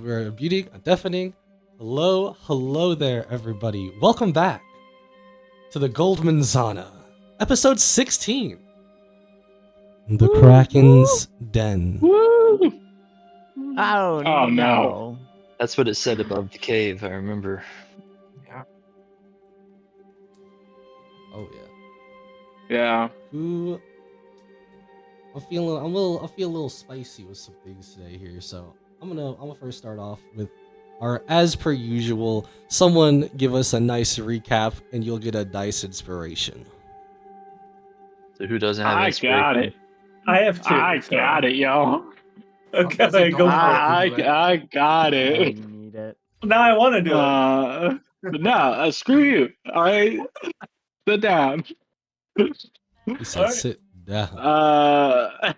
we're muting, deafening. Hello there, everybody. Welcome back to the Gold Manzana, episode 16. The Kraken's Den. Woo! Oh, Oh, no. no. That's what it said above the cave, I remember. Oh yeah. Yeah. Ooh, I feel a little spicy with some things today here, so I'm gonna first start off with our, as per usual, someone give us a nice recap and you'll get a dice inspiration. So who doesn't have I inspiration? got it. I have two. I got it, yo. Okay, go for it. I got I it. need it. Now I want to do it. But no, screw you. All right, sit down. He said, Alright. "Sit down."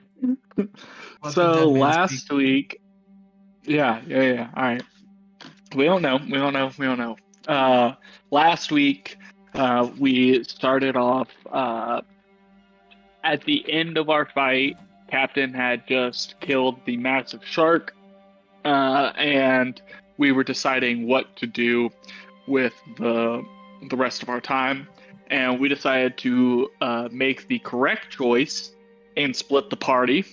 So last week, yeah. All right. We don't know. Last week, we started off at the end of our fight. Captain had just killed the massive shark, and we were deciding what to do with the rest of our time. And we decided to make the correct choice and split the party,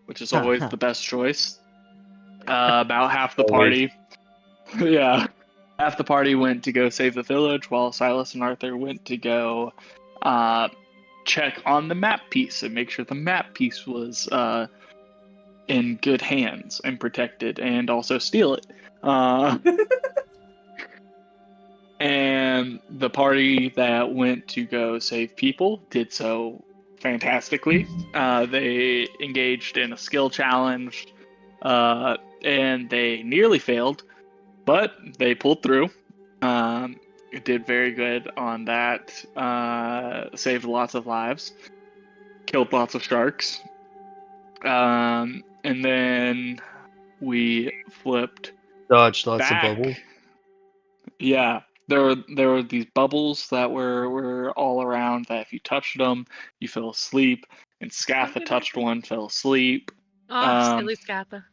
which is always the best choice. About half the party, yeah, half the party went to go save the village, while Silas and Arthur went to go check on the map piece and make sure the map piece was in good hands and protected, and also steal it. And the party that went to go save people did so fantastically. They engaged in a skill challenge, and they nearly failed, but they pulled through. Did very good on that. Saved lots of lives, killed lots of sharks, and then we flipped Dodged lots back. of bubbles. Yeah, there were these bubbles that were all around. That if you touched them, you fell asleep. And Scatha touched one, fell asleep. Silly Scatha.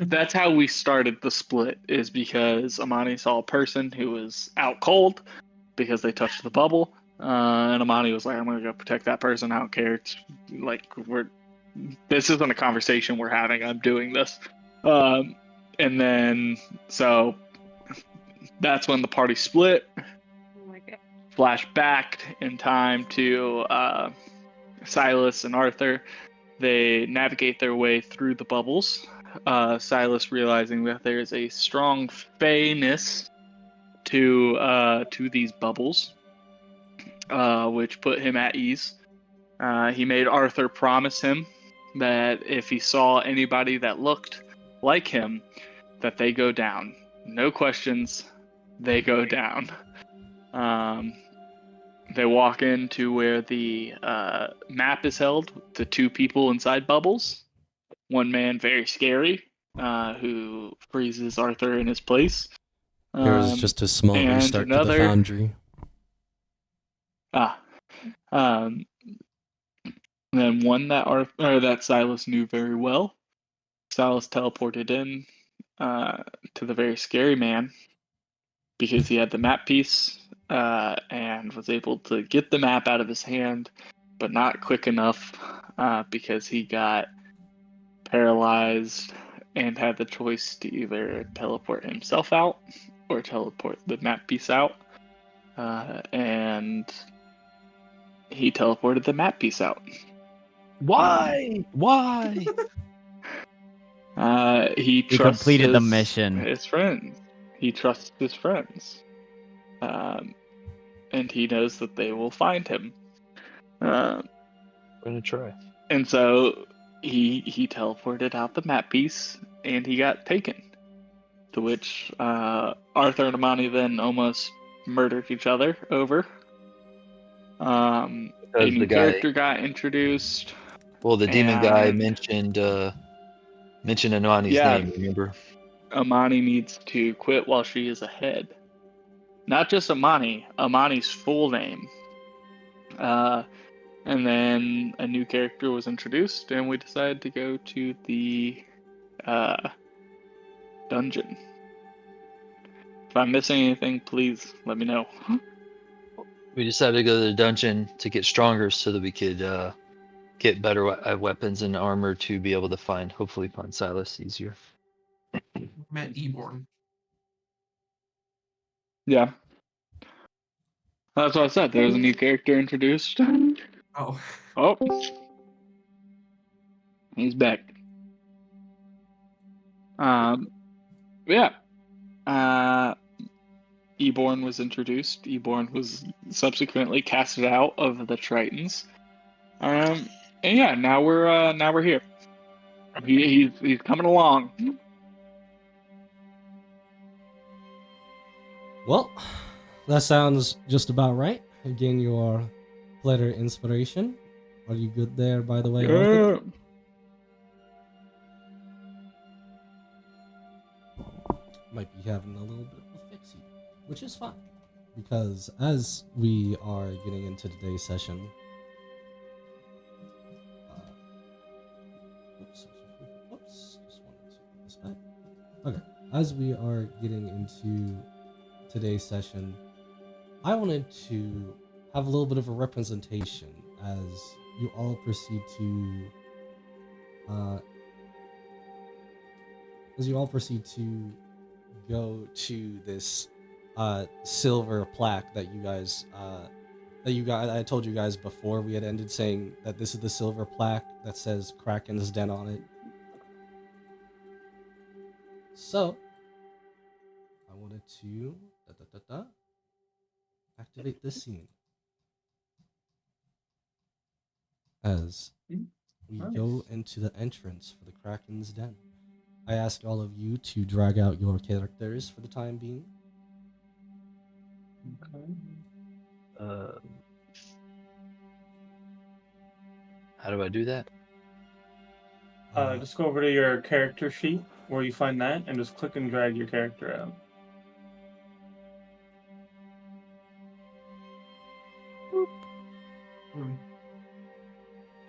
That's how we started the split. Is because Amani saw a person who was out cold because they touched the bubble, and Amani was like, "I'm gonna go protect that person. I don't care. It's like this isn't a conversation we're having. I'm doing this." And then so that's when the party split. Oh my god. Flash back in time to Silas and Arthur. They navigate their way through the bubbles. Silas realizing that there is a strong fayness to these bubbles, which put him at ease. He made Arthur promise him that if he saw anybody that looked like him, that they go down. No questions, they go down. They walk into where the map is held, the two people inside bubbles. One man, very scary, who freezes Arthur in his place. There was just a small and restart to the another- foundry. And then one that Silas knew very well. Silas teleported in to the very scary man because he had the map piece and was able to get the map out of his hand, but not quick enough because he got paralyzed and had the choice to either teleport himself out or teleport the map piece out. And he teleported the map piece out. Why? Why? He completed the mission. His friends. He trusts his friends. And he knows that they will find him. I'm gonna try. And so he teleported out the map piece, and he got taken. To which Arthur and Amani then almost murdered each other over. A Because new the guy, character got introduced. well, the demon guy and- mentioned Anani's Yeah. name. Remember? Amani needs to quit while she is ahead. Not just Amani, Amani's full name. And then a new character was introduced, and we decided to go to the dungeon. If I'm missing anything, please let me know. We decided to go to the dungeon to get stronger so that we could get better weapons and armor to be able to hopefully find Silas easier. Met Eborn. Yeah. That's what I said. There's a new character introduced. Oh. Oh. He's back. Yeah. Eborn was introduced. Eborn was subsequently casted out of the Tritons. And yeah, now we're here. He's coming along. Well, that sounds just about right. Again, your letter inspiration. Are you good there, by the way, Arthur? Might be having a little bit of a fixie, which is fine, because as we are getting into today's session, just wanted to put this back. Okay, as we are getting into today's session, I wanted to have a little bit of a representation as you all proceed to go to this silver plaque that I told you guys before we had ended, saying that this is the silver plaque that says Kraken's Den on it. So I wanted to activate this scene as we go into the entrance for the Kraken's Den. I ask all of you to drag out your characters for the time being. How do I do that? Just go over to your character sheet where you find that, and just click and drag your character out.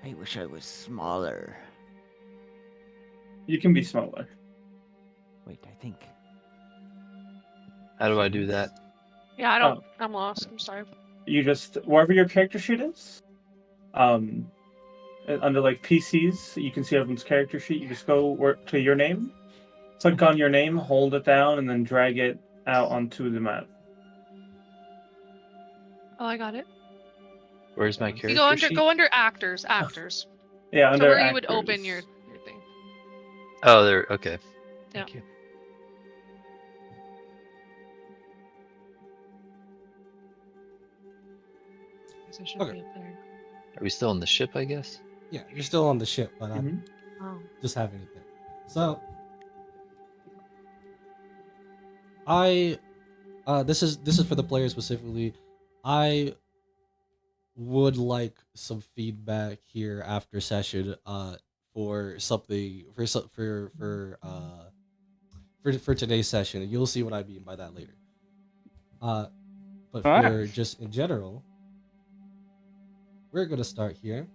I wish I was smaller. You can be smaller. Wait, I think. How do I do that? Yeah, I don't. I'm lost. I'm sorry. You just wherever your character sheet is, under like PCs, you can see everyone's character sheet. You just go to your name, click on your name, hold it down, and then drag it out onto the map. Oh, I got it. Where's my character You go under sheet? actors. Yeah, So under where actors. you would open your thing. Oh, there. Okay. Thank you. So it should Okay. be up there. Are we still on the ship, I guess? Yeah, you're still on the ship, but I'm Oh. just having it there. So this is for the players specifically. I would like some feedback here after session for something for today's session. You'll see what I mean by that later. But for just in general, we're gonna start here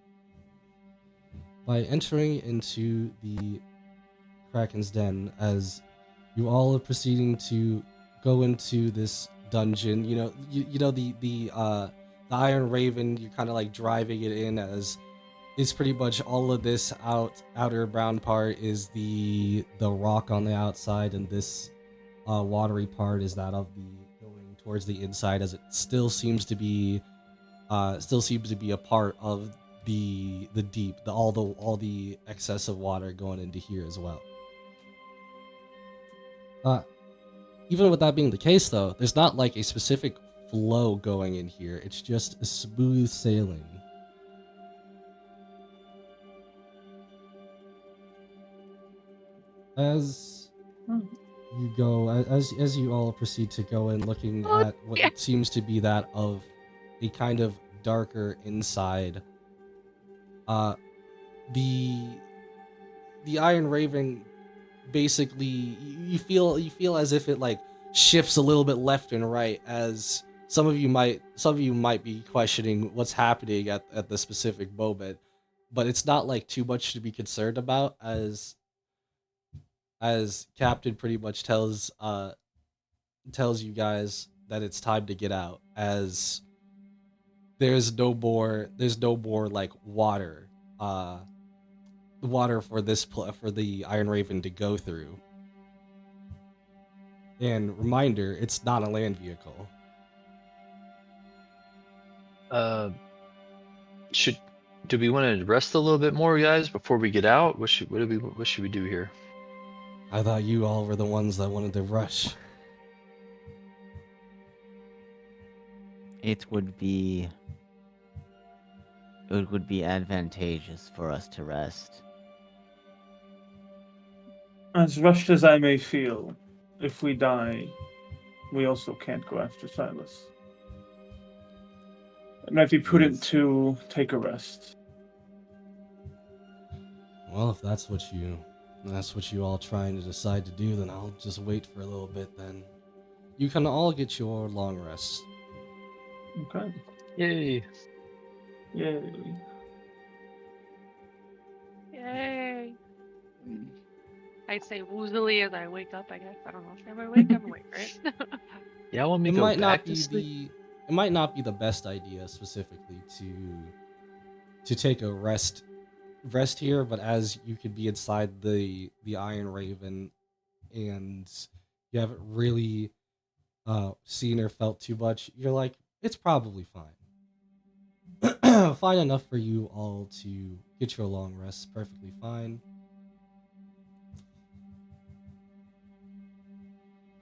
by entering into the Kraken's Den as you all are proceeding to go into this dungeon. You know the Iron Raven. You're kind of like driving it in as it's pretty much all of this outer brown part is the rock on the outside, and this watery part is that of the going towards the inside, as it still seems to be a part of the deep, all the excess of water going into here as well. Even with that being the case, though, there's not like a specific flow going in here. It's just a smooth sailing. As you go, as you all proceed to go in, looking at what seems to be that of a kind of darker inside, the Iron Raven basically you feel as if it like shifts a little bit left and right, as some of you might be questioning what's happening at the specific moment, but it's not like too much to be concerned about, as as Captain pretty much tells you guys that it's time to get out, as there's no more like uh water for for the Iron Raven to go through. And reminder, it's not a land vehicle. Should do we want to rest a little bit more, guys, before we get out? What should we do here? I thought you all were the ones that wanted to rush. It would be advantageous for us to rest. As rushed as I may feel, if we die, we also can't go after Silas. It might be prudent to take a rest. Well, if that's what you all trying to decide to do, then I'll just wait for a little bit then. You can all get your long rest. Okay. Yay! Yay. Yay. I say woozily as I wake up, I guess. I don't know. Am I awake? I'm awake, right? Yeah, I want me It to go might back not to be sleep. it might not be the best idea specifically to take a rest here, but as you could be inside the Iron Raven and you haven't really seen or felt too much, you're like, it's probably fine. Fine enough for you all to get your long rest, perfectly fine.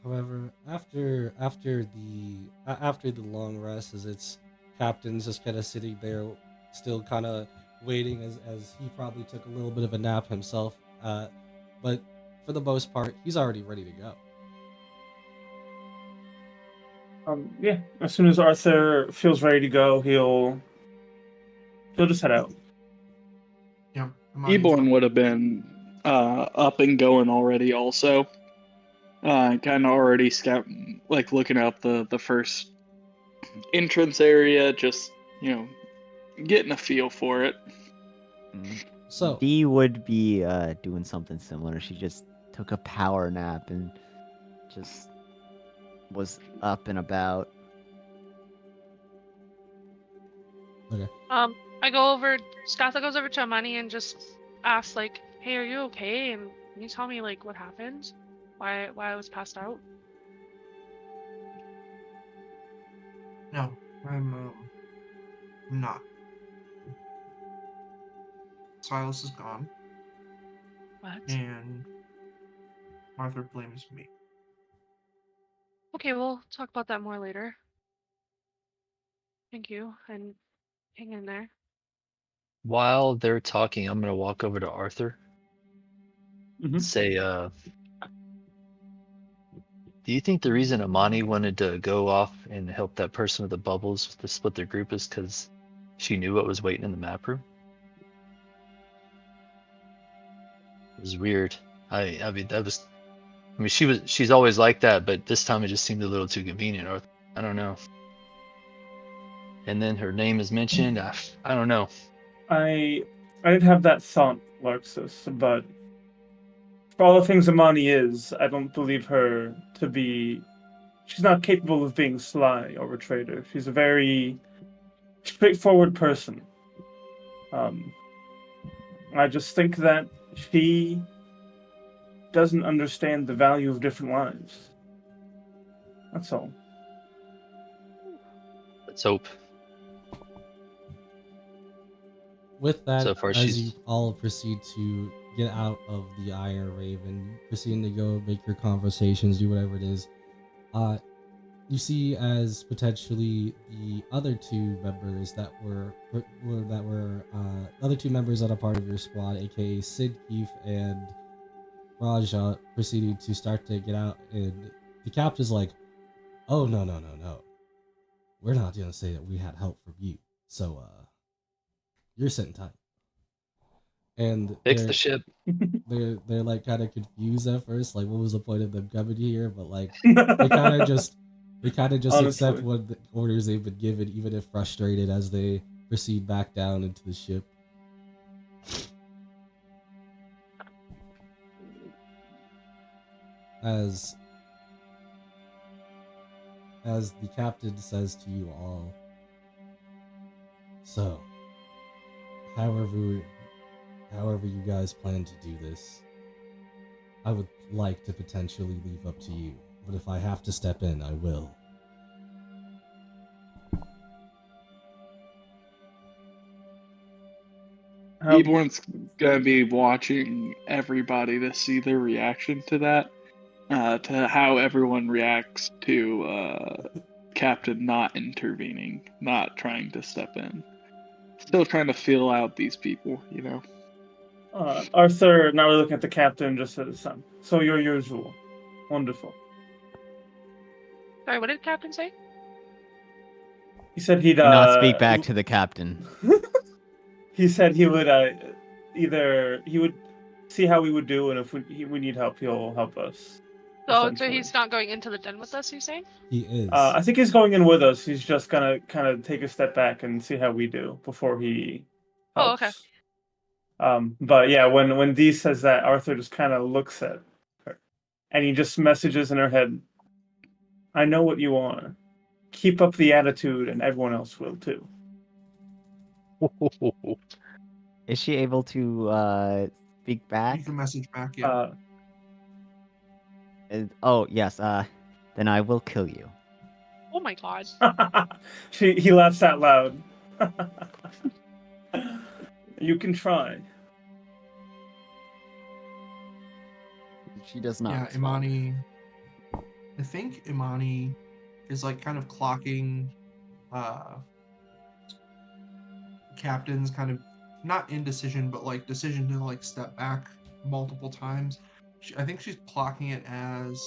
However, after the long rest, as it's Captain's just kind of sitting there, still kind of waiting, as he probably took a little bit of a nap himself. But for the most part, he's already ready to go. Yeah. As soon as Arthur feels ready to go, he'll just head out. Yeah. Money's Eborn would have been up and going already also. Kind of already looking out the first entrance area, just, getting a feel for it. So Dee would be doing something similar. She just took a power nap and just was up and about. okay, I go over. Skatha goes over to Amani and just asks, like, "Hey, are you okay? And can you tell me like what happened? Why I was passed out?" No, I'm not. Silas is gone, What? and Arthur blames me. Okay, we'll talk about that more later. Thank you, and hang in there. While they're talking, I'm gonna walk over to Arthur Mhm. and say, do you think the reason Amani wanted to go off and help that person with the bubbles to split their group is because she knew what was waiting in the map room? It was weird. I mean that was. I mean she's always like that, but this time it just seemed a little too convenient. Or I don't know. And then her name is mentioned. I don't know. I didn't have that thought, Larxus, but for all the things Amani is, I don't believe her to be. She's not capable of being sly or a traitor. She's a very straightforward person. I just think that she doesn't understand the value of different lives. That's all. Let's hope. with that, So far as you she's all proceed to get out of the Iron Raven, proceeding to go make your conversations, do whatever it is, you see as potentially the other two members that were other two members that are part of your squad, aka Sid, Keith, and Raja, proceeding to start to get out, and the captain's like, "Oh no, we're not gonna say that we had help from you, so you're sitting tight." And fix the ship. they're like kind of confused at first, like what was the point of them coming here, but like they kind of just accept Honestly. what the orders they've been given, even if frustrated, as they proceed back down into the ship. as the captain says to you all, so, however you guys plan to do this, I would like to potentially leave up to you, but if I have to step in, I will. Eborn's gonna be watching everybody to see their reaction to that, to how everyone reacts to Captain not intervening, not trying to step in. Still trying to feel out these people, you know. Arthur, now we're looking at the captain, just says, so your usual. Wonderful. Sorry, what did Captain say? He said he'd Do not speak back to the captain. He said he would either he would see how we would do, and if we need help, he'll help us. So he's not going into the den with us, you saying? He is. I think he's going in with us. He's just gonna kind of take a step back and see how we do before he helps. Oh, okay. But yeah, when Dee says that, Arthur just kind of looks at her, and he just messages in her head, "I know what you are. Keep up the attitude, and everyone else will too." Is she able to speak back? You can message back, yeah. Oh yes. Then I will kill you. Oh my god. He laughs out loud. You can try. She does not. Yeah, respond. Imani. I think Imani is like kind of clocking Captain's kind of not indecision, but like decision to like step back multiple times. I think she's clocking it as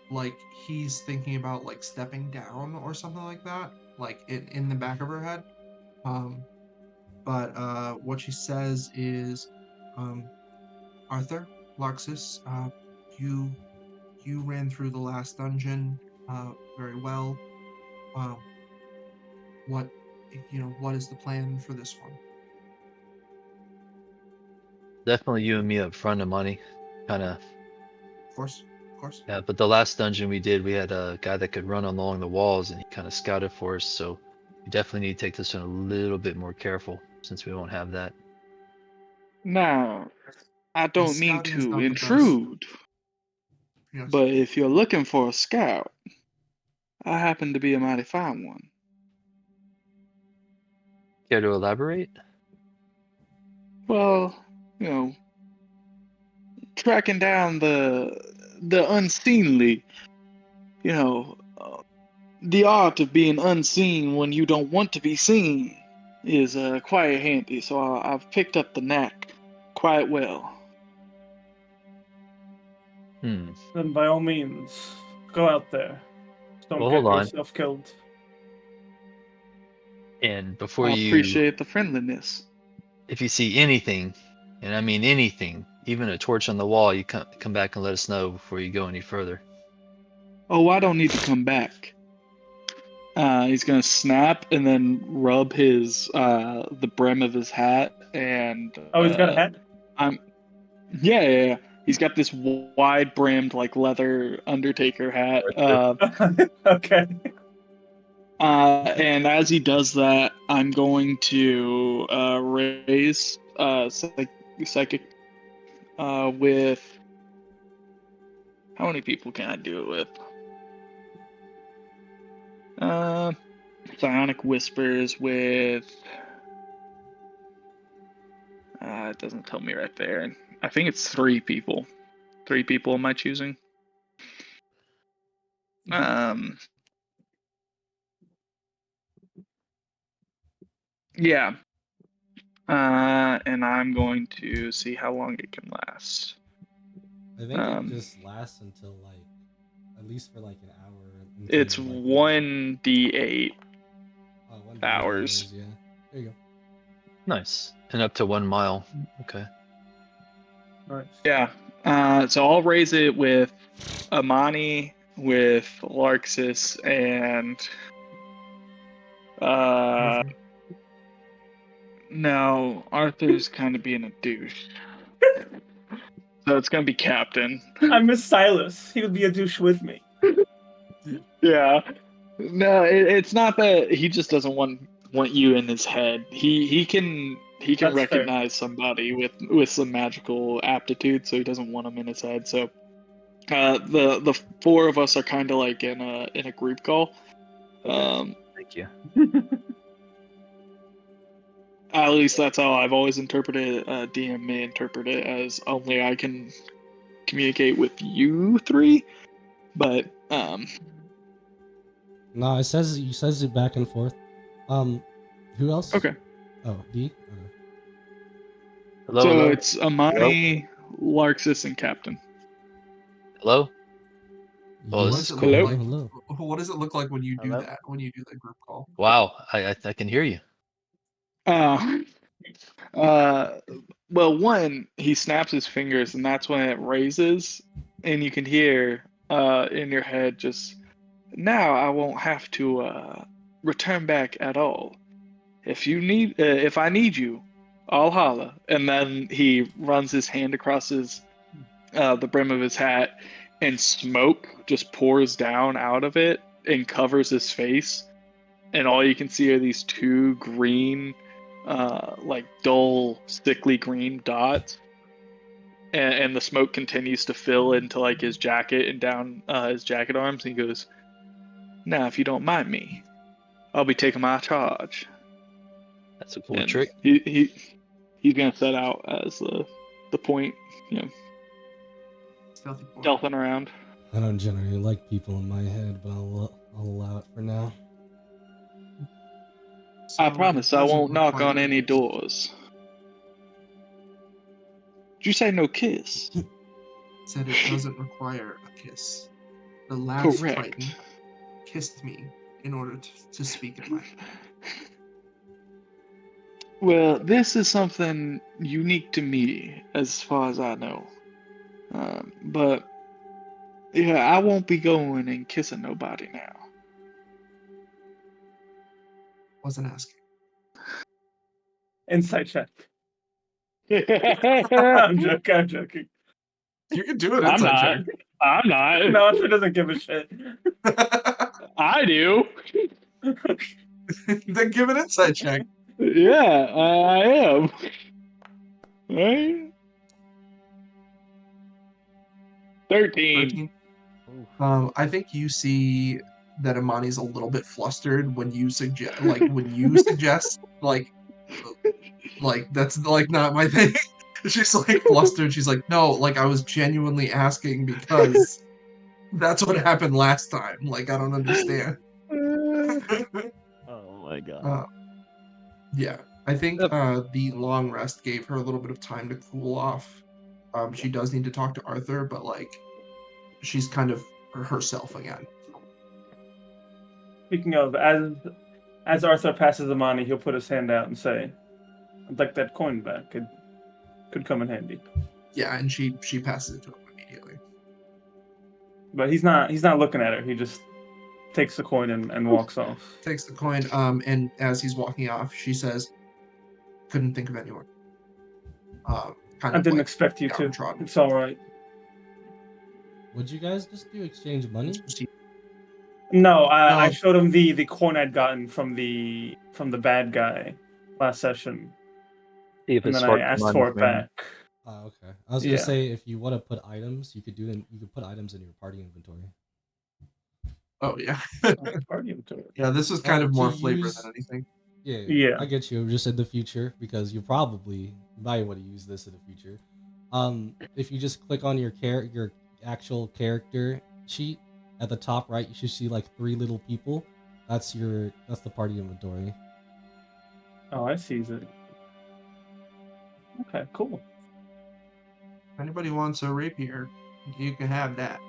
like he's thinking about like stepping down or something like that, like in the back of her head. But what she says is, Arthur, Larxus, you ran through the last dungeon very well. What what is the plan for this one? Definitely you and me up front of money. Kind of. Of course. Yeah, but the last dungeon we did, we had a guy that could run along the walls and he kind of scouted for us. So we definitely need to take this one a little bit more careful since we won't have that. Now, I don't mean Scouting is to not the best. intrude, Yes. but if you're looking for a scout, I happen to be a mighty fine one. Care to elaborate? Well, you know, tracking down the unseemly, you know, the art of being unseen when you don't want to be seen is quite handy. So I've picked up the knack quite well. Then by all means, go out there. Don't Well, get hold on. yourself killed. And before I you, appreciate the friendliness. if you see anything, and I mean anything, even a torch on the wall, you come back and let us know before you go any further. Oh, I don't need to come back. He's gonna snap and then rub his the brim of his hat and Oh, he's got a hat? Yeah. He's got this wide brimmed like leather Undertaker hat. Okay. And as he does that, I'm going to raise psychic with how many people can I do it with? Psionic whispers with it doesn't tell me right there. I think it's 3 people. 3 people am I choosing? Yeah. And I'm going to see how long it can last. I think it just lasts until like at least for like an hour. It's 1d8 hours. Yeah. There you go. Nice. And up to 1 mile. Okay. Nice. Yeah. So I'll raise it with Amani, with Larxus, and no, Arthur's kind of being a douche. So it's gonna be Captain. I miss Silas. He would be a douche with me. Yeah. No, it's not that he just doesn't want you in his head. He can That's fair. recognize somebody with some magical aptitude, so he doesn't want them in his head. So the four of us are kind of like in a group call. Okay. Thank you. At least that's how I've always interpreted it. DM may interpret it as only I can communicate with you three, but No, it says it back and forth. Who else? okay. Oh, D. Okay. Hello, So hello. it's Amani, Larxus, and Captain. Hello? Oh, What this does is it cool. look Hello, like? hello. What does it look like when you do Hello? that? When you do the group call? Wow, I can hear you. Uh, uh, well, one, he snaps his fingers, and that's when it raises, and you can hear in your head just, now I won't have to return back at all. If I need you, I'll holla. And then he runs his hand across the brim of his hat, and smoke just pours down out of it and covers his face. And all you can see are these two green, like dull, sickly green dots. And the smoke continues to fill into like his jacket and down his jacket arms. And he goes, "Now, if you don't mind me, I'll be taking my charge." That's a cool And trick. he's gonna set out as the point, Stealthy point. stealthing around. I don't generally like people in my head, but I'll allow it for now. I So promise it I doesn't won't knock require on any a kiss. doors. Did you say no kiss? Said it doesn't require a kiss. The last Correct. Triton kissed me in order to speak in my. Well, this is something unique to me, as far as I know. But yeah, I won't be going and kissing nobody now. Wasn't asking. Insight check. I'm I'm joking. You can do an inside not. I'm not. No, Arthur doesn't give a shit. check. I do. Then give an inside check. Yeah, I am. Right? 13. 13. I think you see that Amani's a little bit flustered when you suggest, like that's like not my thing. She's like flustered. She's like, no, like I was genuinely asking because that's what happened last time. Like I don't understand. Oh my god. Yeah, I think Yep. the long rest gave her a little bit of time to cool off. She does need to talk to Arthur, but like she's kind of herself again. Speaking of, as Arthur passes the money, he'll put his hand out and say, "I'd like that coin back. It could come in handy." Yeah, and she passes it to him immediately. But he's not looking at her. He just takes the coin and walks off. Takes the coin, and as he's walking off, she says, "Couldn't think of anyone." Kind I of didn't like expect you to. downtrodden. It's all right. Would you guys just do exchange money? No, I No. showed him the coin I'd gotten from the bad guy last session, See if and it's then I sparked asked money for it for him. back. Oh, okay. I was Yeah. gonna say if you want to put items, you could do it. You could put items in your party inventory. Oh yeah, Party inventory. yeah. This is kind Well, of to more flavor use- than anything. Yeah. I get you. Just in the future, because you probably might want to use this in the future. If you just click on your actual character sheet at the top right, you should see like 3 little people. That's the party inventory. Oh, I see it. Okay, cool. If anybody wants a rapier, you can have that.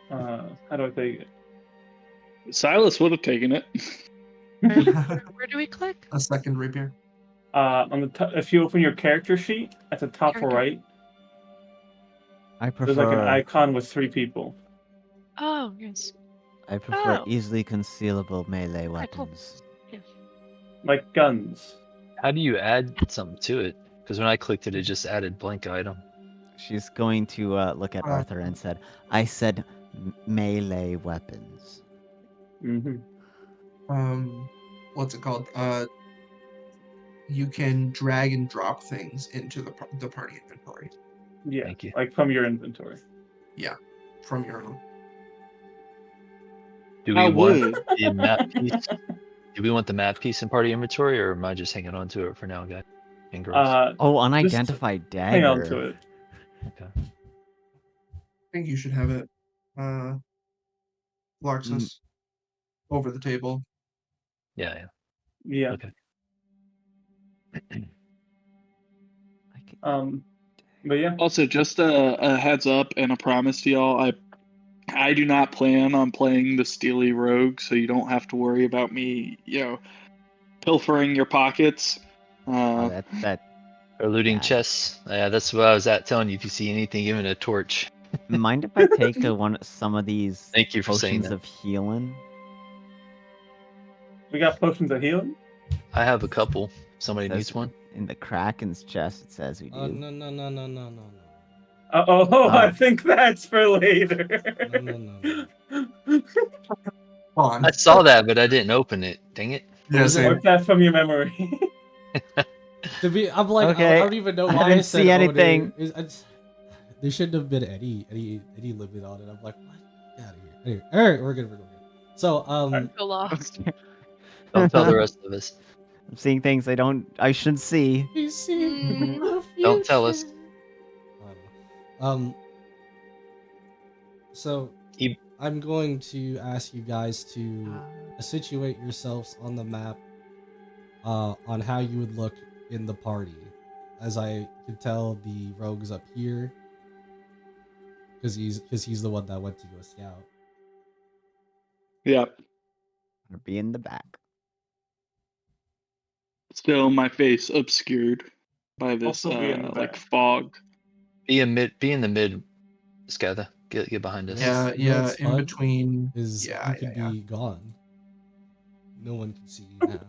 How do I take it? Silas would have taken it. Where do we click? A second rapier. On the top, if you open your character sheet at the top Character. right, I there's like an prefer icon with 3 people. Oh, yes. I prefer Oh. easily concealable melee cool. weapons. Like guns. How do you add something to it? Because when I clicked it, it just added blank item. She's going to look at Arthur and said, "I said melee weapons." What's it called? You can drag and drop things into the party inventory. Yeah, Thank you. like from your inventory. Yeah, from your own. Do I we want would. the map piece? Do we want the map piece in party inventory, or am I just hanging on to it for now, guys and girls? Oh, Just unidentified hang on to dagger. it. Okay. I think you should have it. Larxus, over the table. Yeah. Yeah. Okay. But yeah. Also, just a heads up and a promise to y'all. I do not plan on playing the Steely Rogue, so you don't have to worry about me, pilfering your pockets. Oh, Uh, that Or looting Yeah. chests. Yeah, that's what I was at telling you. If you see anything, give it a torch. Mind if I take some of these Thank you for saying potions that. of healing? We got potions of healing. I have a couple. Somebody Says needs one. in the Kraken's chest. It says we do. No. I think that's for later. No. On. I saw that, but I didn't open it. Dang it. Yeah, was it? same. Mark that from your memory. I'm like, Okay, I don't even know I why I, didn't said see owner. anything. There shouldn't have been any limit on it. I'm like, what? Get out of here. Anyway, all right, we're good. So, So lost. Don't tell the rest of us. I'm seeing things I shouldn't see. you see the Don't tell us. future. I don't know. So I'm going to ask you guys to situate yourselves on the map, on how you would look in the party. As I can tell, the rogue's up here, because he's the one that went to go scout. yeah. Or be in the back. Still, my face obscured by this Also be in the like back. fog. Be in the mid, Skatha. Get behind us. Yeah, You know what's in fun between. is Yeah, you could yeah. be gone. No one can see you now.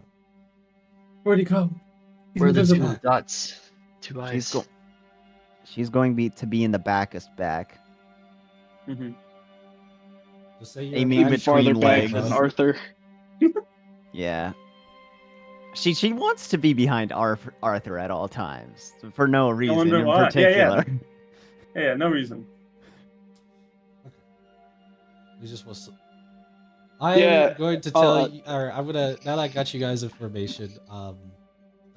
Where'd he go? He's Where are the two invisible. dots? Two eyes. She's going to be in the backest back. Just say you're Amy in Even back, farther between back legs. than Arthur. Yeah. She wants to be behind Arthur at all times for no reason wonder in why. particular. Yeah, no reason. It just was. I'm Yeah, going to tell you, or I'm gonna, now that I got you guys information,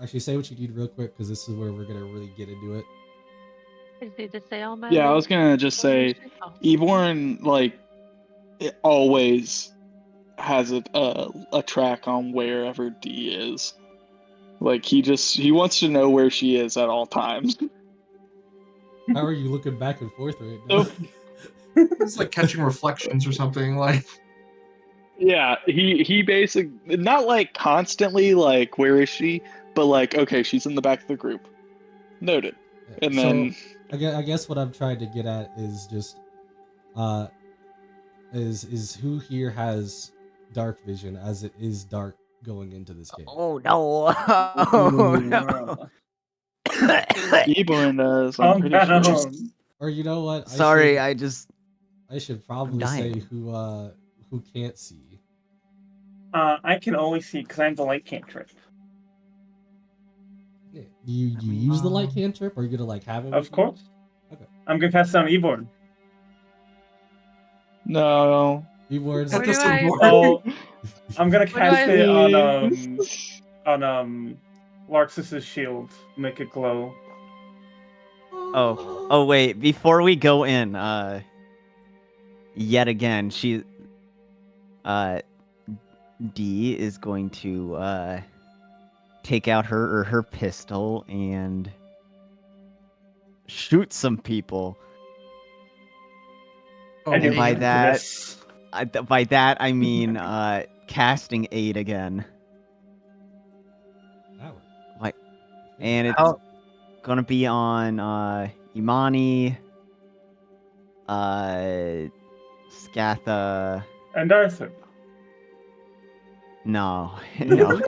actually say what you need real quick, because this is where we're gonna really get into it. Is he to say all my Yeah, I was gonna just say, Eborn it always has a track on wherever D is. Like he wants to know where she is at all times. How are you looking back and forth right now? It's like catching reflections or something. Like, Yeah, he basically not like constantly like where is she, but like okay, she's in the back of the group. Noted. And So, then I guess what I'm trying to get at is just, is who here has dark vision, as it is dark going into this game. Oh no! Oh no! Eborn does, I'm Calm pretty sure. down. Or you know what? Sorry, I I should probably dying. say who can't see. I can only see because I'm the light cantrip. Yeah. You use the light cantrip, or are you gonna like have it? Of course. Okay. I'm gonna cast down Eborn. No. Keyboards. Where do That's I- Oh, I'm gonna do cast I- it on Larxus's shield. Make it glow. Oh wait, before we go in, yet again, D is going to take out her pistol and shoot some people. And And by you that- miss. By that I mean casting aid again. That Like, and it's How- gonna be on Imani, Skatha. And Arthur. No, no.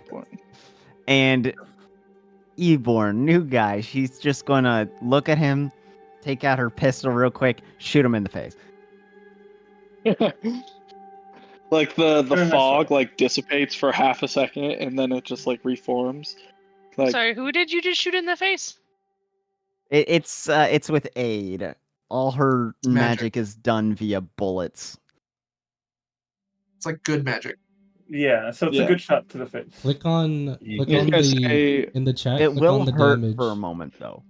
And Eborn, new guy. She's just gonna look at him, take out her pistol real quick, shoot him in the face. Like the And then fog that's like dissipates for half a second and then it just like reforms. Like Sorry, who did you just shoot in the face? It's with aid. All her magic. magic is done via bullets. It's like good magic. Yeah, so it's a Yeah. good shot to the face. Click on You click I was on gonna the say in the chat. It Click will on the hurt damage. for a moment, though.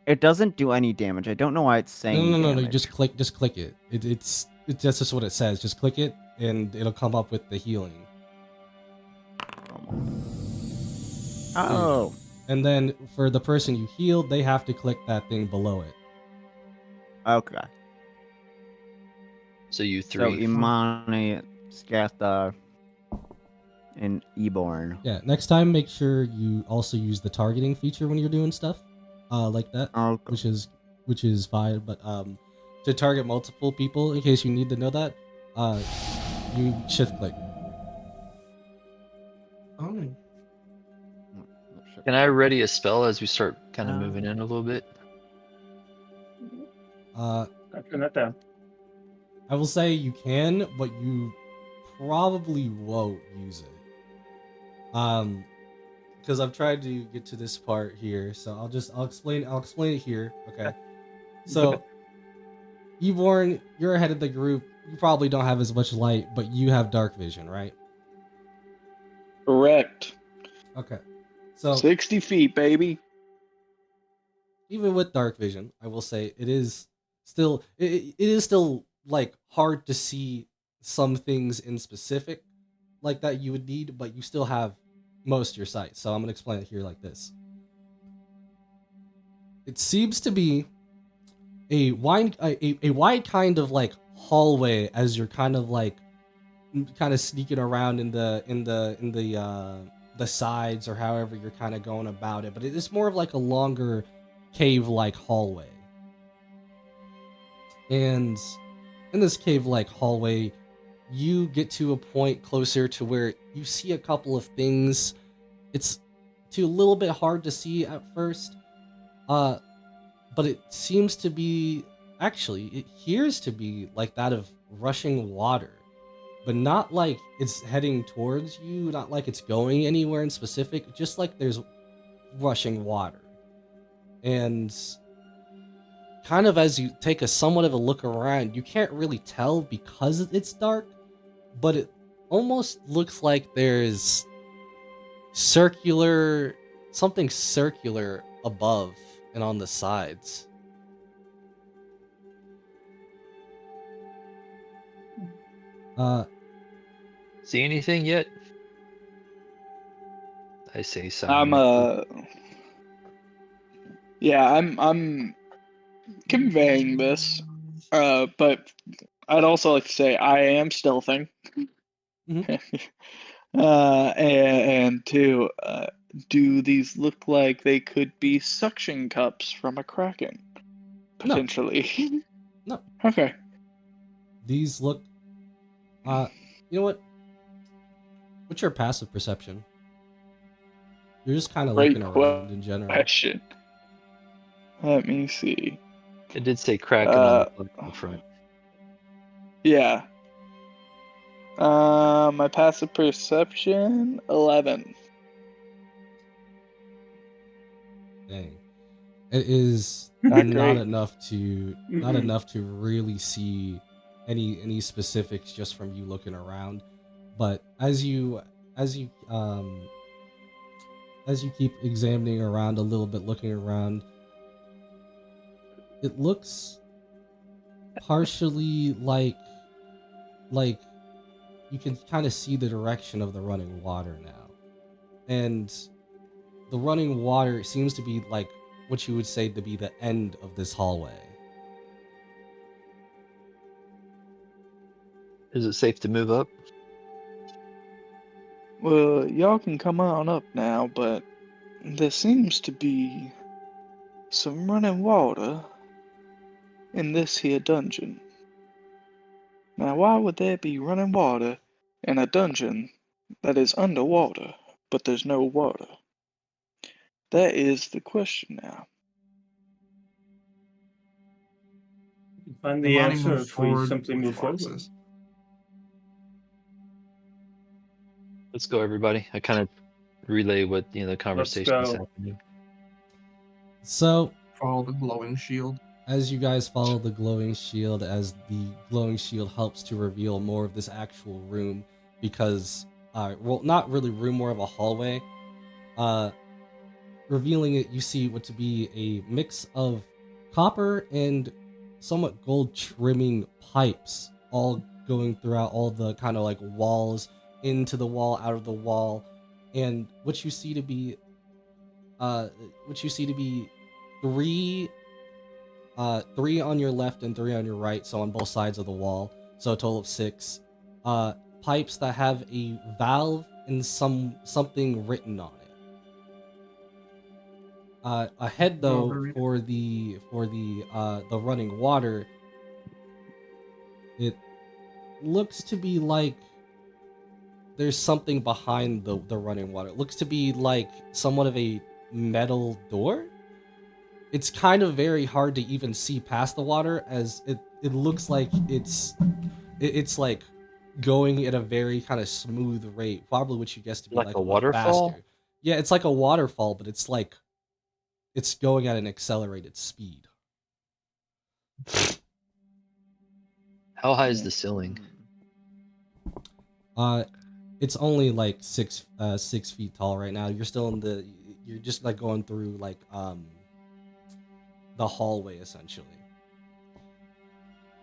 It doesn't do any damage. I don't know why it's saying No. damage. You just click it. It's that's just what it says. Just click it, and it'll come up with the healing. Oh, And then for the person you healed, they have to click that thing below it. okay. So you So three. Imani, Skatha, and Eborn. Yeah. Next time, make sure you also use the targeting feature when you're doing stuff, like that, Okay. which is fine. But to target multiple people, in case you need to know that, you shift click. Oh. Can I ready a spell as we start kind of moving in a little bit? I turn that down. I will say you can, but you probably won't use it. Because I've tried to get to this part here, so I'll explain it here. Okay. So, Eborn, you're ahead of the group. You probably don't have as much light, but you have dark vision, right? correct. Okay. So 60 feet, baby. even with dark vision, I will say it is still like hard to see some things in specific like that you would need, but you still have most of your sight. So I'm gonna explain it here like this. It seems to be a wide kind of like hallway as you're kind of sneaking around in the sides or however you're kind of going about it, but it is more of like a longer cave like hallway. And in this cave like hallway, you get to a point closer to where you see a couple of things. It's too a little bit hard to see at first, but it seems to be it appears to be like that of rushing water, but not like it's heading towards you, not like it's going anywhere in specific, just like there's rushing water. And kind of as you take a somewhat of a look around, you can't really tell because it's dark, but it almost looks like there's something circular above and on the sides. See anything yet? I say I'm silently. yeah, I'm conveying this. But I'd also like to say I am stealthing. Mhm. And two, do these look like they could be suction cups from a Kraken? No, Potentially. no. Okay. These look. You know what? What's your passive perception? You're just kind of Great looking around in general. question. Let me see. It did say Kraken on the plaque in the front. Yeah. My passive perception 11. Dang, it is Not not great. enough to really see any specifics just from you looking around. But as you um as you keep examining around a little bit, looking around, it looks partially like you can kind of see the direction of the running water now. And the running water seems to be like what you would say to be the end of this hallway. Is it safe to move up? Well, y'all can come on up now, but there seems to be some running water in this here dungeon. Now, why would there be running water in a dungeon that is underwater, but there's no water? That is the question now. We can find the Imani answer moves if we forward simply with move forward. Roxas. Let's go, everybody. I kind of relay what the conversation is go. happening. So, Follow the glowing shield. as you guys follow the glowing shield, as the glowing shield helps to reveal more of this actual room, because, well, not really room, more of a hallway. Revealing it, you see what to be a mix of copper and somewhat gold trimming pipes, all going throughout all the kind of like walls, into the wall, out of the wall, and what you see to be, three, three on your left and three on your right, so on both sides of the wall, so a total of six, pipes that have a valve and something written on it. Ahead though, for the running water, it looks to be like there's something behind the running water. It looks to be like somewhat of a metal door. It's kind of very hard to even see past the water, as it looks like it's like going at a very kind of smooth rate, probably what you guess to be Like like a a bit waterfall? faster. Yeah, it's like a waterfall, but it's like it's going at an accelerated speed. How high is the ceiling? It's only like 6 feet tall right now. You're still in the, you're just like going through like the hallway essentially.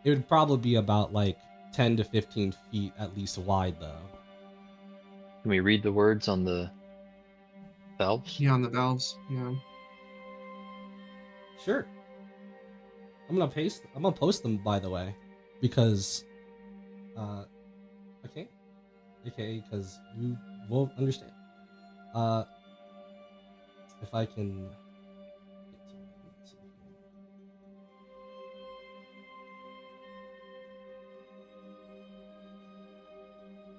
It would probably be about like 10 to 15 feet at least wide though. Can we read the words on the valves? Yeah, on the valves. Yeah. Sure. I'm gonna post them, by the way, because okay, because you won't understand. If I can get to it. Let's see here.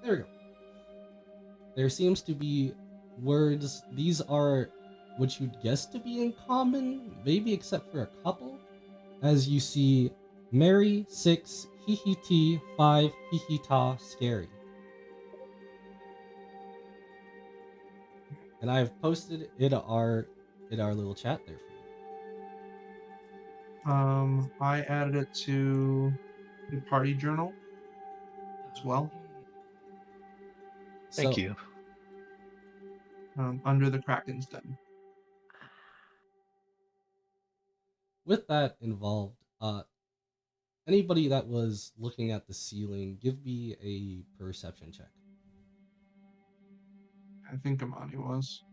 There we go. There seems to be words. These are what you'd guess to be in common, maybe except for a couple. As you see, Mary 6, hee 5, hee ta, scary. And I've posted it in our little chat there for you. I added it to the party journal as well, So, Thank you. under the Kraken's den. with that involved, anybody that was looking at the ceiling, give me a perception check. I think Imani was.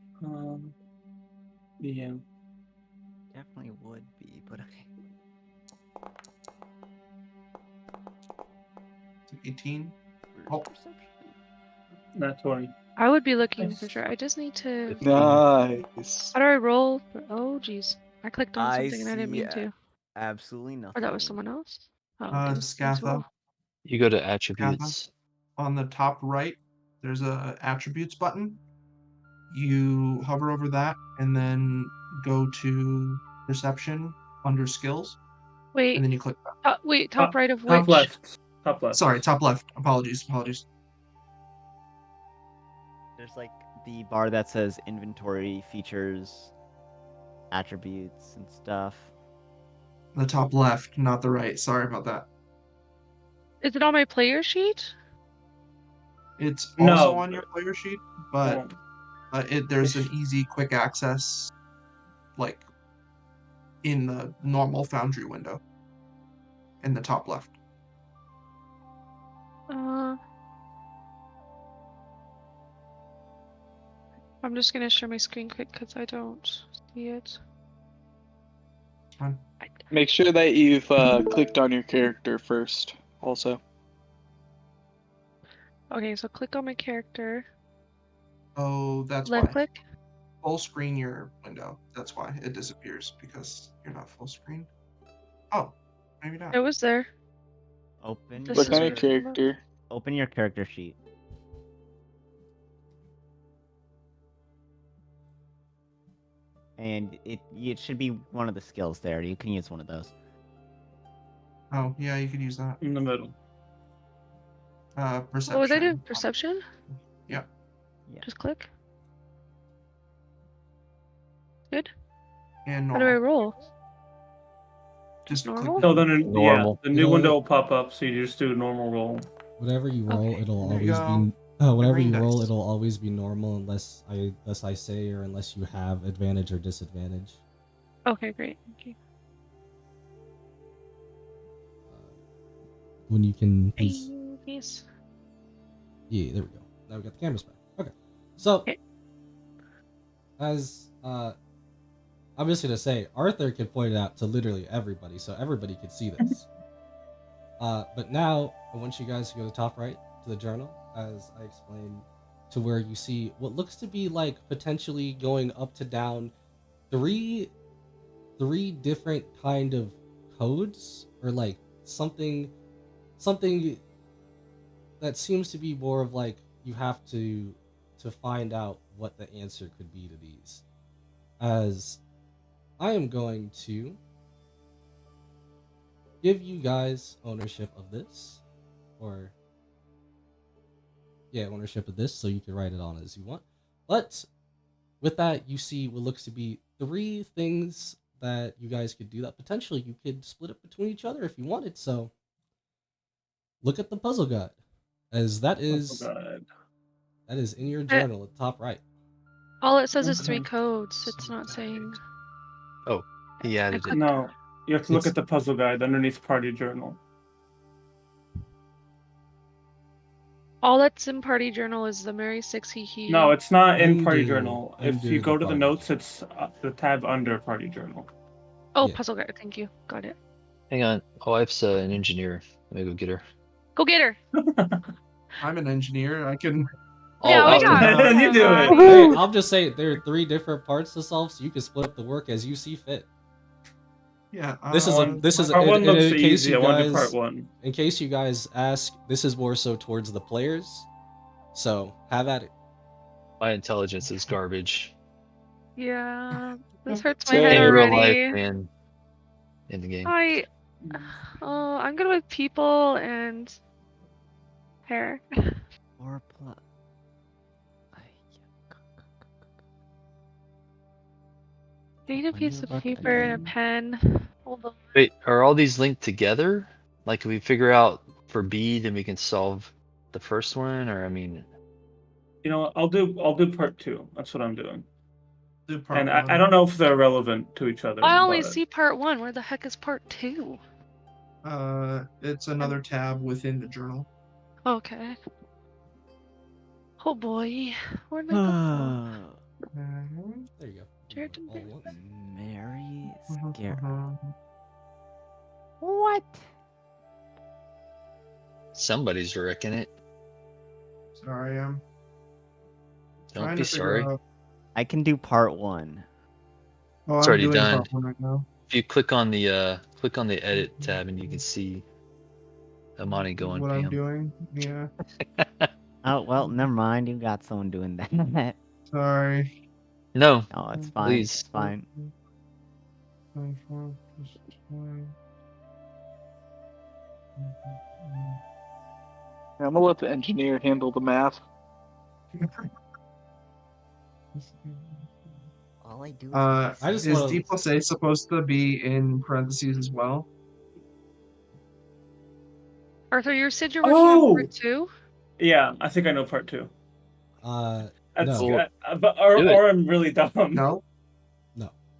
Yeah. Definitely would be, but okay. It's an 18. Where's Oh. perception? Not 20. I would be looking Nice. for sure. I just need to. 15. Nice. How do I roll? Oh, geez. I clicked on I something and I didn't see mean to. absolutely nothing. Or that was someone else. Oh, okay. Thanks, Scatha, Wolf. You go to attributes. on the top right, there's a attributes button. You hover over that and then go to perception under skills, Wait, and then you click that. top right of Top which? left. Top left. Sorry, top left. Apologies. There's like the bar that says inventory features, attributes, and stuff. The top left, not the right. Sorry about that. Is it on my player sheet? It's No. also on your player sheet, but Oh, there's an easy, quick access, like in the normal Foundry window, in the top left. I'm just gonna share my screen quick because I don't see it. Fine. Make sure that you've clicked on your character first, also. Okay, so click on my character. Oh, that's Left why. click. Full screen your window. That's why it disappears, because you're not full screen. Oh, maybe not. It was there. Open This Click is on your where- character. Open your character sheet. and it should be one of the skills there. You can use one of those. Oh, yeah, you could use that. In the middle. Perception. What was I doing? Perception? Yeah. Yeah. Just click. Good. And How do I normal. roll? Just click Normal? the- So then, Normal. the new You know window what? will pop up, so you just do a normal roll. Whatever you roll, Okay. it'll There you always go. be. Whatever green you roll, dice. it'll always be normal unless I say or unless you have advantage or disadvantage. Okay, great. Thank you. When you can, please. Yes. Yeah, there we go. Now we got the cameras back. Okay, so Okay. as I'm just gonna say, Arthur could point it out to literally everybody, so everybody could see this. But now I want you guys to go to the top right to the journal, as I explained, to where you see what looks to be like potentially going up to down three different kind of codes, or like something that seems to be more of like you have to find out what the answer could be to these. As I am going to give you guys ownership of this, or ownership of this, so you can write it on as you want. But with that, you see what looks to be three things that you guys could do that potentially you could split it between each other if you wanted. So look at the puzzle guide, as that is God. in your journal at the top right. All it says is 3 Okay. codes. It's not saying. Oh, he added it. clicked- No, you have to look It's- at the puzzle guide underneath party journal. All that's in party journal is the Mary 6 he. No, it's not in party Undo- journal. If undo you go the to the party notes, journal. it's the tab under party journal. Oh, Yeah. puzzle guide. Thank you. Got it. Hang on. My wife's an engineer. Let me go get her. Go get her. I'm an engineer. I can. Yeah, we Oh, got it. then you do it. Alright. Hey, I'm just saying there are 3 different parts to solve, so you can split up the work as you see fit. Yeah. This is Part one looks in case easy. you I want to do guys part one. in case you guys ask, this is more so towards the players. So have at it. my intelligence is garbage. Yeah. This hurts my Same. head In real life already. and in the game. I'm good with people and hair. 4 plus. Need a When piece you of look paper and a again- pen. Hold on. Wait, are all these linked together? Like, if we figure out for B, then we can solve the first one, or I mean, You know what? I'll do part two. That's what I'm doing. Do part And one. I don't know if they're relevant to each other. I only but- see part 1. Where the heck is part 2? It's another tab within the journal. Okay. Oh boy. Where'd I go? There you go. Jared All at once. Mary Mm-hmm, Scare. What? somebody's wrecking it. Sorry, I'm Don't trying be to figure sorry. out. I can do part 1. Oh, It's I'm already doing done. part one right now. If you click on the edit tab, and you can see Amani going What I'm Pam. doing. Yeah. Oh, well, never mind. You got someone doing that. Sorry. No, No, it's fine. Please. It's fine. 24 plus 20. I'm gonna let the engineer handle the math. All I do is I just Is wanna- D plus A supposed to be in parentheses as well? Arthur, you said you're working on part Oh! 2? Yeah, I think I know part two. That's No. good. Do it. Or I'm really dumb. No.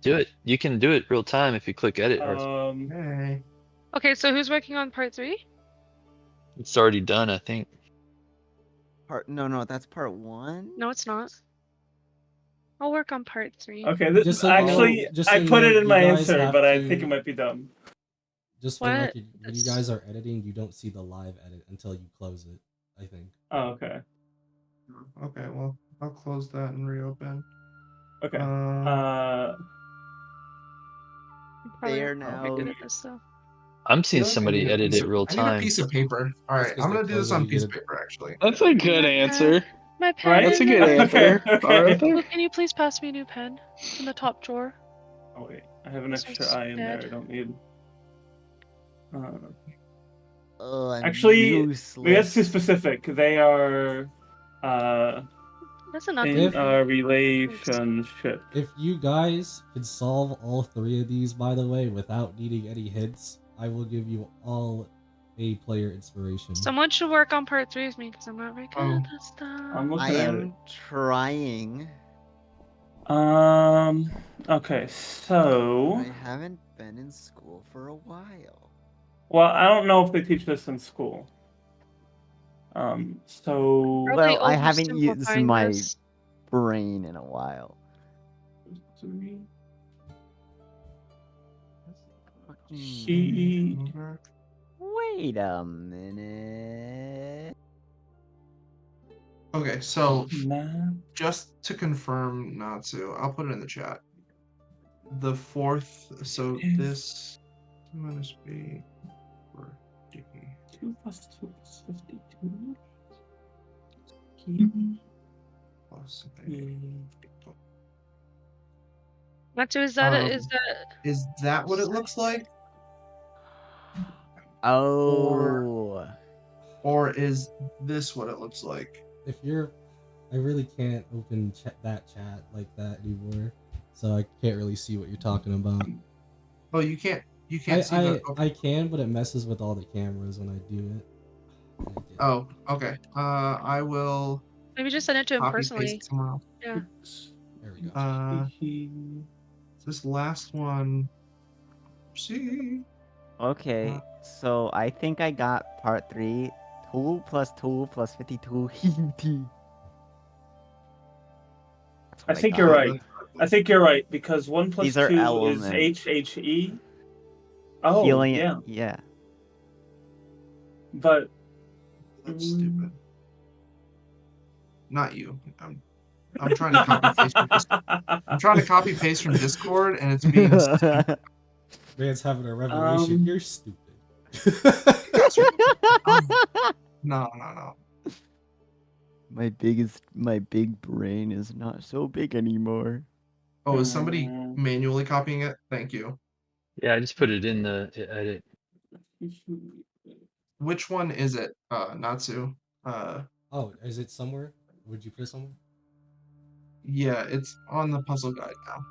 do it. You can do it real time if you click edit. Or Hey. Okay, so who's working on part 3? it's already done, I think. No, that's part 1. No, it's not. I'll work on part 3. Okay, Just so you actually, know- just so I you put know, it in you my guys answer, have but I to- think it might be dumb. Just for the What? record, when you guys are editing, you don't see the live edit until you close it, I think. Oh, okay. Okay, well, I'll close that and reopen. Okay. Probably There not now. very good at this though. I'm seeing feel like I somebody need a edit piece it of- real I need a time. piece of paper. All That's right, 'cause I'm they gonna do close this it, on a you piece get of it. paper, actually. That's a good Okay. answer. My pen. Right? That's a good answer, Arthur. Well, can you please pass me a new pen in the top drawer? Oh wait, I have an This extra one's eye in there. dead. I don't need. Uh, Oh, I'm actually, useless. maybe that's too specific. They are That's enough. in If- a relationship. If you guys can solve all 3 of these, by the way, without needing any hints, I will give you all a player inspiration. Someone should work on part 3 with me because I'm not very good Oh, at this stuff. I'm I looking at it. am trying. Okay, so. I haven't been in school for a while. Well, I don't know if they teach this in school. So. Probably Well, I haven't used oversimplifying my this. brain in a while. 3. Hmm. He. Wait a minute. Okay, so Math. just to confirm, Natsu, I'll put it in the chat. The 4th, so Is- this minus B for D 2 plus 2 is 52. He. plus A. Matsu, is that Um, is that Is that what it looks like? Oh. Or is this what it looks like? If you're, I really can't open that chat like that anymore, so I can't really see what you're talking about. Oh, you can't see the. I can, but it messes with all the cameras when I do it. Oh, okay. I will maybe just send it to him copy paste personally. it somewhere else. Yeah. There we go. This last one. See. Okay, so I think I got part 3. 2 plus 2 plus 52. I think you're right. I think you're right because 1 plus These are 2 is elements. HHE. Oh, Helium. yeah. Yeah. But. That's stupid. Not you. I'm trying to copy paste from Discord. I'm trying to copy paste from Discord, and it's being stupid. Man's having a revelation. You're stupid. No. My big brain is not so big anymore. Oh, is somebody manually copying it? Thank you. Yeah, I just put it in the edit. Which one is it, Natsu? Oh, is it somewhere? Would you put it somewhere? Yeah, it's on the puzzle guide now.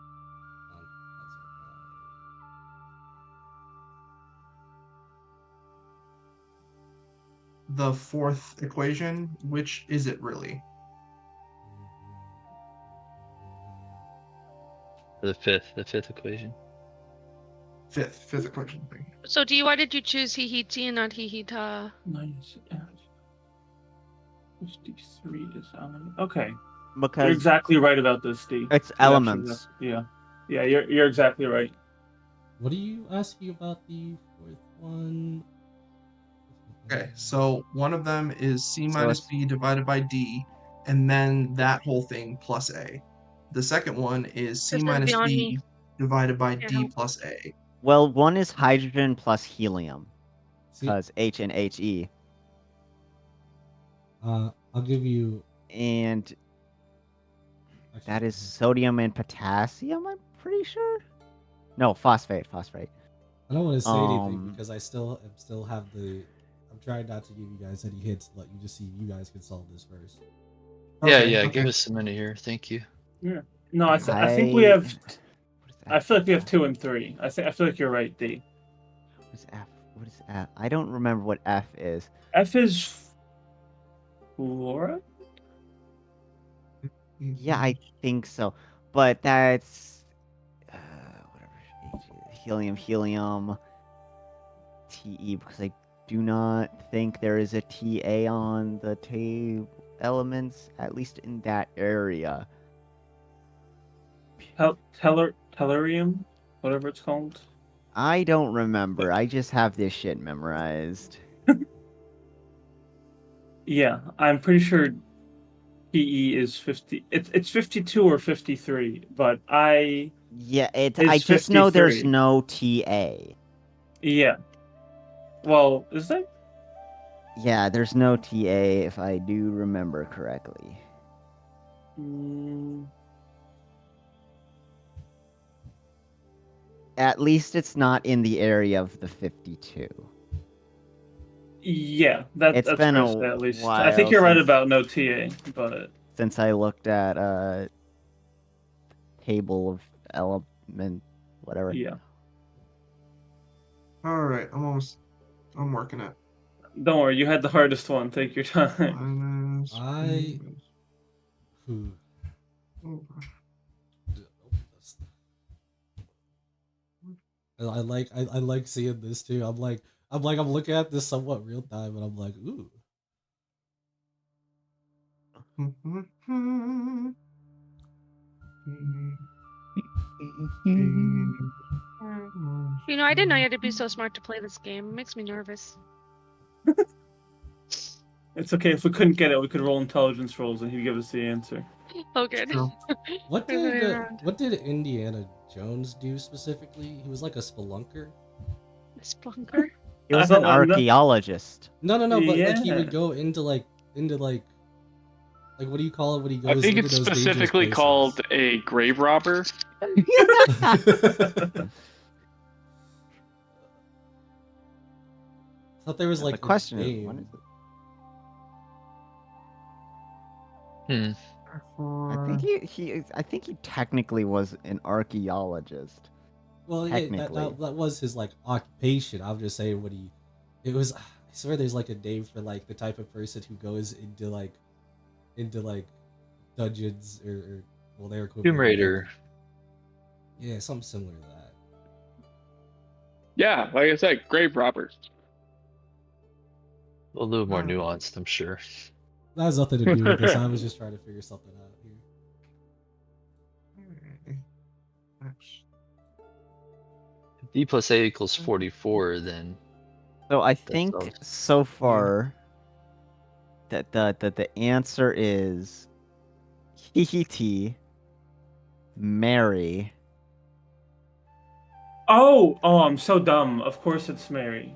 The 4th equation, which is it really? The fifth equation. Fifth equation thing. So, why did you choose Hihiti and not Hihita? Minus F. 53 is okay. Because You're exactly right about this, D. it's elements. Yeah, you're exactly right. What are you asking about the 4th one? Okay, so one of them is C minus it's- B divided by D, and then that whole thing plus A. The second one is C This is minus beyond B me. divided by Can't D help. plus A. Well, one is hydrogen plus helium. See, Because H and He. I'll give you. And Actually, that is sodium and potassium, I'm pretty sure. No, phosphate. I don't want to say anything Um, because I still have the. I'm trying not to give you guys any hints. Let you just see you guys can solve this first. Okay, Give us a minute here. Thank you. No, I think we have. I feel like we have 2 and 3. I feel like you're right, D. What is F? What is F? I don't remember what F is. F is fluoride. Yeah, I think so. But that's whatever. Helium, Te, because I do not think there is a Ta on the elements, at least in that area. Tellurium, whatever it's called. I don't remember. I just have this shit memorized. Yeah, I'm pretty sure PE is 50. It's 52 or 53, but Yeah, It's I just know there's 53. no Ta. Yeah. Well, is that? Yeah, there's no Ta if I do remember correctly. Mm, At least it's not in the area of the 52. yeah, It's that's been fair a to say, at least. I think while you're right since about no TA, but I looked at table of element whatever. yeah. All right, I'm working it. Don't worry, you had the hardest one. Take your time. Minus I- Whew. oh, I like seeing this too. I'm looking at this somewhat real time, and I'm like, ooh. You know, I didn't know you had to be so smart to play this game. It makes me nervous. It's okay. If we couldn't get it, we could roll intelligence rolls and he'd give us the answer. Oh, good. True. What Turn it did around. what did Indiana Jones do specifically? He was like a spelunker. Splunker. He was I an don't know. archaeologist. No, but like he Yeah. would go into like what do you call it when he I goes think into it's those dangerous specifically places? called a grave robber. I thought there was The like a question is, name. what is it? I think he technically was an archaeologist. Well, yeah, Technically. that was his like occupation. I'm just saying what he. It was. I swear, there's like a name for like the type of person who goes into like dungeons or well, they're equivalent. Tomb Raider. Yeah, something similar to that. Yeah, like I said, grave robbers. A little more Hmm. nuanced, I'm sure. That has nothing to do with this. I was just trying to figure something out here. If D plus A equals 44, then So I That think sounds- so far that the answer is Hihiti, Mary. Oh, I'm so dumb. Of course it's Mary.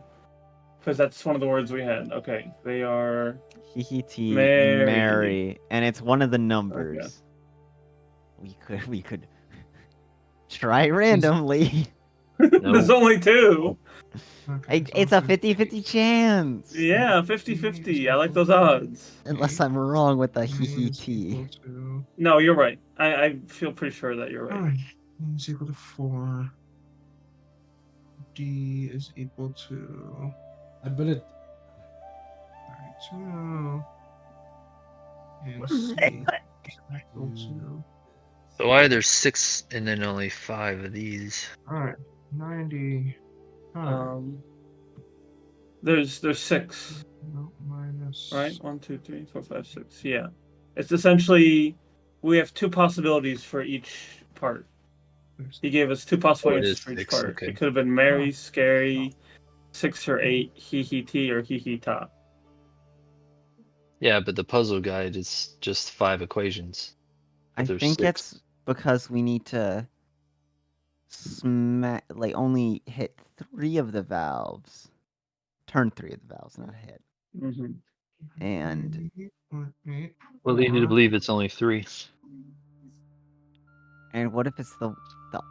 Because that's one of the words we had. Okay. They are Hihiti, Mary. Mary, and it's one of the numbers. We could try randomly. There's only two. It's a 50-50 chance. Yeah, 50-50. I like those odds. Unless I'm wrong with the Is Hihiti. equal to. No, you're right. I feel pretty sure that you're right. Alright, is equal to 4. D is equal to I'm gonna. 32. And C is equal to. So why are there 6 and then only 5 of these? Alright, 90. There's 6, No, minus. right? 1, 2, 3, 4, 5, 6. Yeah. It's essentially we have two possibilities for each part. He gave us two possible Oh, it answers is for each 6, part. okay. It could have been Mary, Scary, 6 or 8, Hee or Hee Ta. Yeah, but the puzzle guide is just 5 equations. I There's think 6. it's because we need to only hit 3 of the valves. Turn 3 of the valves, not hit. Mm-hmm. And What leads you to believe it's only 3? what if it's the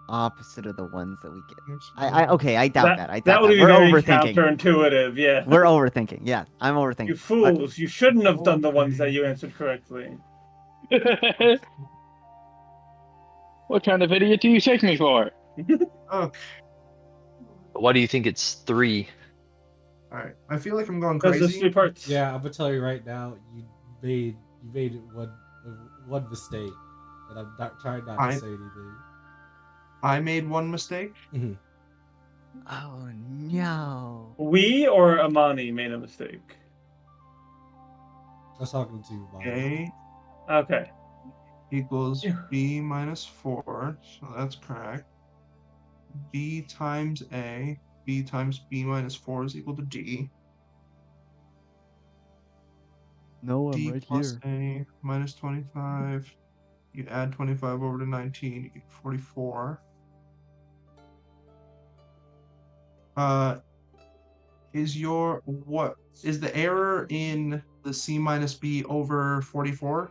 opposite of the ones that we get? I doubt that. I doubt That would be We're very overthinking. counterintuitive. Yeah. We're overthinking. Yeah, I'm overthinking. You fools! You shouldn't have done the ones that you answered correctly. What kind of idiot do you take me for? Okay. Why do you think it's 3? Alright, I feel like I'm going Because there's crazy. 3 parts. Yeah, I'm gonna tell you right now. You made one mistake, and I'm not trying not to say anything. I made one mistake. Oh no. We or Amani made a mistake. I was talking to Bob. A Okay. equals B minus 4, so that's correct. B times A, B times B minus 4 is equal to D. No, D plus A minus 25. You add 25 over to 19, you get 44. What is the error in the C minus B over 44?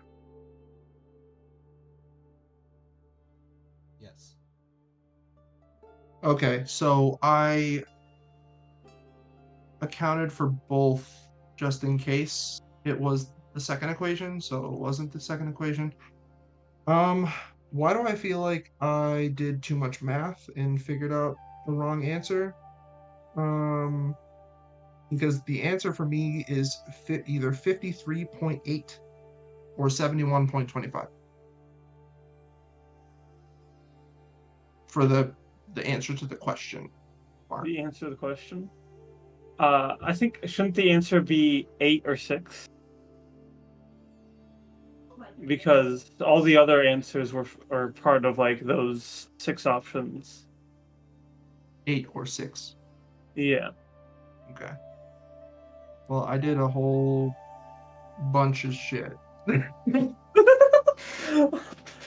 Okay, so I accounted for both just in case it was the second equation, so it wasn't the second equation. Why do I feel like I did too much math and figured out the wrong answer? Um, because the answer for me is either 53.8 or 71.25 for the answer to the question mark. The answer to the question. I think shouldn't the answer be 8 or 6? Because all the other answers are part of like those 6 options. 8 or 6. Yeah. Okay. Well, I did a whole bunch of shit.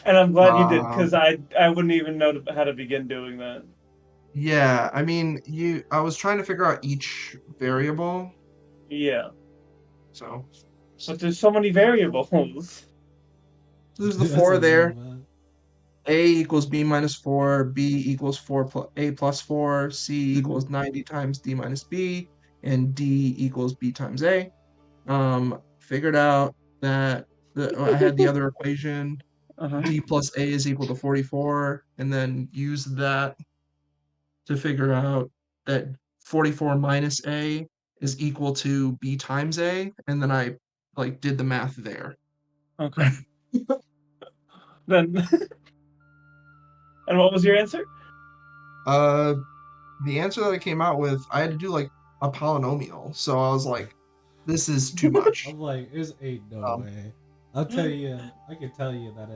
And I'm glad you did, because Um, I wouldn't even know how to begin doing that. Yeah, I mean, I was trying to figure out each variable, Yeah. so But there's so many variables. there's the That's 4 a lot there. of math. A equals B minus 4, B equals 4 A plus 4, C Mm-hmm. equals 90 times D minus B, and D equals B times A. Figured out that I had the other equation, Uh-huh. D plus A is equal to 44, and then used that to figure out that 44 minus A is equal to B times A, and then I like did the math there. Okay. Then and what was your answer? Uh, the answer that I came out with, I had to do like a polynomial, so I was like, this is too much. I'm like, there's ain't no Um, way. I'll tell you, I can tell you that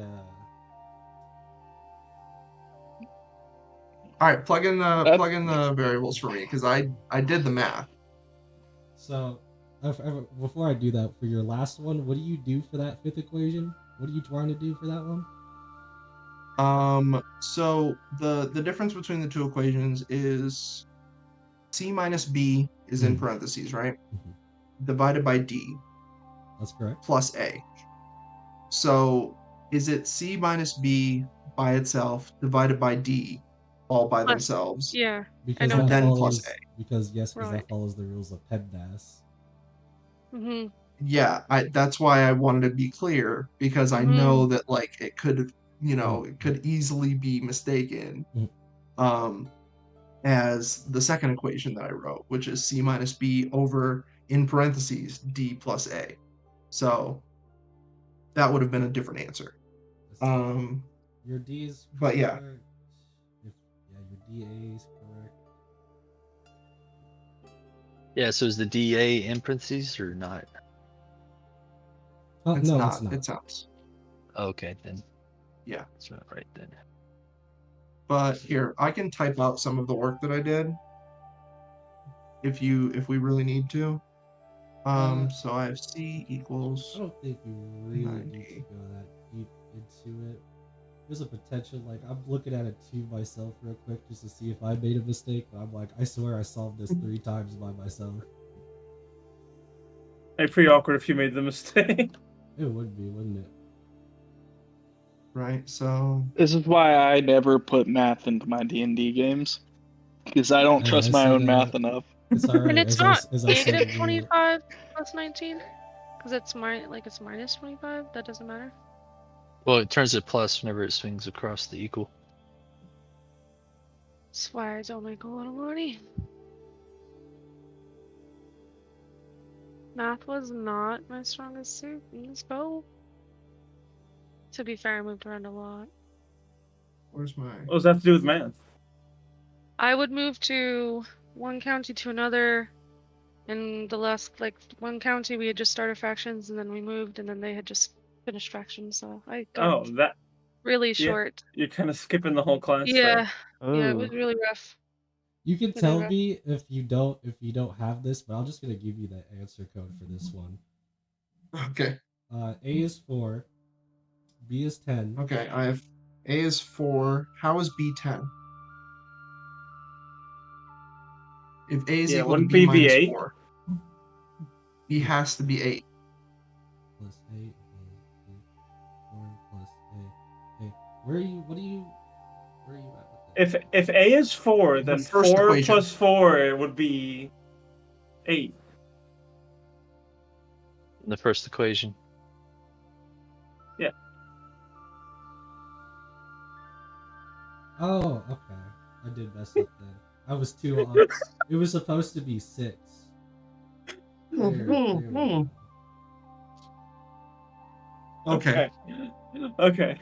all right, plug in That the variables for me because I did the math. so before I do that, for your last one, what do you do for that fifth equation? What are you trying to do for that one? So the difference between the two equations is C minus B is in Mhm. parentheses, right? Mhm. Divided by D That's correct. plus A. So is it C minus B by itself divided by D all by Plus, themselves, yeah, I Because know what and that that then means. plus follows A? because Right. that follows the rules of PEMDAS. Mm-hmm. Yeah, that's why I wanted to be clear because I Mm-hmm. know that like it could, Mm, it could easily be mistaken mm. um as the second equation that I wrote, which is C minus B over in parentheses D plus A. So that would have been a different answer. Let's see. Um, Your D is but yeah, correct. If yeah, your DA is correct. Yeah, so is the DA in parentheses or not? Oh it's no, it's not. not. It sounds. Okay, then Yeah. that's not right then. But here, I can type out some of the work that I did if we really need to. Uh, So I have C I equals don't think you really need to 90. go that deep into it. There's a potential, like, I'm looking at it too myself real quick just to see if I made a mistake, but I'm like, I swear I solved this 3 times by myself. It'd be pretty awkward if you made the mistake. It would be, wouldn't it? Right, so this is why I never put math into my D&D games because I don't I trust my see own that. math enough. It's And alright. it's not As I said, negative 25 plus 19, because it's it's minus 25. That doesn't matter. Well, it turns it plus whenever it swings across the equal. That's why I don't make a lot of money. Math was not my strongest suit in this boat. To be fair, I moved around a lot. where's my What does that have to do with math? I would move to one county to another. In the last, like, one county, we had just started factions, and then we moved, and then they had just finished factions, so I got Oh, that really yeah. short. You're kind of skipping the whole class there. Yeah, yeah, it Oh, was really rough. you can Really tell rough. me if you don't have this, but I'm just gonna give you the answer code for this one. okay. A is 4, B is 10. Okay, I have A is 4. How is B 10? If A is Yeah, equal to wouldn't B B be minus 8? 4, B has to be 8. Plus 8, 4 plus A. Hey, where are you at with If A is 4, The then first 4 equation. plus 4 would be 8. In the first equation. Oh, okay. I did mess up then. I was too on. It was supposed to be 6. There we go. Okay. Okay.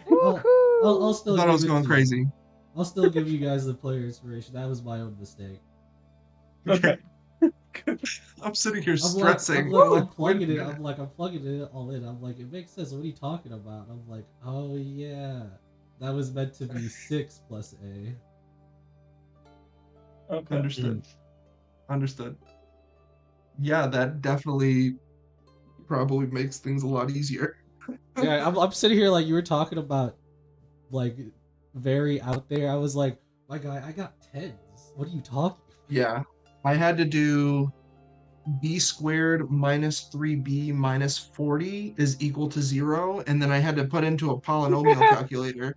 I'll I still thought I give was it going to crazy. you. I'll still give you guys the player inspiration. That was my own mistake. Okay. I'm sitting here I'm stressing. I'm Wait a plugging it. minute. I'm plugging it all in. I'm like, it makes sense. What are you talking about? I'm like, oh yeah, that was meant to be 6 plus A. Okay. Understood. Understood. Yeah, that definitely probably makes things a lot easier. Yeah, I'm sitting here like you were talking about, like very out there. I was like, my guy, I got 10s. What are you talking? Yeah. I had to do b squared minus 3b minus 40 is equal to 0, and then I had to put into a polynomial calculator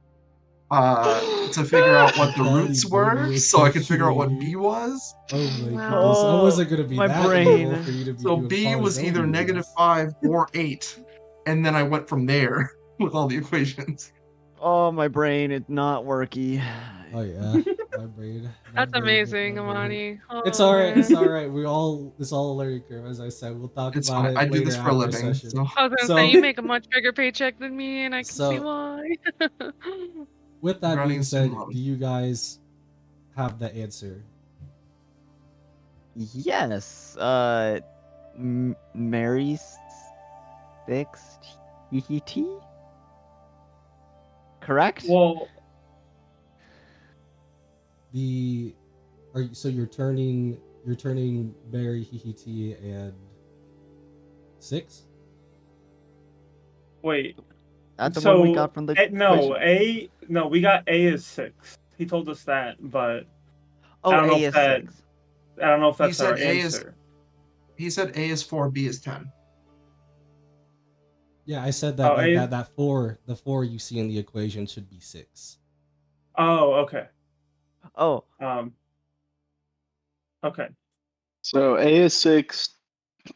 to figure out what the roots were Polynomial so I could figure out what b calculator. was. Oh my goodness! I Oh, wasn't gonna be my that evil brain. for you to be So doing b was either polynomials. -5 or 8, and then I went from there with all the equations. Oh, my brain. It's not worky. Oh yeah, my brain, That's amazing, my brain. Amani. It's Oh all right. It's man. all right. It's all a learning curve, as I said. We'll talk It's about fine. I it do later this for a after living, session. so I was gonna say So, you make a much bigger paycheck than me, and I can see so why. with that running being in sim said, mode. do you guys have the answer? Yes. Mary's fixed EET? Correct? Well, The are you, so you're turning Barry Hihiti and 6? Is wait. that the one we So got from the no, equation? we got A is 6. He told us that, but I Oh, don't know A if is that 6. I don't know if He that's our said answer. he said A is 4, B is 10. Yeah, I said Oh, the 4 you see in the equation should be 6. Okay. Oh, Okay. So A is 6,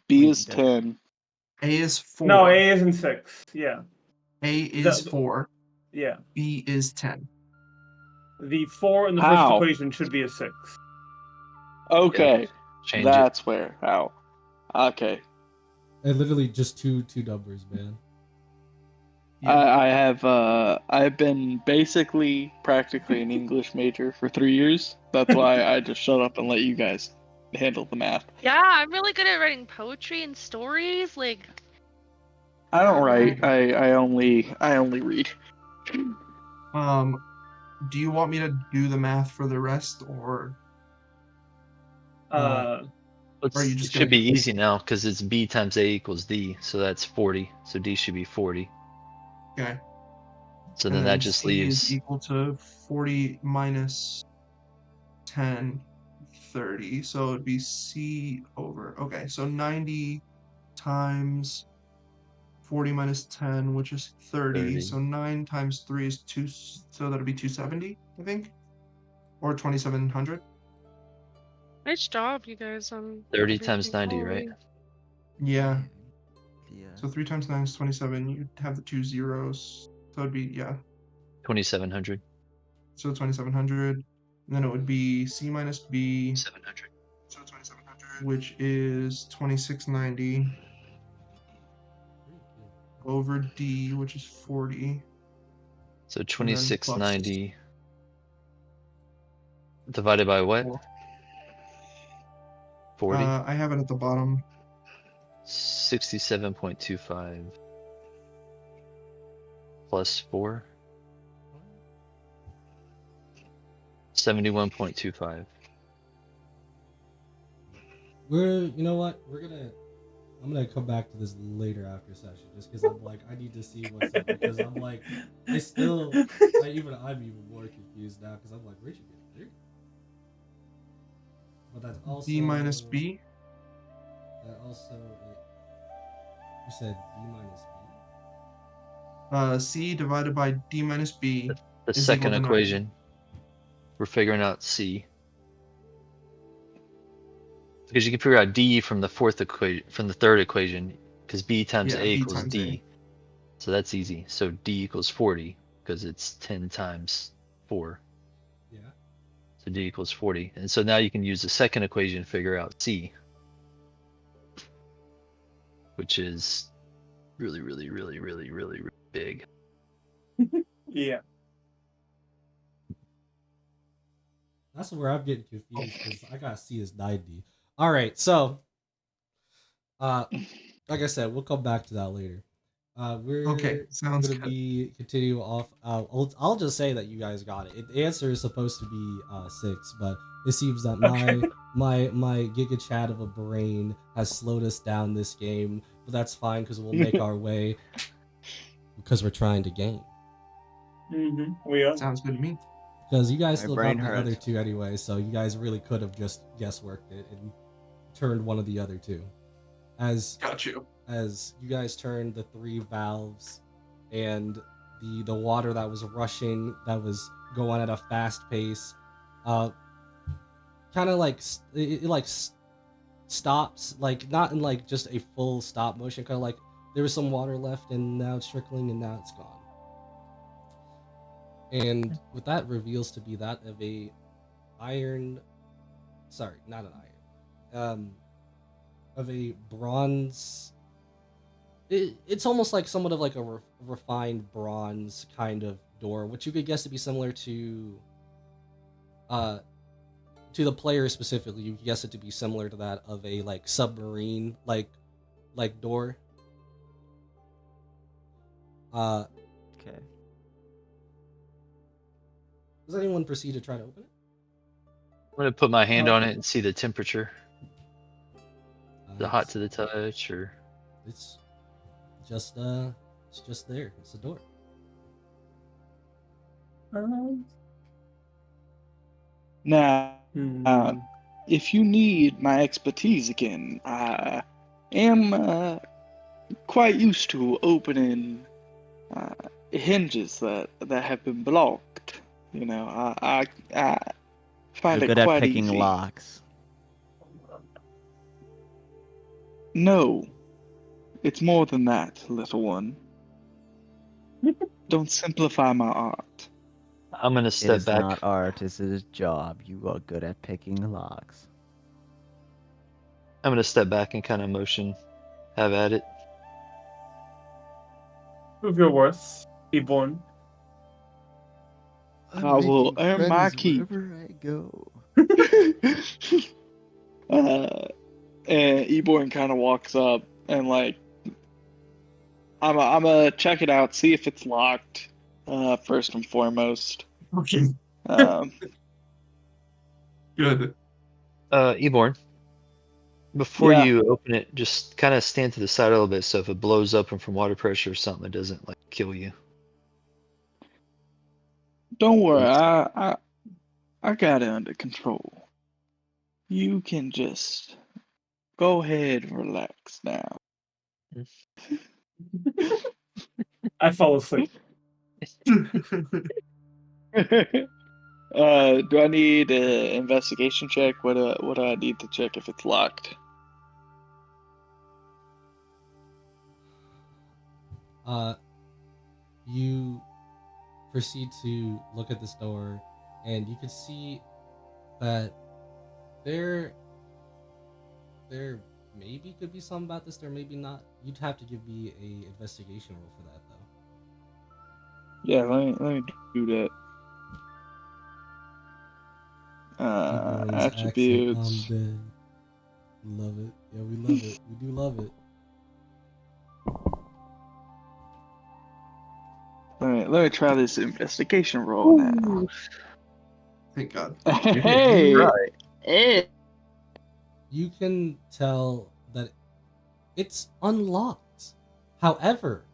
B wait. is 10. A is 4. No, A isn't 6. Yeah. A is 4. Yeah. B is 10. The 4 in the first How? equation should be a 6. Okay, Change it. that's where. How? Okay. And literally just two numbers, man. Yeah. I've been basically practically an English major for 3 years. That's why I just shut up and let you guys handle the math. Yeah, I'm really good at writing poetry and stories. Like, I don't Alright. write. I only read. Do you want me to do the math for the rest, or Uh, are you It just should gonna? be easy now because it's B times A equals D, so that's 40. So D should be 40. Okay. So And then that then just C is leaves equal to 40 minus 10, 30. So it'd be C over. Okay, so 90 times 40 minus 10, which is 30. 30. So 9 times 3 is 2. So that'd be 270, I think, or 2700. Nice job, you guys, on 30 times everything. 90, right? Holy. Yeah. Yeah. So 3 times 9 is 27. You'd have the 2 zeros. So it'd be, yeah. 2700. So 2700. And then it would be C minus B, 700. which is 2690, over D, which is 40. So And then plus 2690 divided by what? 4. 40? I have it at the bottom. 67.25 plus 4. 71.25. You know what? I'm gonna come back to this later after session, just because I'm like, I need to see what's up, because I'm like, I'm even more confused now, because I'm like, where'd you get 30? But that's also D minus B. You said D minus B. C divided by D minus B The is equal second to 90. equation. we're figuring out C. Because you can figure out D from the third equation, because B times Yeah, A B equals times D. So that's easy. So D equals 40, because it's 10 times 4. Yeah. So D equals 40. And so now you can use the second equation to figure out C, which is really, really, really, really, really, really big. Yeah. That's where I'm getting confused because I got C as 90. All right, so like I said, we'll come back to that later. Okay, We're sounds gonna good. be continue off. I'll just say that you guys got it. The answer is supposed to be 6, but it seems that Okay. my giga chat of a brain has slowed us down this game, but that's fine because we'll make our way because we're trying to game. We are. Sounds good to me. Because you guys My still brain got the other hurts. 2 anyway, so you guys really could have just guessworked it and turned one of the other 2. As Got you. you guys turned the 3 valves and the water that was rushing, that was going at a fast pace, kind of like stops, like not in like just a full stop motion, kind of like there was some water left and now it's trickling and now it's gone. And what that reveals to be that of a iron, sorry, not an iron, of a bronze. It's almost like somewhat of like a refined bronze kind of door, which you could guess to be similar uh, to the player specifically. You could guess it to be similar to that of a like submarine like door. Okay. Does anyone proceed to try to open it? I'm going to put my hand Uh, on it and see the temperature. Is it hot It's to the touch, or? it's just there. It's a door. Now, hmm. if you need my expertise again, I am quite used to opening uh, hinges that have been blocked. You know, I find You're it good at quite picking easy. locks. No, it's more than that, little one. Don't simplify my art. I'm going to It step is back. not art, it's his job. You are good at picking locks. I'm going to step back and kind of motion. Have at it. Prove your worth. Be born. I will earn my keep. I go. And Eborn kind of walks up and like, I'm gonna check it out, see if it's locked. First and foremost. Okay, Um, good. Eborn, before yeah, you open it, just kind of stand to the side a little bit, so if it blows open from water pressure or something, it doesn't like kill you. don't worry. Thanks. I got it under control. You can just go ahead and relax now. I fall asleep. Do I need an investigation check? What do I need to check if it's locked? You proceed to look at this door, and you can see that there maybe could be something about this. There maybe not. You'd have to give me a investigation roll for that though. Yeah, let me do that. Eborn's accent. I'm Attributes. dead. Love it. Yeah, we love it. We do love it. Let me try this investigation roll now. Thank God. Hey, Right. hey. You can tell that it's unlocked. However,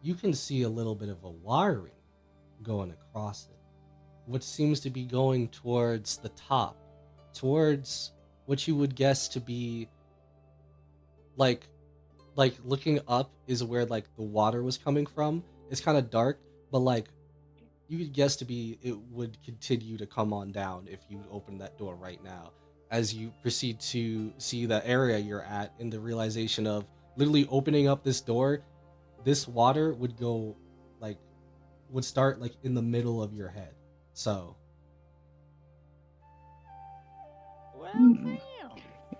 you can see a little bit of a wiring going across it, which seems to be going towards the top, towards what you would guess to be like looking up is where like the water was coming from. It's kind of dark, but like you could guess to be it would continue to come on down if you open that door right now. As you proceed to see the area you're at, and the realization of literally opening up this door, this water would go like would start like in the middle of your head. So Well, Hmm. damn.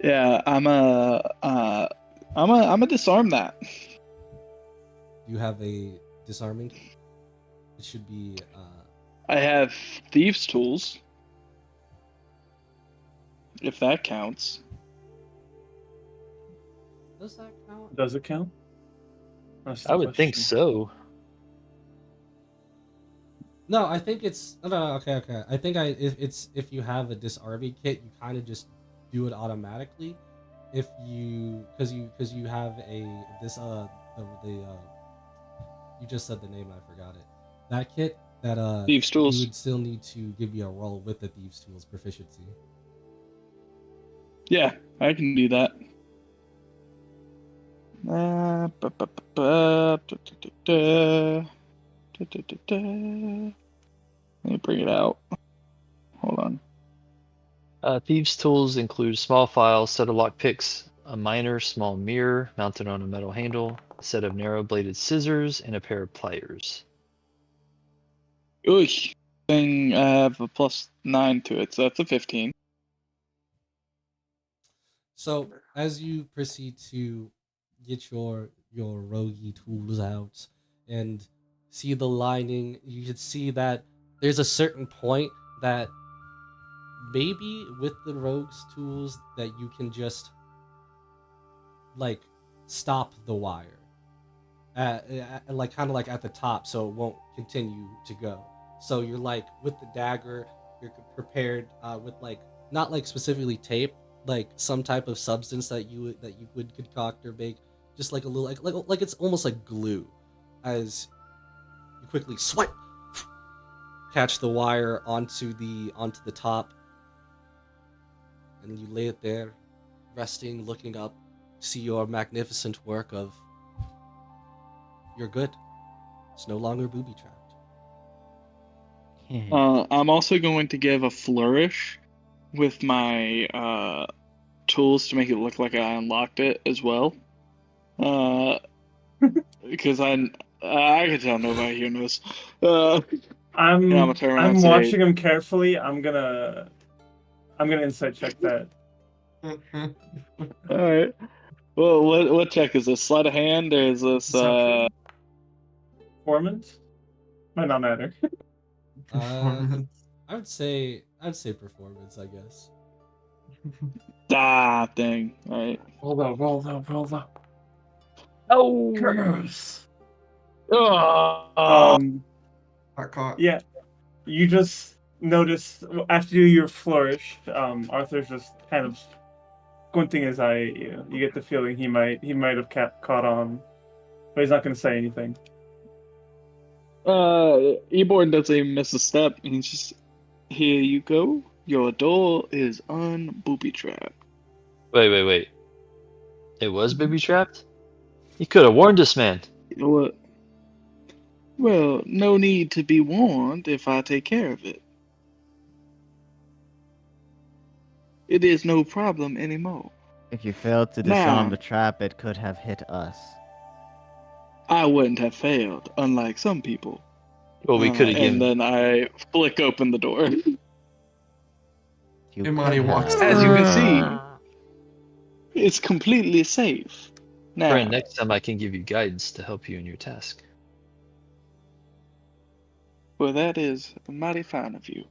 Yeah, I'm a disarm that. you have a disarming. It should be I have thieves' tools, if that counts. does that count? Does it count? That's the I would think question. so. No, I think it's no. Okay. I think if you have a disarming kit, you kind of just do it automatically. If you because you have a this the you just said the name, I forgot it. That kit that Thieves' you tools. would still need to give you a roll with the thieves tools proficiency. Yeah, I can do that. Let me bring it out. Hold on. Thieves' tools include small files, set of lock picks, a minor small mirror mounted on a metal handle, a set of narrow-bladed scissors, and a pair of pliers. Ooh, thing I have a +9 to it, so that's a 15. So as you proceed to get your roguey tools out and see the lining, you can see that there's a certain point that maybe with the rogue's tools that you can just like stop the wire like kind of like at the top so it won't continue to go. So you're like with the dagger, you're prepared with like not like specifically tape, like some type of substance that you would concoct or make, just like a little like it's almost like glue. As you quickly swipe, catch the wire onto the top, and you lay it there, resting, looking up, see your magnificent work of you're good. It's no longer booby trapped. I'm also going to give a flourish with my tools to make it look like I unlocked it as well. Because I can tell nobody here knows. And I'm gonna turn around and I'm say, watching him carefully. I'm gonna insight check that. all right. Well, what check is this? Sleight of hand, or is this Deception. Performance might not matter. Uh, Performance. I'd say performance, I guess. thing? All right. Roll up. Oh. Curse. Oh. Got caught. Yeah, you just notice after your flourish, Arthur's just kind of squinting his eye at you. You get the feeling he might have caught on, but he's not going to say anything. Eborn doesn't even miss a step. And he's just, here you go. Your door is unbooby trapped. Wait. It was booby trapped? You could have warned us, man. You know what? Well, no need to be warned if I take care of it. It is no problem anymore. If you failed to disarm the Now, trap, it could have hit us. I wouldn't have failed, unlike some people. Well, we could have And given. then I flick open the door. You Imani could walks have. As you through. can see, it's completely safe. Friend, Now, next time I can give you guidance to help you in your task. well, that is mighty fine of you.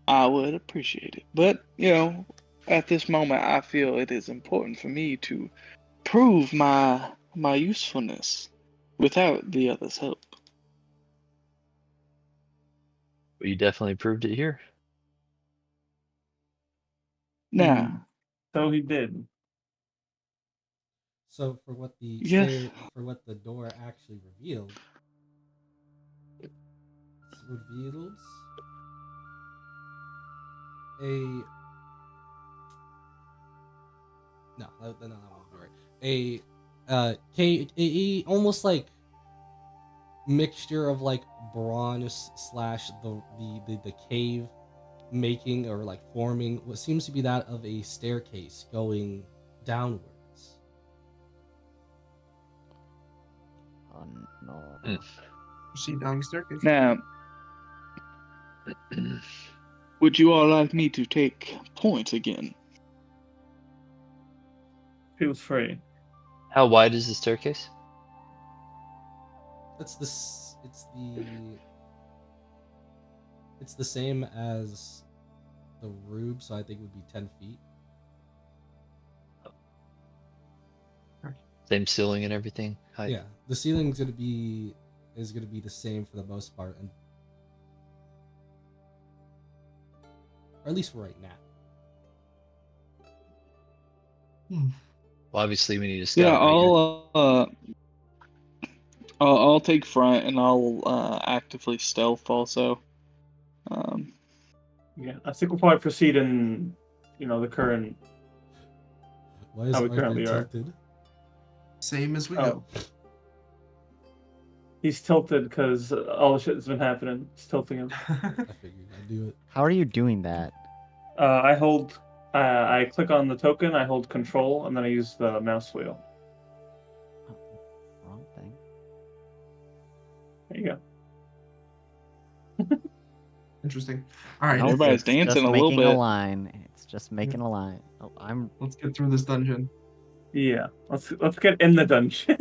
I would appreciate it. But, at this moment, I feel it is important for me to prove my usefulness without the others' help. Well, you definitely proved it here. Now, So he did. So for what yes, for what the door actually revealed, reveals a that won't be right. A almost like mixture of like bronze slash the cave making or like forming what seems to be that of a staircase going downwards. Oh no. Mm. Proceed down the staircase. Now, would you all like me to take point again? Feel free. How wide is the staircase? It's the same as the rube, so I think it would be 10 feet. Same ceiling and everything? Height? Yeah, the ceiling's gonna be the same for the most part, and or at least for right now. Well, obviously, we need to Yeah, scout. Right? I'll take front and I'll actively stealth also. Yeah, I think we'll probably proceed in, the current. Why is How we Arthur currently are. tilted? Same as we Oh. go. He's tilted because all the shit that's been happening. It's tilting him. I figured I'd do it. How are you doing that? I hold. I click on the token. I hold Control, and then I use the mouse wheel. Wrong thing. There you go. Interesting. All right, Nope, Everybody's it's dancing just a little making bit. a line. It's just making a line. Oh, I'm. let's get through this dungeon. Yeah. Let's get in the dungeon.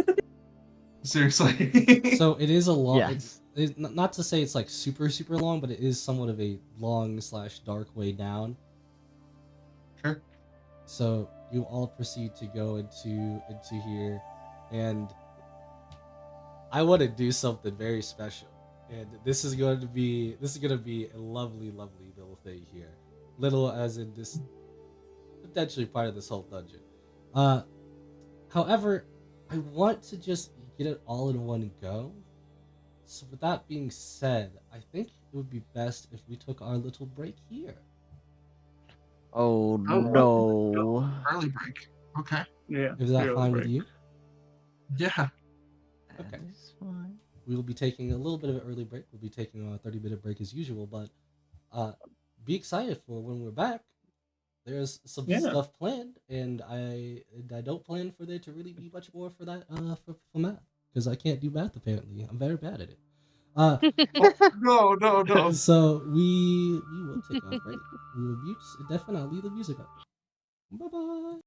Seriously. So it is a long. Yes. It's not to say it's like super super long, but it is somewhat of a long slash dark way down. Sure. So you all proceed to go into here, and I want to do something very special, and this is going to be a lovely little thing here, little as in this potentially part of this whole dungeon. However, I want to just get it all in one go. So with that being said, I think it would be best if we took our little break here. Oh Oh, no. Early break. Okay. Yeah. Is that zero fine with break. you? Yeah. That Okay. is fine. We will be taking a little bit of an early break. We'll be taking a 30-minute break as usual, but be excited for when we're back. There's some Yeah. stuff planned, and I don't plan for there to really be much more for that for math, because I can't do math apparently. I'm very bad at it. Oh, no. So we will take a break. We will mute definitely leave the music up. Bye bye.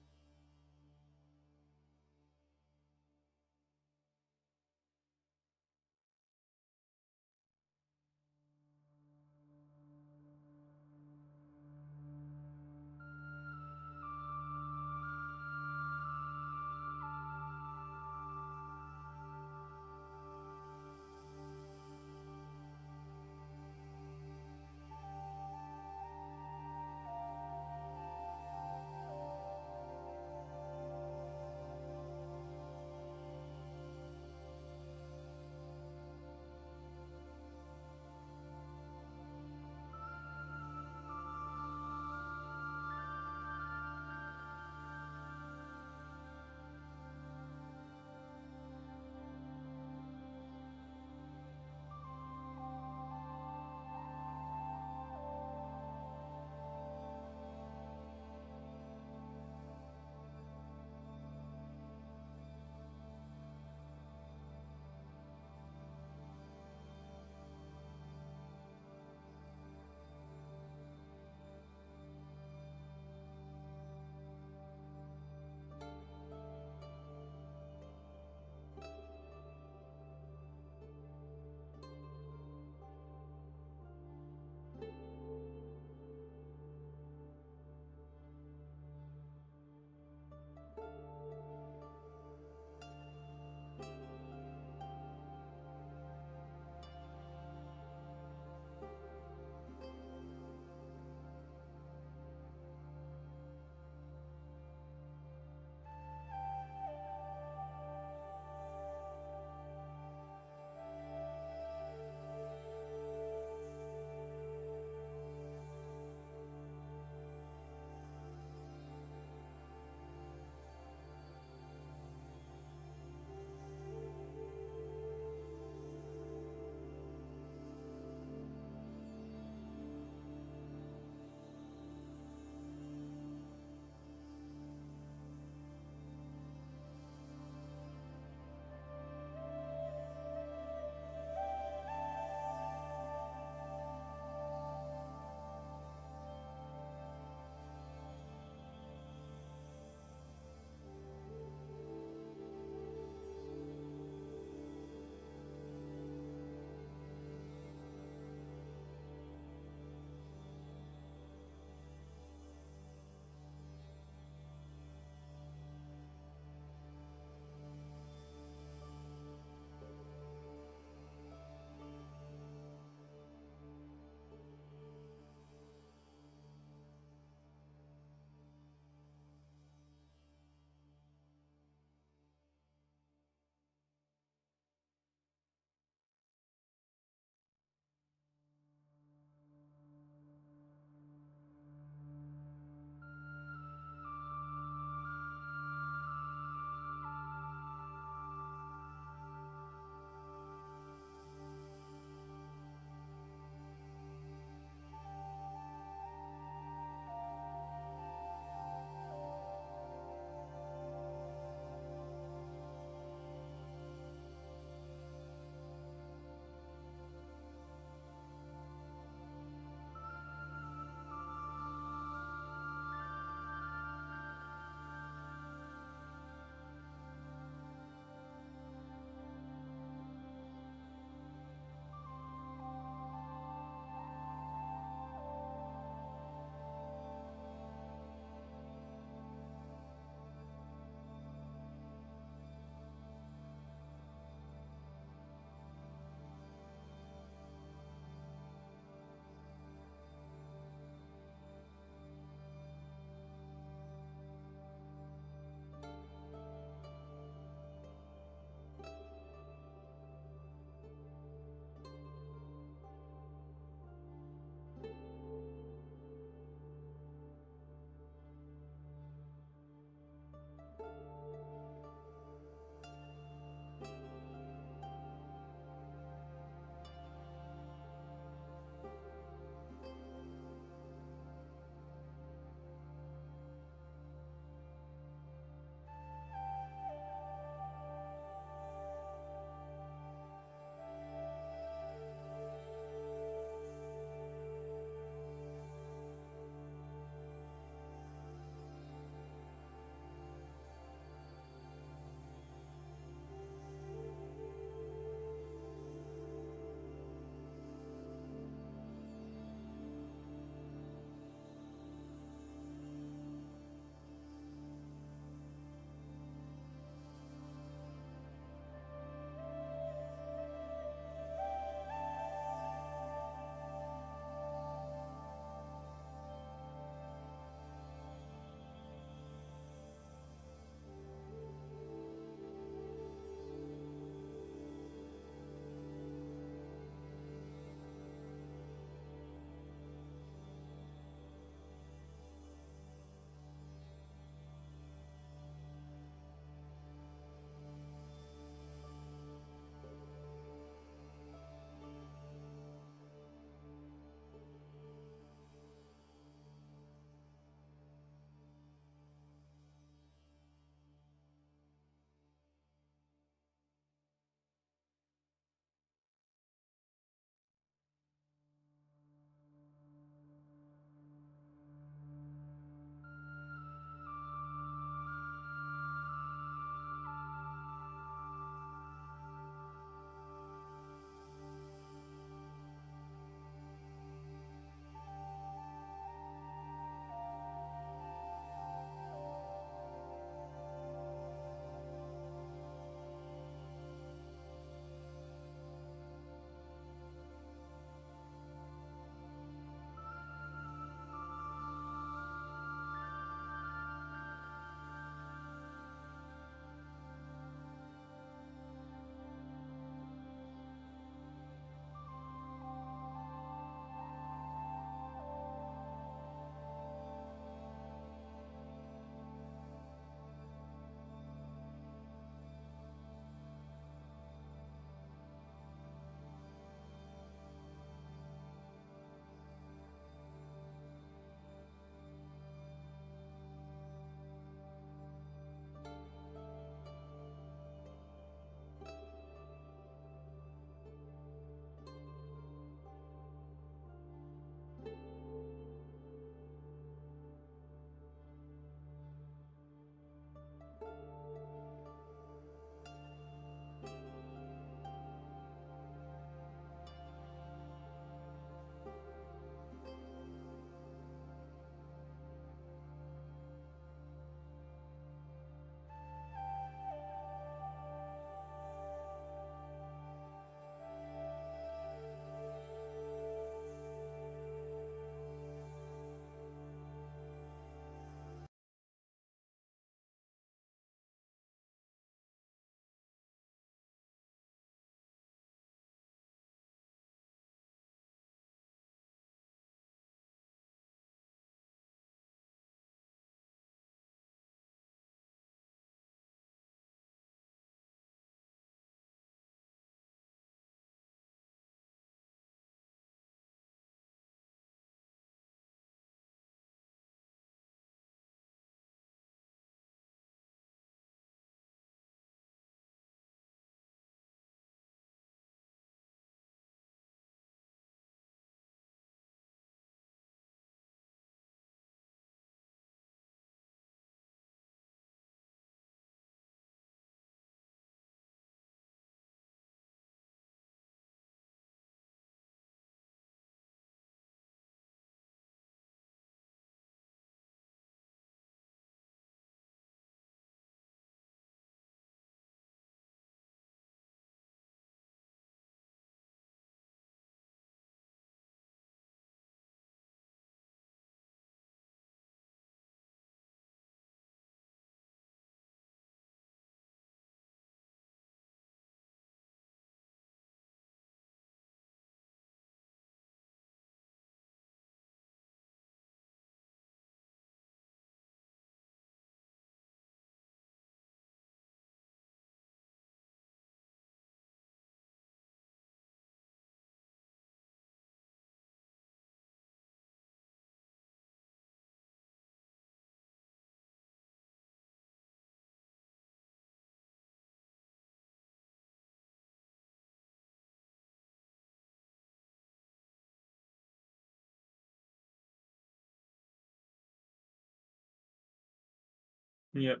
Yep.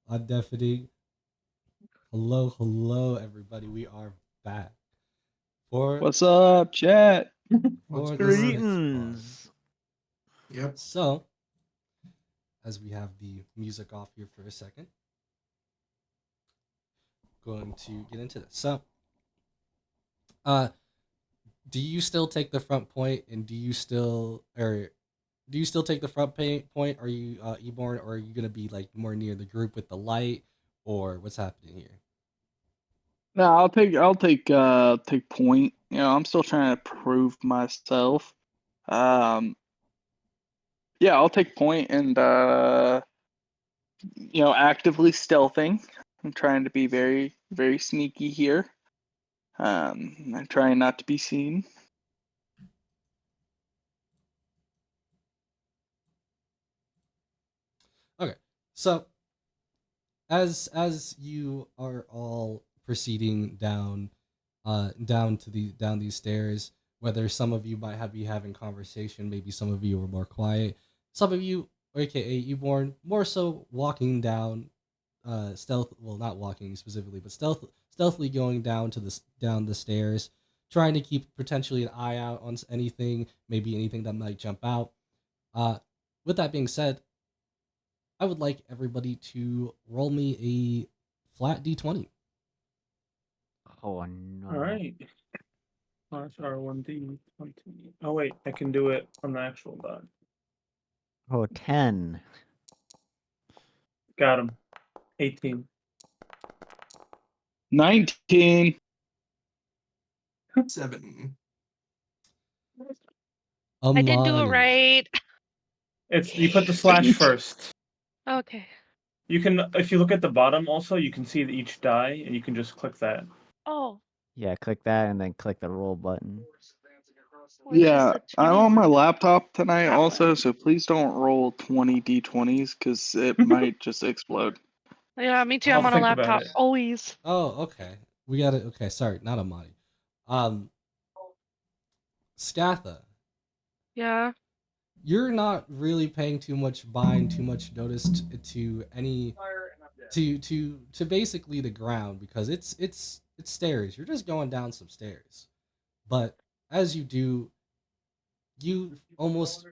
I'm deafening. Hello, everybody. We are back for What's up, chat? What's for good? this next part. Greetings. Yep. So, as we have the music off here for a second, going to get into this. So, uh, do you still take the front point, and do you still take the front point? Are you Eborn, or are you gonna be like more near the group with the light, or what's happening here? No, take point. You know, I'm still trying to prove myself. Um, yeah, I'll take point and actively stealthing. I'm trying to be very, very sneaky here. I'm trying not to be seen. Okay, so as you are all proceeding down these stairs, whether some of you might be having conversation, maybe some of you are more quiet, some of you, aka Eborn, more so walking down, stealth, well, not walking specifically, but stealthily going down the stairs, trying to keep potentially an eye out on anything, maybe anything that might jump out. uh with that being said, I would like everybody to roll me a flat d20. Oh no. All right. Slash R1D 20. Oh wait, I can do it on the actual dot. Oh, 10. Got him. 18. 19. 7. I didn't do it Amani. right. It's you put the slash first. Okay. You can, if you look at the bottom, also you can see each die, and you can just click that. Oh. Yeah, click that and then click the roll button. Where is Yeah, the I'm 20? on my laptop tonight That also, one. so please don't roll 20 d20s because it might just explode. Yeah, me too. I'll I'm on a think about laptop. it. Always. Oh, okay. We got it. Okay, sorry, not Amani. Um, Scatha, Yeah. you're not really paying too much notice to any to basically the ground, because it's stairs. You're just going down some stairs. But as you do, you almost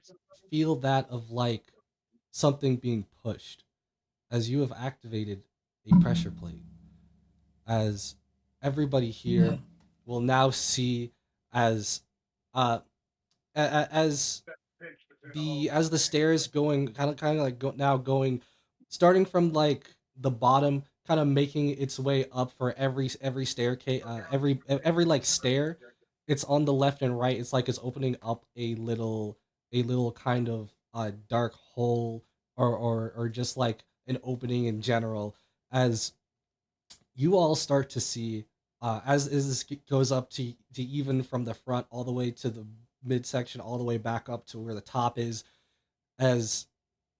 feel that of like something being pushed, as you have activated a pressure plate, as everybody here will now see as uh as the stairs going kind of like now going, starting from like the bottom, kind of making its way up for every staircase, every like stair. It's on the left and right. It's like it's opening up a little kind of dark hole, or just like an opening in general, as you all start to see, as this goes up to even from the front all the way to the midsection, all the way back up to where the top is, as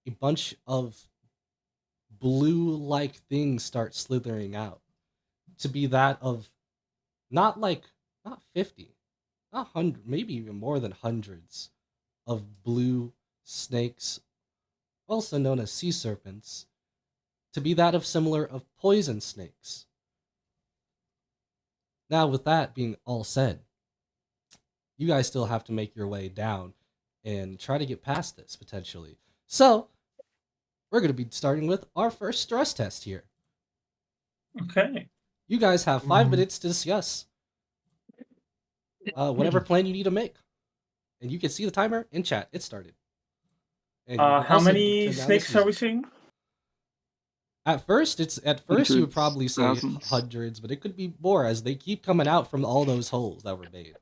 a bunch of blue like things start slithering out, to be that of not like, not 50, not 100, maybe even more than hundreds of blue snakes, also known as sea serpents, to be that of similar of poison snakes. Now, with that being all said, you guys still have to make your way down and try to get past this potentially. So, we're going to be starting with our first stress test here. Okay. You guys have 5 minutes to discuss whatever plan you need to make. And you can see the timer in chat. It started. And you can How also many turn down this snakes are we music. seeing? At first you would Hundreds, probably say thousands. hundreds, but it could be more as they keep coming out from all those holes that were made.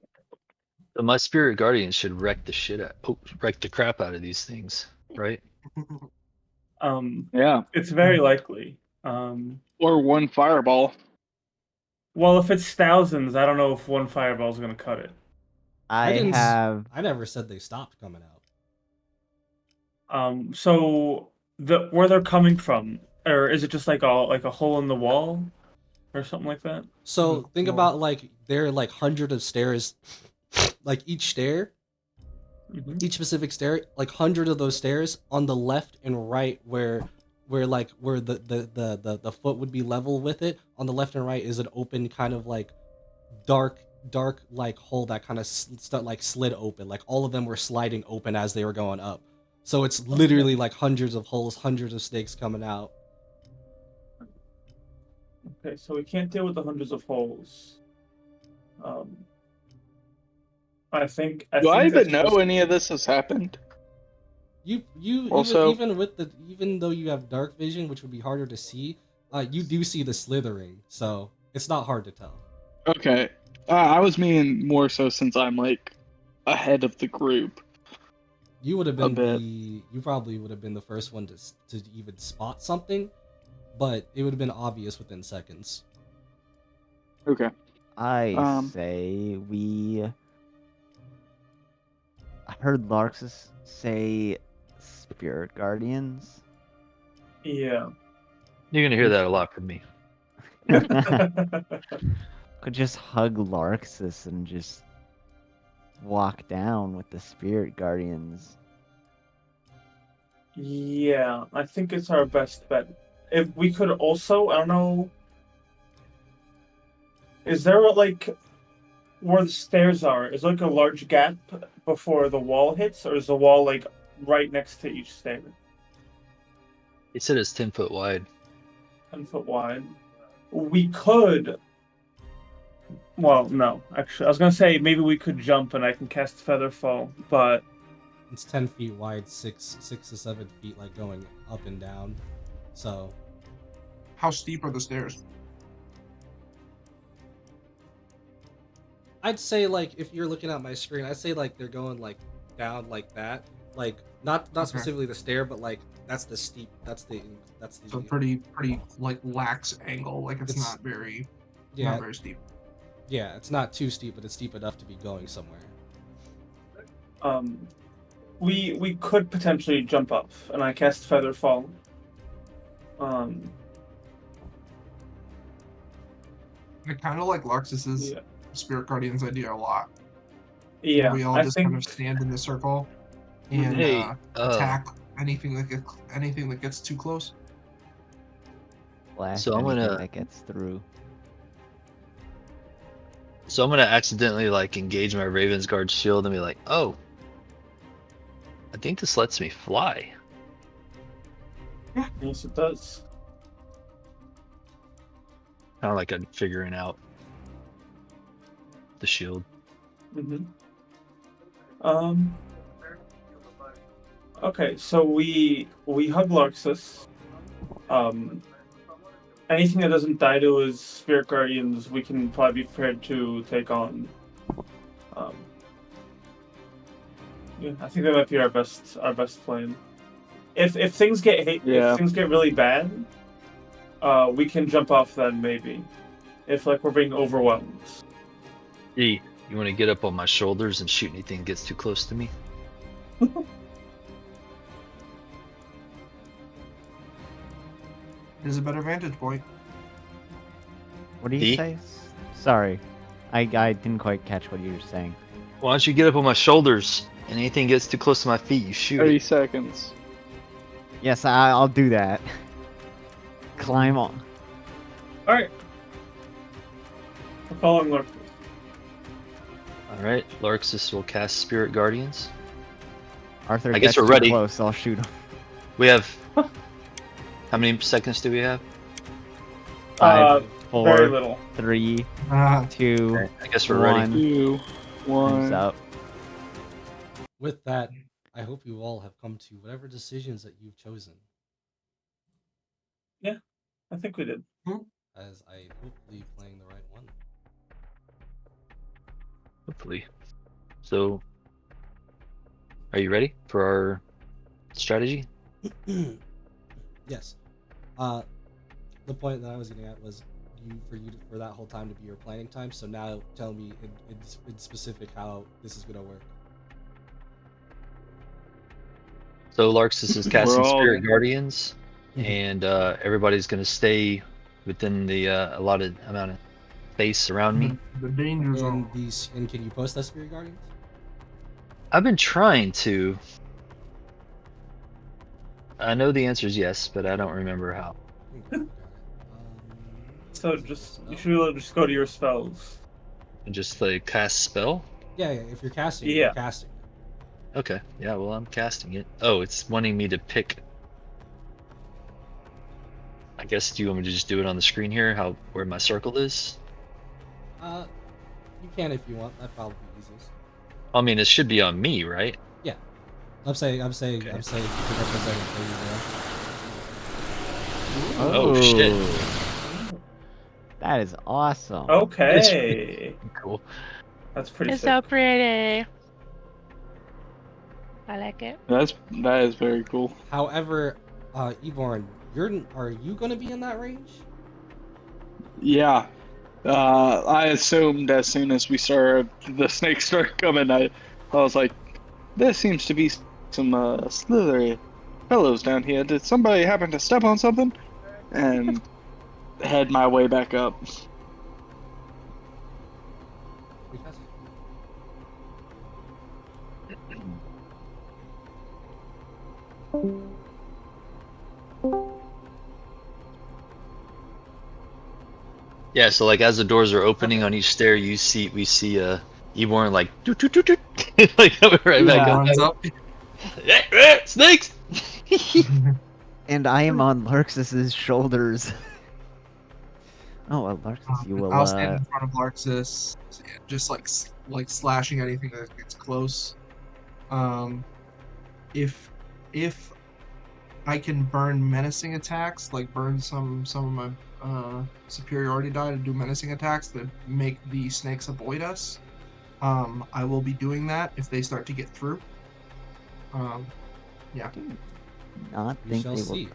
So my spirit guardian should wreck the crap out of these things, right? Yeah, It's very likely. or one fireball. Well, if it's thousands, I don't know if one fireball is going to cut it. I didn't. have I never said they stopped coming out. So where they're coming from, or is it just like a hole in the wall, or something like that? So think Well, about like there are like hundreds of stairs, like each stair, Mhm. each specific stair, like hundred of those stairs on the left and right, where where the foot would be level with it. On the left and right is an open kind of like dark like hole that kind of slid open. Like all of them were sliding open as they were going up. So it's literally like hundreds of holes, hundreds of snakes coming out. Okay, so we can't deal with the hundreds of holes. I think. Do I think even that's know any of this has happened? You Also- even though you have dark vision, which would be harder to see, you do see the slithering, so it's not hard to tell. Okay. I was meaning more so since I'm like ahead of the group. You would have A been bit. you probably would have been the first one to even spot something, but it would have been obvious within seconds. Okay. I say we. I heard Larxus say spirit guardians. Yeah. You're gonna hear that a lot from me. Could just hug Larxus and just walk down with the spirit guardians. Yeah, I think it's our best bet. If we could also, I don't know, is there like where the stairs are? Is like a large gap before the wall hits, or is the wall like right next to each stair, He said it's 10 foot wide. 10 foot wide? We could. Well, no, actually, I was gonna say maybe we could jump and I can cast Featherfall, but It's 10 feet wide, 6 to 7 feet, like going up and down. So How steep are the stairs? I'd say like if you're looking at my screen, I'd say like they're going like down like that, like not Okay. specifically the stair, but like that's the So pretty like lax angle. Like it's It's- not very yeah not very steep. yeah, it's not too steep, but it's steep enough to be going somewhere. we could potentially jump up, and I cast Featherfall. I kind of like Larxus's Yeah, spirit guardians idea a lot. yeah. We all I just think kind of stand in the circle and Hey, attack anything that gets too close. Blast So I'm anything gonna- that gets through. So I'm gonna accidentally like engage my Raven's Guard shield and be like, oh, I think this lets me fly. yes, it does. Kind of like I'm figuring out the shield. Mm-hmm. Okay, so we hug Larxus. Anything that doesn't die to his spirit guardians, we can probably be prepared to take on. Yeah, I think that might be our best plan. If things get Yeah. if things get really bad, we can jump off then maybe. If like we're being overwhelmed. E, you want to get up on my shoulders and shoot anything that gets too close to me? It is a better vantage point. What do you D? say? Sorry, I didn't quite catch what you were saying. Why don't you get up on my shoulders and anything gets too close to my feet, you shoot 30 it. seconds. Yes, I'll do that. Climb on. All right. We're following Larxus. All right, Larxus will cast Spirit Guardians. Arthur, I guess gets we're too ready. Close, I'll shoot him. We have. How many seconds do we have? 5, Very 4, little. 3, Ah, 2, Okay, I guess we're ready. 1. 2, Time's 1. up. With that, I hope you all have come to whatever decisions that you've chosen, I think we did. as I hopefully playing the right one. Hopefully. So, are you ready for our strategy? Yes. The point that I was getting at was for that whole time to be your planning time. So now tell me in specific how this is gonna work. So Larxus is casting all- Spirit Guardians, Mhm. and everybody's going to stay within the allotted amount of space around me. the danger zone. And can you post that Spirit Guardians? I've been trying to. I know the answer is yes, but I don't remember how. Got it. So is it just spell? you should be able to just go to your spells. And just like cast spell. Yeah, if you're casting it, Yeah. you're casting it. Okay. Yeah. Well, I'm casting it. Oh, it's wanting me to pick. I guess. Do you want me to just do it on the screen here? Where my circle is? You can if you want. That'd probably be easiest. I mean, it should be on me, right? Yeah. I'm saying Okay. you can represent it. There you go. Oh, shit. That is awesome. Okay. Cool. That's pretty It's sick. so pretty. I like it. That is very cool. However, Eborn, are you gonna be in that range? Yeah. I assumed as soon as the snakes started coming, I was like, there seems to be some slithery fellows down here. Did somebody happen to step on something? And head my way back up. Because Yeah. So like as the doors are opening Okay. on each stair, we see Eborn like doot, doot, doot, doot, like coming right back up. Runs up. Snakes. And I am on Larxus's shoulders. Oh, well, Larxus, you will. I'll stand in front of Larxus, just like slashing anything that gets close. If I can burn menacing attacks, like burn some of my superiority die to do menacing attacks that make the snakes avoid us, I will be doing that if they start to get through. Yeah. Not we think shall they will. see.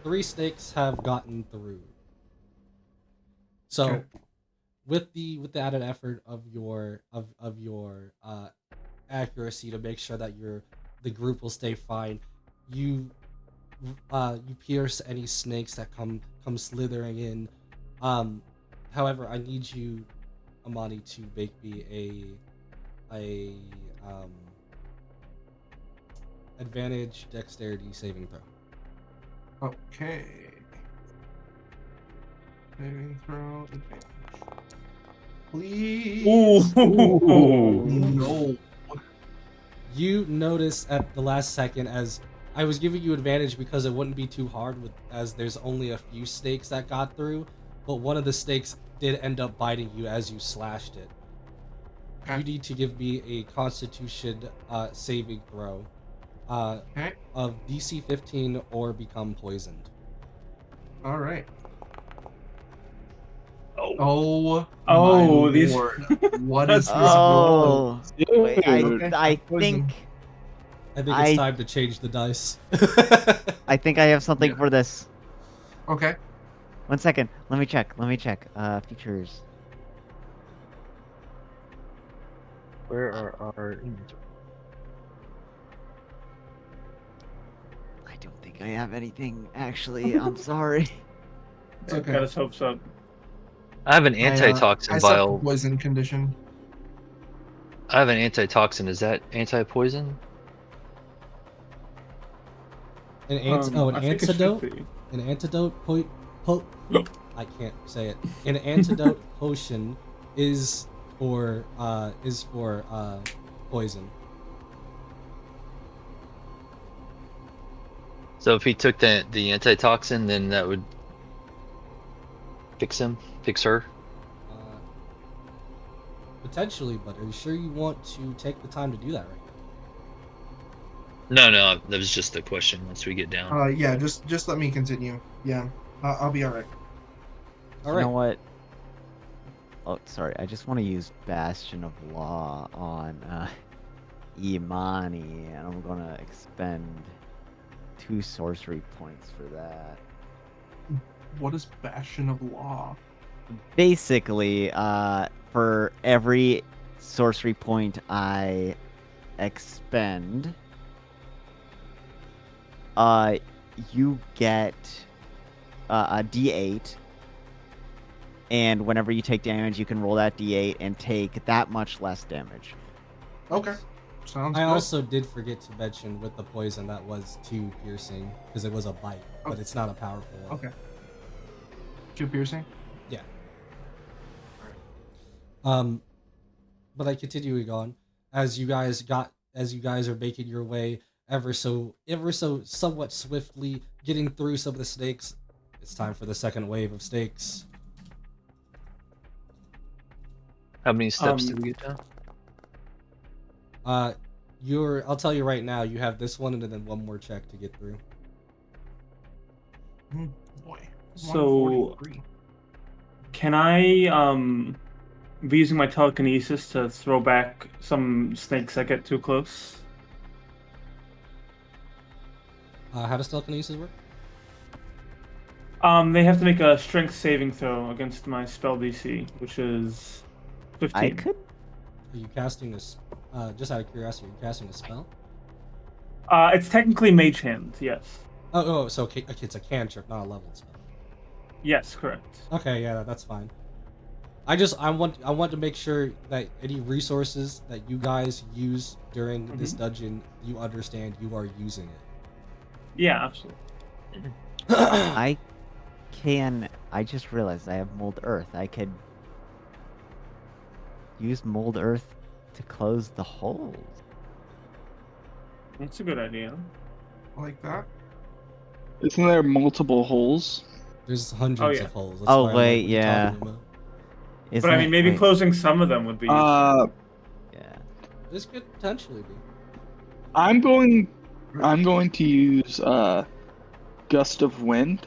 Three snakes have gotten through. So, Okay. with the added effort of your accuracy to make sure that the group will stay fine, you pierce any snakes that come slithering in. However, I need you, Amani, to make me a advantage dexterity saving throw. Okay. Saving throw advantage. Please. Ooh. No. You notice at the last second, as I was giving you advantage because it wouldn't be too hard as there's only a few snakes that got through, but one of the snakes did end up biting you as you slashed it. Okay. You need to give me a Constitution saving throw Okay. of DC 15 or become poisoned. All right. Oh. Oh, my these. lord. What is this Oh, roll? wait, Dude. I I'm poisoned. think I think it's I- time to change the dice. I think I have something Yeah. for this. Okay. 1 second. Let me check. Features. Where are our inventory? I don't think I have anything. Actually, I'm sorry. It's okay. Got his hopes up. I have an I antitoxin suffer vial. poison condition. I have an antitoxin. Is that anti-poison? an I think it should antidote. be. An antidote I can't say it. An antidote potion is for poison. So if he took the antitoxin, then that would fix her. Potentially, but are you sure you want to take the time to do that right now? No, that was just a question. Once we get down. Yeah, just let me continue. Yeah, I'll be all right. All You know right. what? Oh, sorry. I just want to use Bastion of Law on Imani, and I'm gonna expend 2 sorcery points for that. What is Bastion of Law? Basically, for every sorcery point I expend, you get a D8, and whenever you take damage, you can roll that D8 and take that much less damage. Okay. Sounds I good. also did forget to mention with the poison that was 2 piercing because it was a bite, but Okay. it's not a powerful one. Okay. 2 piercing? Yeah. Alright. But I continuing on as you guys are making your way ever so somewhat swiftly getting through some of the snakes. It's time for the second wave of snakes. How many steps did we get down? I'll tell you right now, you have this one and then one more check to get through. Boy. So, 143. can I be using my telekinesis to throw back some snakes that get too close? How does telekinesis work? They have to make a strength saving throw against my spell DC, which is 15. I could. Are you casting this? Just out of curiosity, are you casting a spell? It's technically Mage Hand, yes. So it's a cantrip, not a leveled spell. Yes, correct. Okay, yeah, that's fine. I want to make sure that any resources that you guys use during this dungeon, you understand you are using it. Yeah, absolutely. I just realized I have mold earth. I could use mold earth to close the holes. That's a good idea. Like that? Isn't there multiple holes? There's hundreds yeah. of holes. That's Oh, why I'm like, wait, what are you yeah. talking about? But I mean, maybe Wait, closing some of them would be useful. yeah. This could potentially be. I'm going to use gust of wind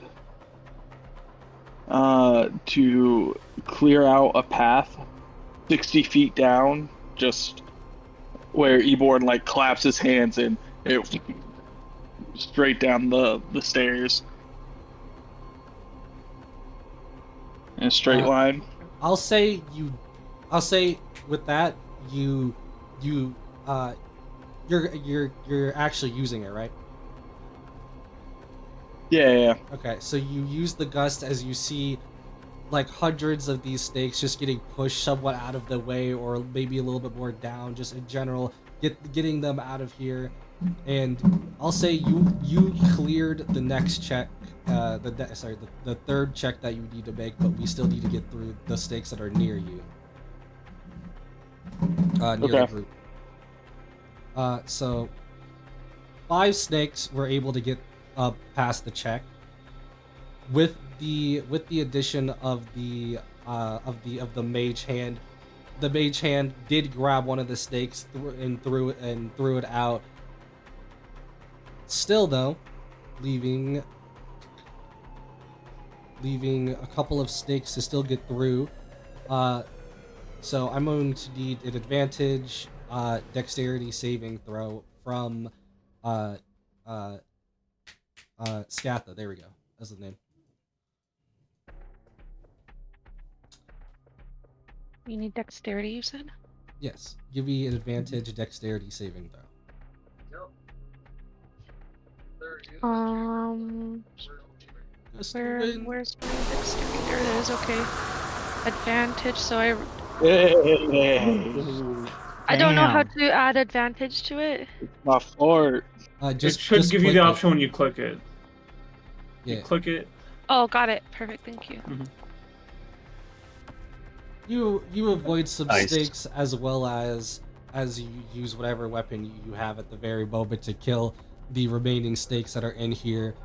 to clear out a path 60 feet down, just where Eborn like claps his hands and it straight down the stairs in a straight line. I'll say with that you're actually using it, right? Yeah. Okay, so you use the gust as you see like hundreds of these snakes just getting pushed somewhat out of the way, or maybe a little bit more down, just in general, getting them out of here. And I'll say you cleared the next check, the third check that you need to make, but we still need to get through the snakes that are near you, near the group. So 5 snakes were able to get up past the check. With the addition of the mage hand, the mage hand did grab one of the snakes and threw it out. Still though, leaving a couple of snakes to still get through. So I'm going to need an advantage dexterity saving throw from Scatha. There we go. That's the name. You need dexterity, you said? Yes. Give me an advantage dexterity saving throw. Where's my dexterity? There it is. Okay. Advantage. So I don't know how to add advantage to it. My fort. It should give you the option when you click it. Yeah. You click it. Oh, got it. Perfect. Thank you. You avoid some Nice. snakes as well as you use whatever weapon you have at the very moment to kill the remaining snakes that are in here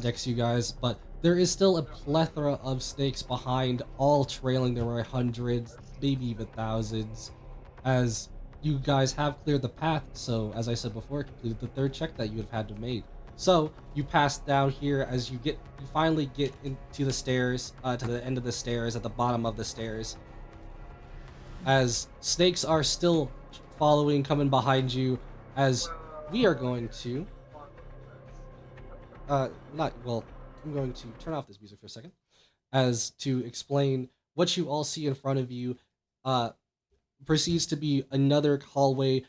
next to you guys. But there is still a plethora of snakes behind, all trailing. There were hundreds, maybe even thousands, as you guys have cleared the path. So as I said before, completed the third check that you would have had to make. So you pass down here as you finally get into the stairs, to the end of the stairs, at the bottom of the stairs, as snakes are still coming behind you, as we are going to I'm going to turn off this music for a second, as to explain what you all see in front of you proceeds to be another hallway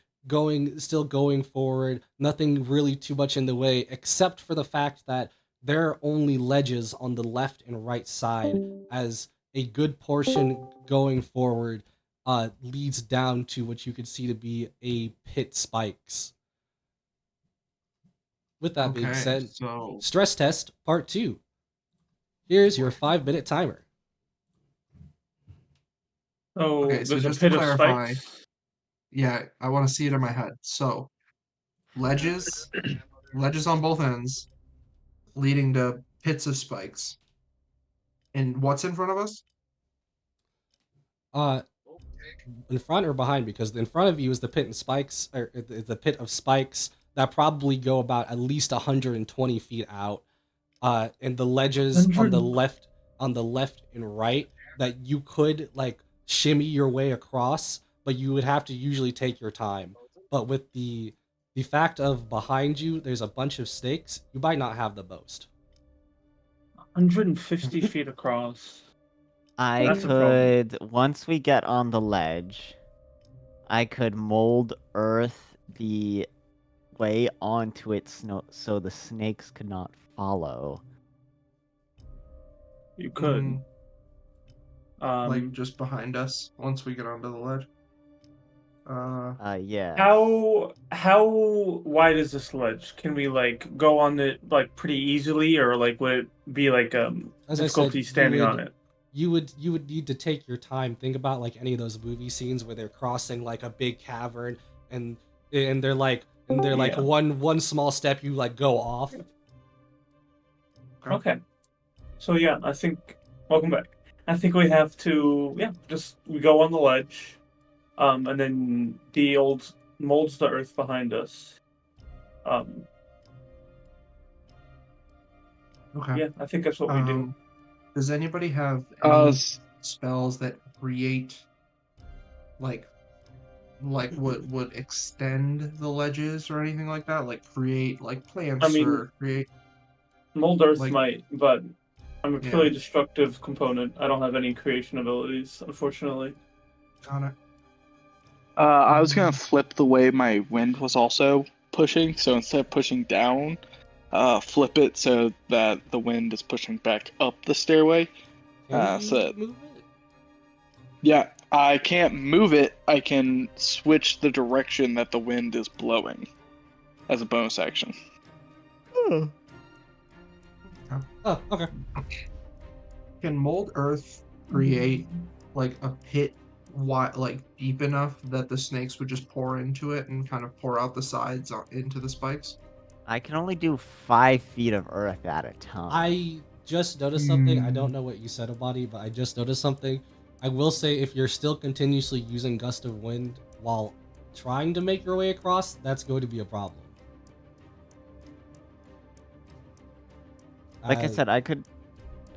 still going forward, nothing really too much in the way, except for the fact that there are only ledges on the left and right side, as a good portion going forward leads down to what you could see to be a pit spikes. With that being Okay, said, so stress test part 2. Here's your 5-minute timer. So okay, so there's a just to pit of clarify, spikes. yeah, I want to see it in my head. So ledges, ledges on both ends, leading to pits of spikes. And what's in front of us? Uh, in front or behind? Because in front of you is the pit and spikes, or the pit of spikes that probably go about at least 120 feet out. And the ledges 100. on the left and right that you could like shimmy your way across, but you would have to usually take your time. But with the fact of behind you, there's a bunch of snakes. You might not have the most. 150 feet across. I That's a problem. could, once we get on the ledge, I could mold earth the way onto it so the snakes could not follow. You could. Mhm, Um, like just behind us once we get onto the ledge. Yeah. how wide is this ledge? Can we like go on it like pretty easily, or like would it be like As I said, difficulty standing on it? you would need to take your time. Think about like any of those movie scenes where they're crossing like a big cavern, and they're like Yeah. one small step you like go off. Okay. So yeah, I think welcome back. I think we have to just we go on the ledge, and then the old molds the earth behind us. Um, Okay. yeah, I think that's what we do. Does anybody have Uh, any spells that create like would extend the ledges or anything like that? Like create like I plants mean, or create mold earth like might, but I'm a yeah, purely destructive component. I don't have any creation abilities, unfortunately. got it. I was gonna flip the way my wind was also pushing, so instead of pushing down, flip it so that the wind is pushing back up the stairway. Can you So move it? yeah, I can't move it. I can switch the direction that the wind is blowing as a bonus action. Oh, okay. Can mold earth create like a pit wide like deep enough that the snakes would just pour into it and kind of pour out the sides into the spikes? I can only do 5 feet of earth at a time. I just noticed something. I don't know what you said about it, but I just noticed something. I will say if you're still continuously using gust of wind while trying to make your way across, that's going to be a problem. Like I As- said, I could.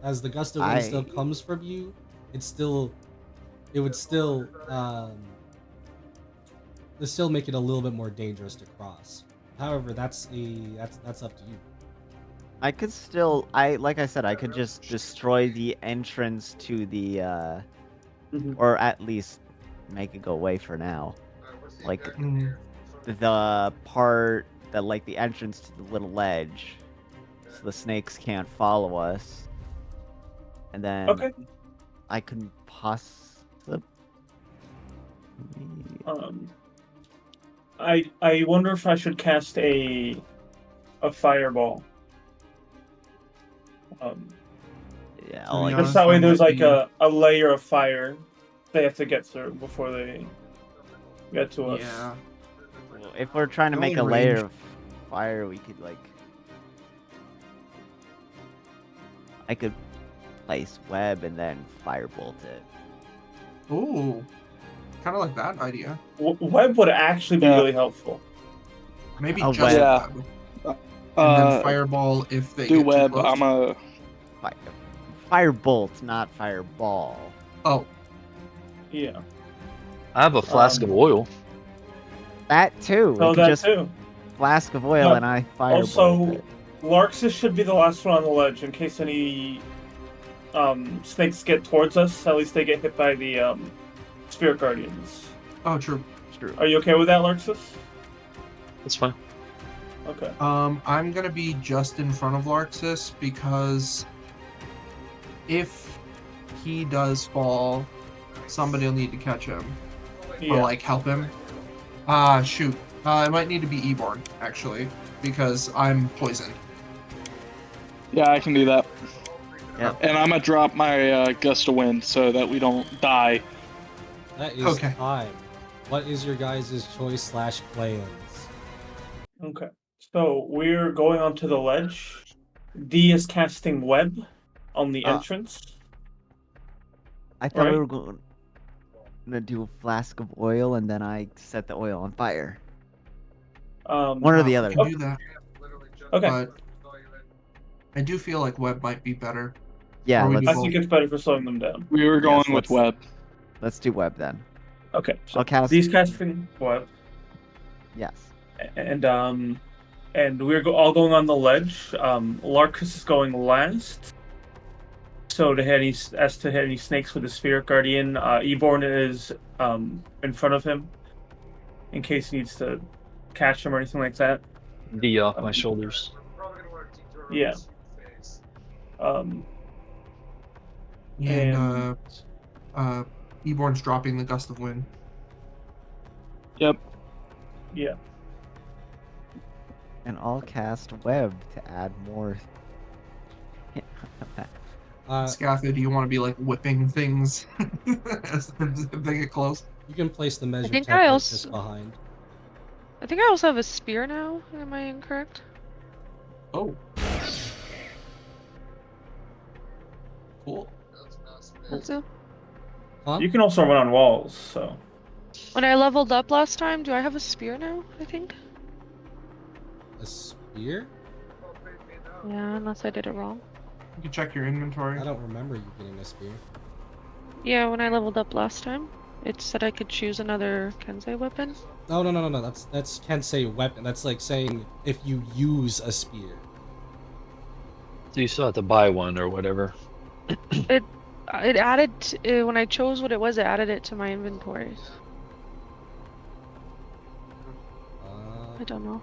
as the gust of wind still comes from you, it would still make it a little bit more dangerous to cross. However, that's up to you. I could still. Like I said, I could just destroy the entrance to the, Mhm. or at least make it go away for now. Like the part that, like the entrance to the little ledge, so the snakes can't follow us. And then Okay. I can possibly. I wonder if I should cast a fireball. Yeah, To be like Just honest, that way that there's might like be a layer of fire they have to get through before they get to us. yeah. if we're trying to make a Only layer range. of fire, we could like. I could place web and then firebolt it. Ooh, kind of like that idea. Web would actually be Yeah. really helpful. Maybe A just web. Yeah. web. And Uh, then fireball if they do get web. too close. I'm a Firebolt, not fireball. Oh, Yeah. I have a flask of oil. That too. Oh, we could that just too. flask of oil But and I firebolt Also, it. Larxus should be the last one on the ledge in case any snakes get towards us. At least they get hit by the Spirit Guardians. oh, true. True. Are you okay with that, Larxus? That's fine. Okay. I'm gonna be just in front of Larxus because if he does fall, somebody will need to catch him or Yeah. like help him. Shoot. It might need to be Eborn actually because I'm poisoned. Yeah, I can do that. Yep. And I'm gonna drop my gust of wind so that we don't die. That is Okay. time. What is your guys' choice / plans? Okay. So we're going onto the ledge. D is casting web on the Uh, entrance. I thought we Right. were gonna do a flask of oil and then I set the oil on fire. One or the We other. can do that, Okay. but I do feel like web might be better. Yeah, Or we do I let's think both. it's better for slowing them down. We were going with web. let's do web then. Okay. So I'll cast. D's casting web, Yes. and we're all going on the ledge. Larkus is going last. So to hit any snakes with the Spirit Guardian, Eborn is in front of him in case he needs to catch him or anything like that. D off my Um, shoulders. Yeah. Um, And and Eborn's dropping the gust of wind. Yep. yeah. And I'll cast web to add more. Scatha, do you want to be like whipping things as they get close? You can place the measure think template I just also behind. have a spear now. Am I incorrect? Oh. Cool. So, Huh? You can also run on walls. So when I leveled up last time, do I have a spear now? I think. A spear? Yeah, unless I did it wrong. You can check your inventory. I don't remember you getting a spear. Yeah, when I leveled up last time, it said I could choose another Kensei weapon. No. That's can't say weapon. That's like saying if you use a spear. So you still have to buy one or whatever. It added when I chose what it was, it added it to my inventory. I don't know.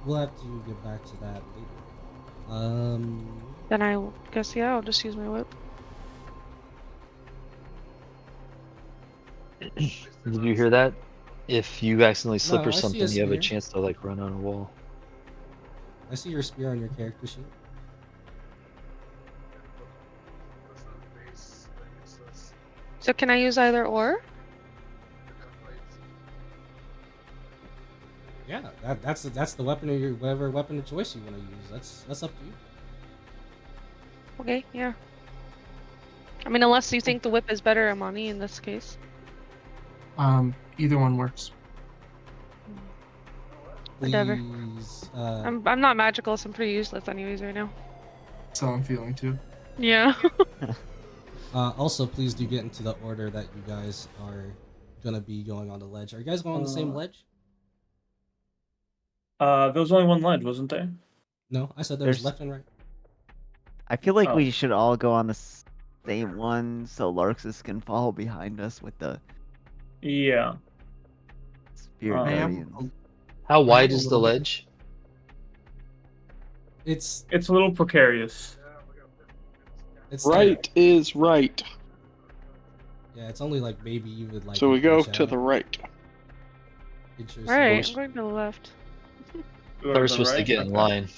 We'll have to get back to that later. Then I guess yeah, I'll just use my whip. Did you hear that? If you accidentally slip No, or I see a something, you have a spear. chance to like run on a wall. I see your spear on your character sheet. So can I use either or? Yeah, that's the weapon of your whatever weapon of choice you want to use. That's up to you. Okay, yeah. I mean, unless you think the whip is better, Amani, in this case. Either one works. Whatever. Please, I'm not magical, so I'm pretty useless anyways right now. So I'm feeling too. Yeah. also, please do get into the order that you guys are gonna be going on the ledge. Are you guys going on the same ledge? there was only one ledge, wasn't there? No, I said there's There's- left and right. I feel like Oh. we should all go on the same one so Larxus can follow behind us with the Yeah. Spirit I am- Guardians. How I wide have a is the little bit- ledge? It's It's a little precarious. Right is right. Yeah, it's only like maybe you would like. So we an go inch to out. the right. Inch or so. Alright, I'm going to the left. Go They're to the supposed to right? get in Okay. line.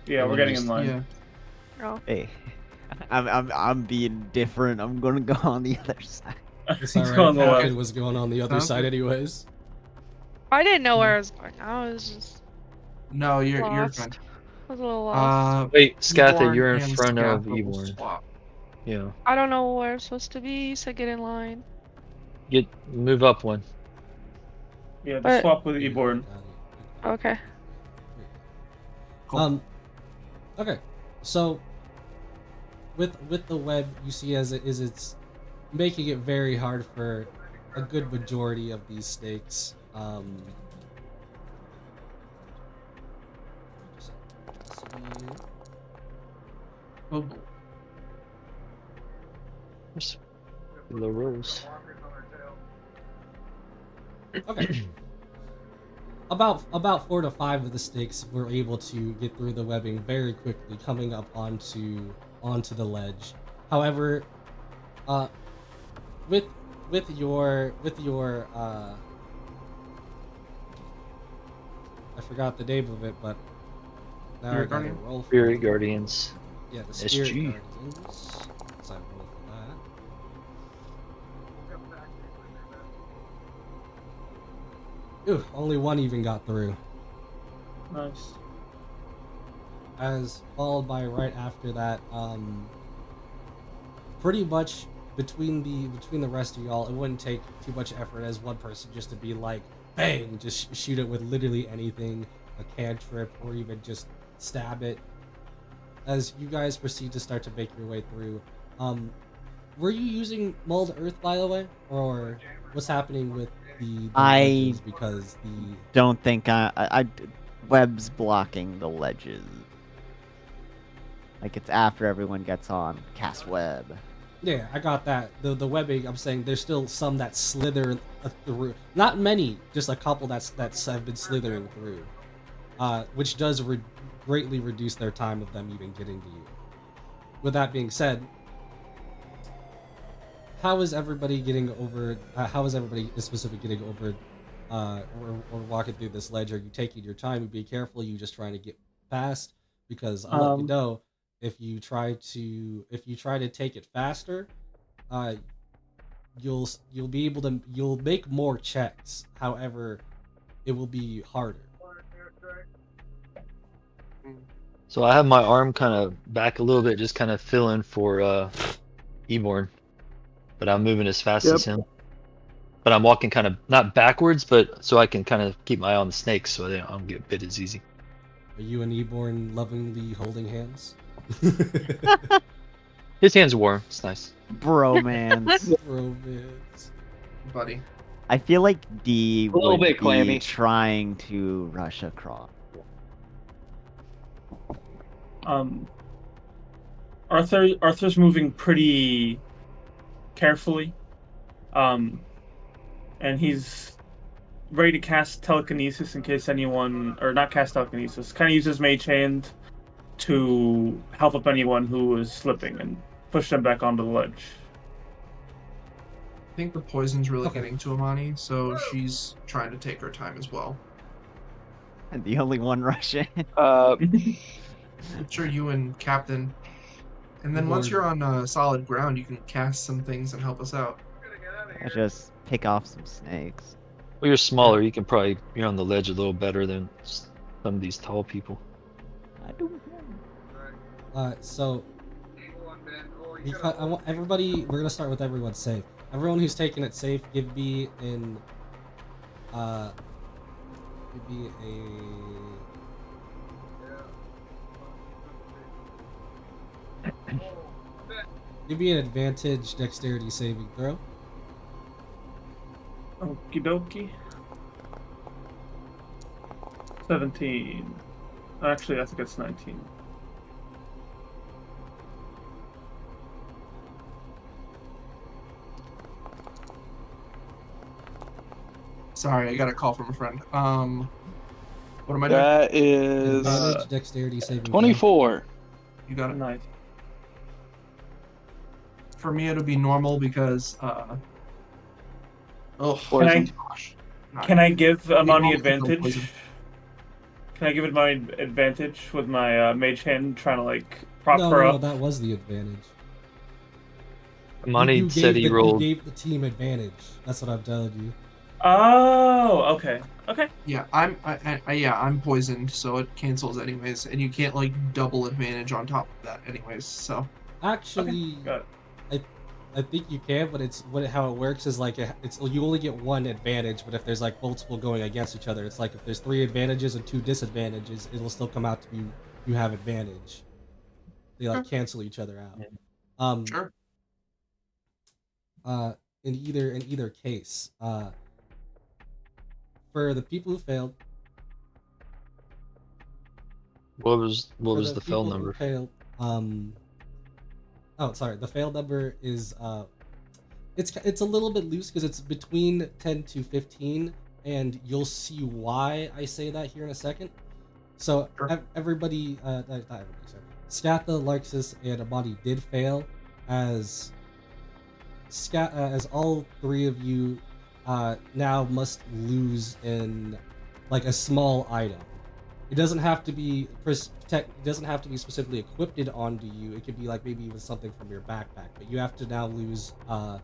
Yeah, we're getting in line. Yeah. Oh. Hey, I'm being different. I'm gonna go on the other side. It's He's alright. going the Captain left. was going on the other Sounds side good. anyways. I didn't know where I was going. I was just No, you're lost. fine. I was a little lost. Wait, Scatha, Eborn you're in and front of Scatha will Eborn. swap. Yeah. I don't know where I'm supposed to be, so get in line. Move up one. Yeah, the But- swap with You Eborn. got it. Okay. Cool. Okay, so with the web, you see as it is, it's making it very hard for a good majority of these snakes. Oh, The rules. Okay, about 4 to 5 of the snakes were able to get through the webbing very quickly, coming up onto the ledge. However, with your I forgot the name of it, but now I Spirit gotta Guardian? roll for Spirit it. Guardians. Yeah, the Spirit SG. Guardians. So I roll for that. Ooh, only one even got through. Nice. As followed by right after that, pretty much between the rest of y'all, it wouldn't take too much effort as one person just to be like, bang, just shoot it with literally anything, a cantrip, or even just stab it. As you guys proceed to start to make your way through, were you using mulled earth, by the way, or what's happening with the ledges? Because the Don't think I web's blocking the ledges. Like it's after everyone gets on. Cast web. yeah, I got that. The webbing, I'm saying there's still some that slither through. Not many, just a couple that's have been slithering through, which does greatly reduce their time of them even getting to you. With that being said, how is everybody getting over? How is everybody specifically getting over, or walking through this ledge? Are you taking your time? Be careful. You just trying to get past? Because I'll let you know, if you try to take it faster, uh, you'll be able to, you'll make more checks. However, it will be harder. So I have my arm kind of back a little bit, just kind of filling for Eborn, but I'm moving as fast as him. But I'm walking kind of not backwards, but so I can kind of keep my eye on the snakes, so they don't get bit as easy. Are you and Eborn lovingly holding hands? His hands are warm. It's nice. Bromance. Romance. Buddy. I feel like D A little would bit be clammy. trying to rush across. Arthur's moving pretty carefully. And he's ready to cast telekinesis in case anyone, or not cast telekinesis, kind of uses mage hand to help up anyone who is slipping and push them back onto the ledge. I think the poison's really Okay. getting to Amani, so she's trying to take her time as well. And the only one rushing. I'm sure you and Captain. And then once Eborn. you're on solid ground, you can cast some things and help us out. I just pick off some snakes. Well, you're smaller. You can probably you're on the ledge a little better than some of these tall people. I don't know. So because I want everybody, we're gonna start with everyone safe. Everyone who's taking it safe, give me an give me an advantage dexterity saving throw. Okie dokie. 17. Actually, I think it's 19. Sorry, I got a call from a friend. What am I doing? That is Advantage dexterity saving throw. 24. You got it. Nice. For me, it'll be normal because Poison. gosh. Can I give Amani normal because of advantage? poison. Can I give it my advantage with my mage hand trying to like prop her No, up? that was the advantage. Amani You said he you rolled. gave the team advantage. That's what I'm telling you. Oh, okay. Okay. Yeah, I'm poisoned, so it cancels anyways, and you can't like double advantage on top of that anyways. So Actually, Got it. I think you can, but how it works is like it's you only get one advantage, but if there's like multiple going against each other, it's like if there's 3 advantages and 2 disadvantages, it'll still come out to be you have advantage. They like cancel each other out. sure. In either case, for the people who failed, What was for the fail people who number? failed, oh, sorry, the fail number is it's a little bit loose because it's between 10 to 15. and you'll see why I say that here in a second. So Sure. everybody, not everybody, sorry. Skatha, Larxus, and Amani did fail, as all three of you now must lose in like a small item. It doesn't have to be it doesn't have to be specifically equipped onto you. It could be like maybe even something from your backpack. But you have to now lose. Oh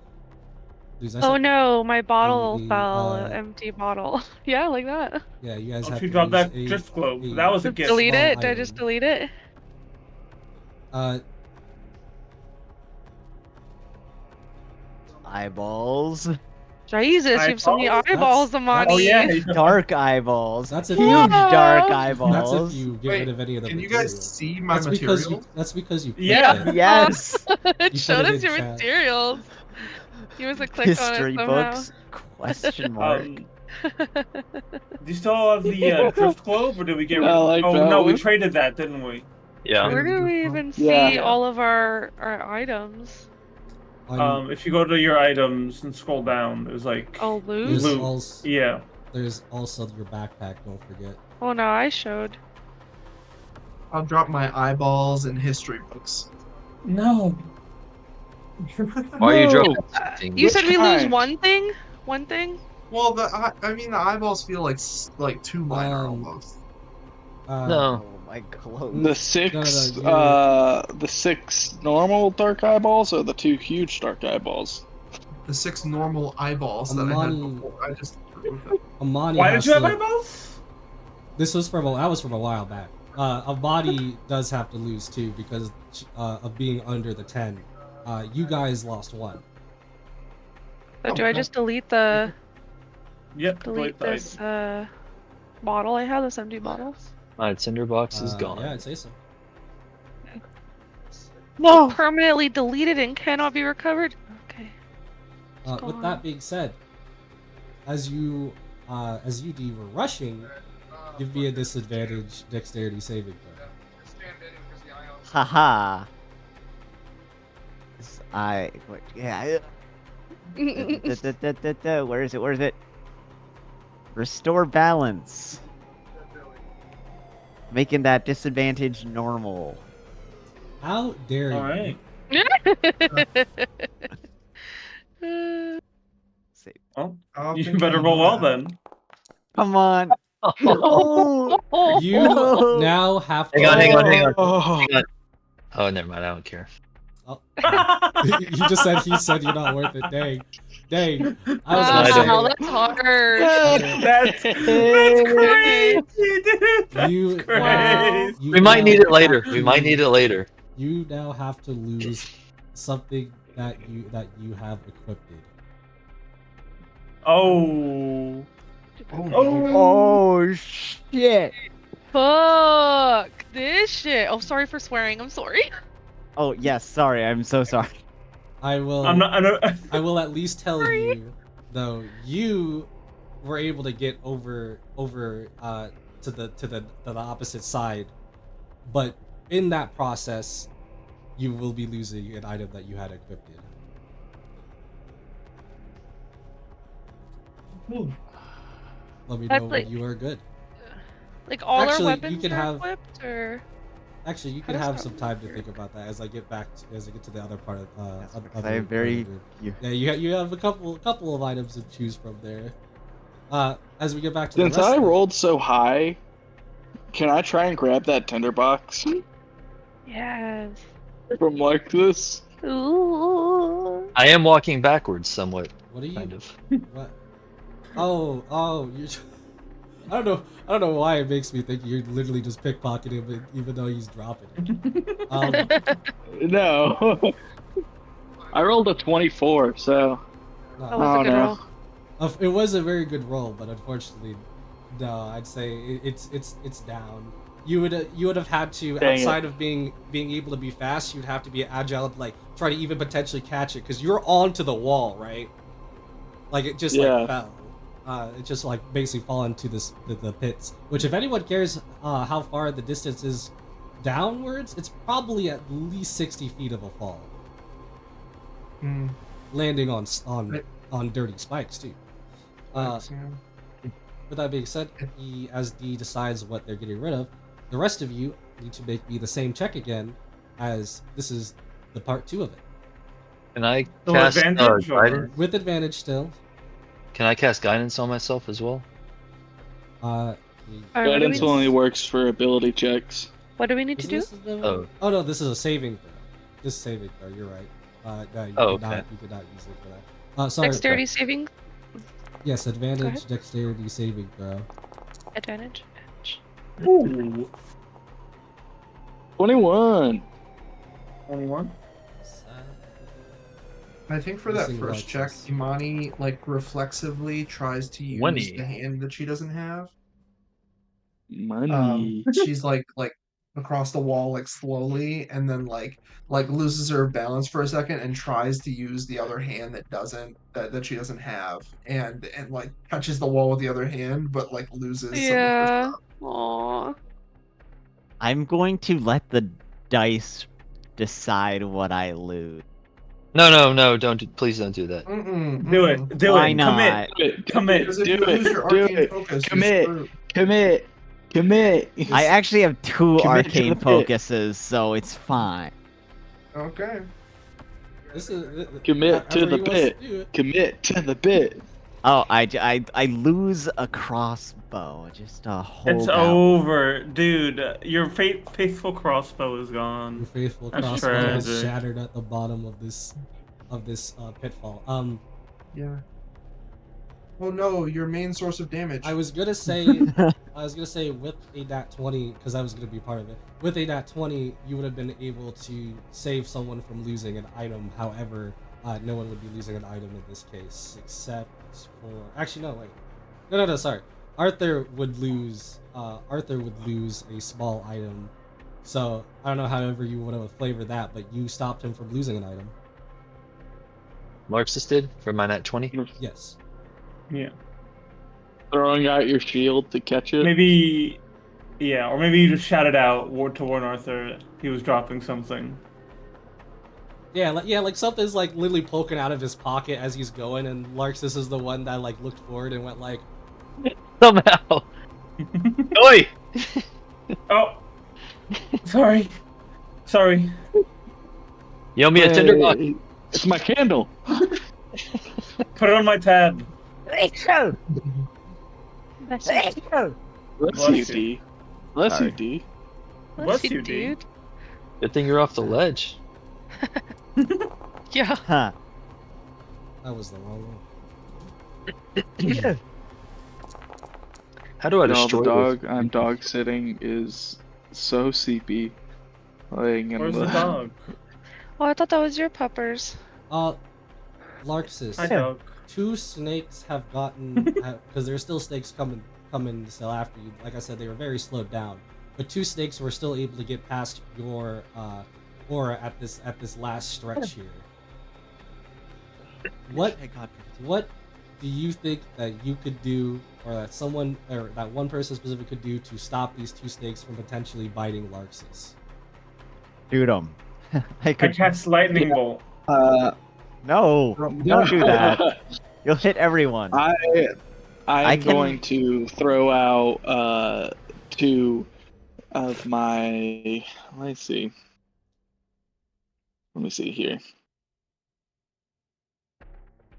no, my bottle a, fell. Empty bottle. Yeah, like that. Yeah, you guys Oh, have she to dropped lose that drift globe. That was a gift. Delete small it? Did I just item. delete it? Eyeballs. Jesus, you have so many eyeballs, Amani. Oh yeah, Dark eyeballs. That's a huge dark Whoa. eyeballs. That's if you get Wait, rid of any of the can you materials. guys see my That's materials? because you clicked Yeah. it. Yes. It You showed put it us in your chat. materials. You must have clicked on it History somehow. books? Question mark. Do you still have the drift globe, or did we get rid I of like Oh that no, we one. traded that, didn't we? Yeah. Where do we even Yeah. see all of our items? If you go to your items and scroll down, there's like Oh, loot? There's loot. also, Yeah. There's also your backpack. Don't forget. Oh no, I showed. I'll drop my eyeballs in history books. No. Why are you No. dropping something? You said we lose kind? one thing? One thing? Well, I mean, the eyeballs feel like too minor almost. No. Oh my clothes. The six, you're- the 6 normal dark eyeballs, or the 2 huge dark eyeballs? The 6 normal eyeballs that I had Amani- before. I just removed them. Amani Why has did you have to- eyeballs? This was from a while back. Amani does have to lose too because of being under the 10. You guys lost 1. So do I just delete the Yep. delete this bottle I have, this empty bottles? My tinderbox is gone. Yeah, I'd say so. No! Permanently deleted and cannot be recovered? Okay. With that being said, as you D were rushing, give me a disadvantage dexterity saving throw. Haha. Yeah. Where is it? Where is it? Restore balance. Making that disadvantage normal. How dare you? All right. Well, you better roll well then. Come on. Oh, You no. now have to. Hang on. Oh. Hang on. Oh, never mind. I don't care. Oh. You just said he said you're not worth it. Dang. I was Wow, gonna that's hard. That's crazy, dude. say you. Crazy. We might need it later. We might need it later. You now have to lose something that you have equipped. Oh. Oh shit. Fuck this shit. Oh, sorry for swearing. I'm sorry. Oh yes, sorry. I'm so sorry. I will. I'm not. I will at least tell you, though, you were able to get over to the opposite side, but in that process, you will be losing an item that you had equipped. Let me know when you are good. Like all Actually, our you weapons can are have- equipped, or Actually, you How can does have that some work time to here? think about that as I get to the other part of I have very. Yeah, you have a couple of items to choose from there. As we get back to Since the rest I of it- rolled so high, can I try and grab that tinderbox yes. from like this? Ooh. I am walking backwards somewhat. What are you? Kind of. What? Oh, you. I don't know why it makes me think you're literally just pickpocketing him, even though he's dropping it. No. I rolled a 24, so No, That was a good roll. It was a very good roll, but unfortunately, no. I'd say it's down. You would have had to, Dang outside of being able to be fast, you'd have to be agile to like try to even potentially catch it because you're onto the wall, right? Like it just like fell. It just like basically fall into the pits. Which, if anyone cares how far the distance is downwards, it's probably at least 60 feet of a fall. Landing on dirty spikes too. with that being said, as D decides what they're getting rid of, the rest of you need to make me the same check again, as this is the part 2 of it. Can I So cast advantage or- guidance? With advantage still. Can I cast guidance on myself as well? Alright, what do Guidance we, only works for ability checks. what do we need to Isn't do? this the... Oh. Oh no, this is a saving throw. This is saving throw. You're right. No, you Oh, could not. okay. You could not use it for that. Sorry. Dexterity saving? Yes, advantage, ahead. dexterity saving throw. Advantage. Ooh. 21. 21. I think for that Missing first check, Alexis. Imani like reflexively tries to use 20. the hand that she doesn't have. Money. She's like across the wall like slowly, and then like loses her balance for a second and tries to use the other hand that she doesn't have, and like touches the wall with the other hand, but like loses some of her Yeah. stuff. Aww. I'm going to let the dice decide what I lose. No, please don't do that. Do it. Do Why it. not? Commit. Because if Do you lose it. your Do arcane it. focus, you're Commit. screwed. Commit. I actually have 2 Commit to arcane the pit. focuses, so it's fine. Okay. This is Commit to however the he wants to pit. do it. Commit to the pit. Oh, I lose a crossbow. Just hold It's out. over, dude. Your faithful crossbow is Your gone. faithful That's crossbow is tragic. shattered at the bottom of this pitfall. Yeah. Oh no, your main source of damage. I was gonna say with a nat 20, because I was gonna be part of it. With a nat 20, you would have been able to save someone from losing an item. However, no one would be losing an item in this case, except for actually no wait, no sorry. Arthur would lose a small item. So I don't know however you would have flavored that, but you stopped him from losing an item. Marxist did for my nat 20. Yes. Yeah. Throwing out your shield to catch it. Maybe. Yeah, or maybe you just shouted out to warn Arthur he was dropping something. Yeah, like something's like literally poking out of his pocket as he's going, and Larxus is the one that like looked forward and went like, Somehow. Oi! Oh. Sorry. You owe me a tinderbox. It's my candle. Put it on my tab. Bless you. Bless you, D. Bless Sorry. you, D. Bless Bless you, you, D. dude. Good thing you're off the ledge. Yeah. Huh. that was the wrong one. How do I No, destroy the dog this? I'm dog sitting is so sleepy. Laying in Where's the dog? Oh, I thought that was your puppers. Larxus, Hi, dog. 2 snakes have gotten because there's still snakes coming still after you. Like I said, they were very slowed down, but 2 snakes were still able to get past your aura at this last stretch here. What do you think that you could do, or that someone, or that one person specific could do to stop these 2 snakes from potentially biting Larxus? Shoot him. I I could. cast lightning bolt. No, don't do that. You'll hit everyone. I'm can- going to throw out 2 of my. Let me see here.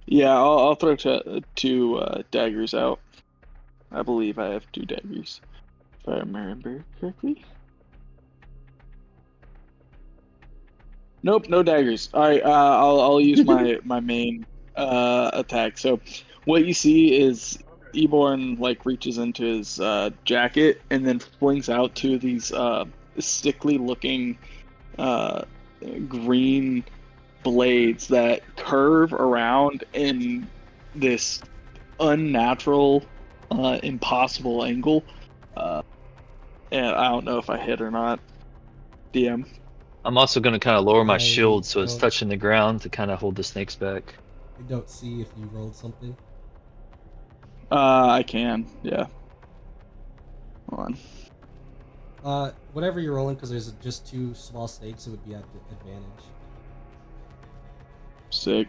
Yeah, I'll throw 2 daggers out. I believe I have 2 daggers, if I remember correctly. Nope, no daggers. All right, I'll use my main attack. So, what you see is Eborn like reaches into his jacket and then flings out 2 of these sickly looking green blades that curve around in this unnatural, impossible angle. And I don't know if I hit or not. DM. I'm also going to kind of lower my I shield so it's don't- touching the ground to kind of hold the snakes back. I don't see if you rolled something. I can, yeah. Hold on. Whatever you're rolling, because there's just 2 small snakes, it would be at advantage. Sick.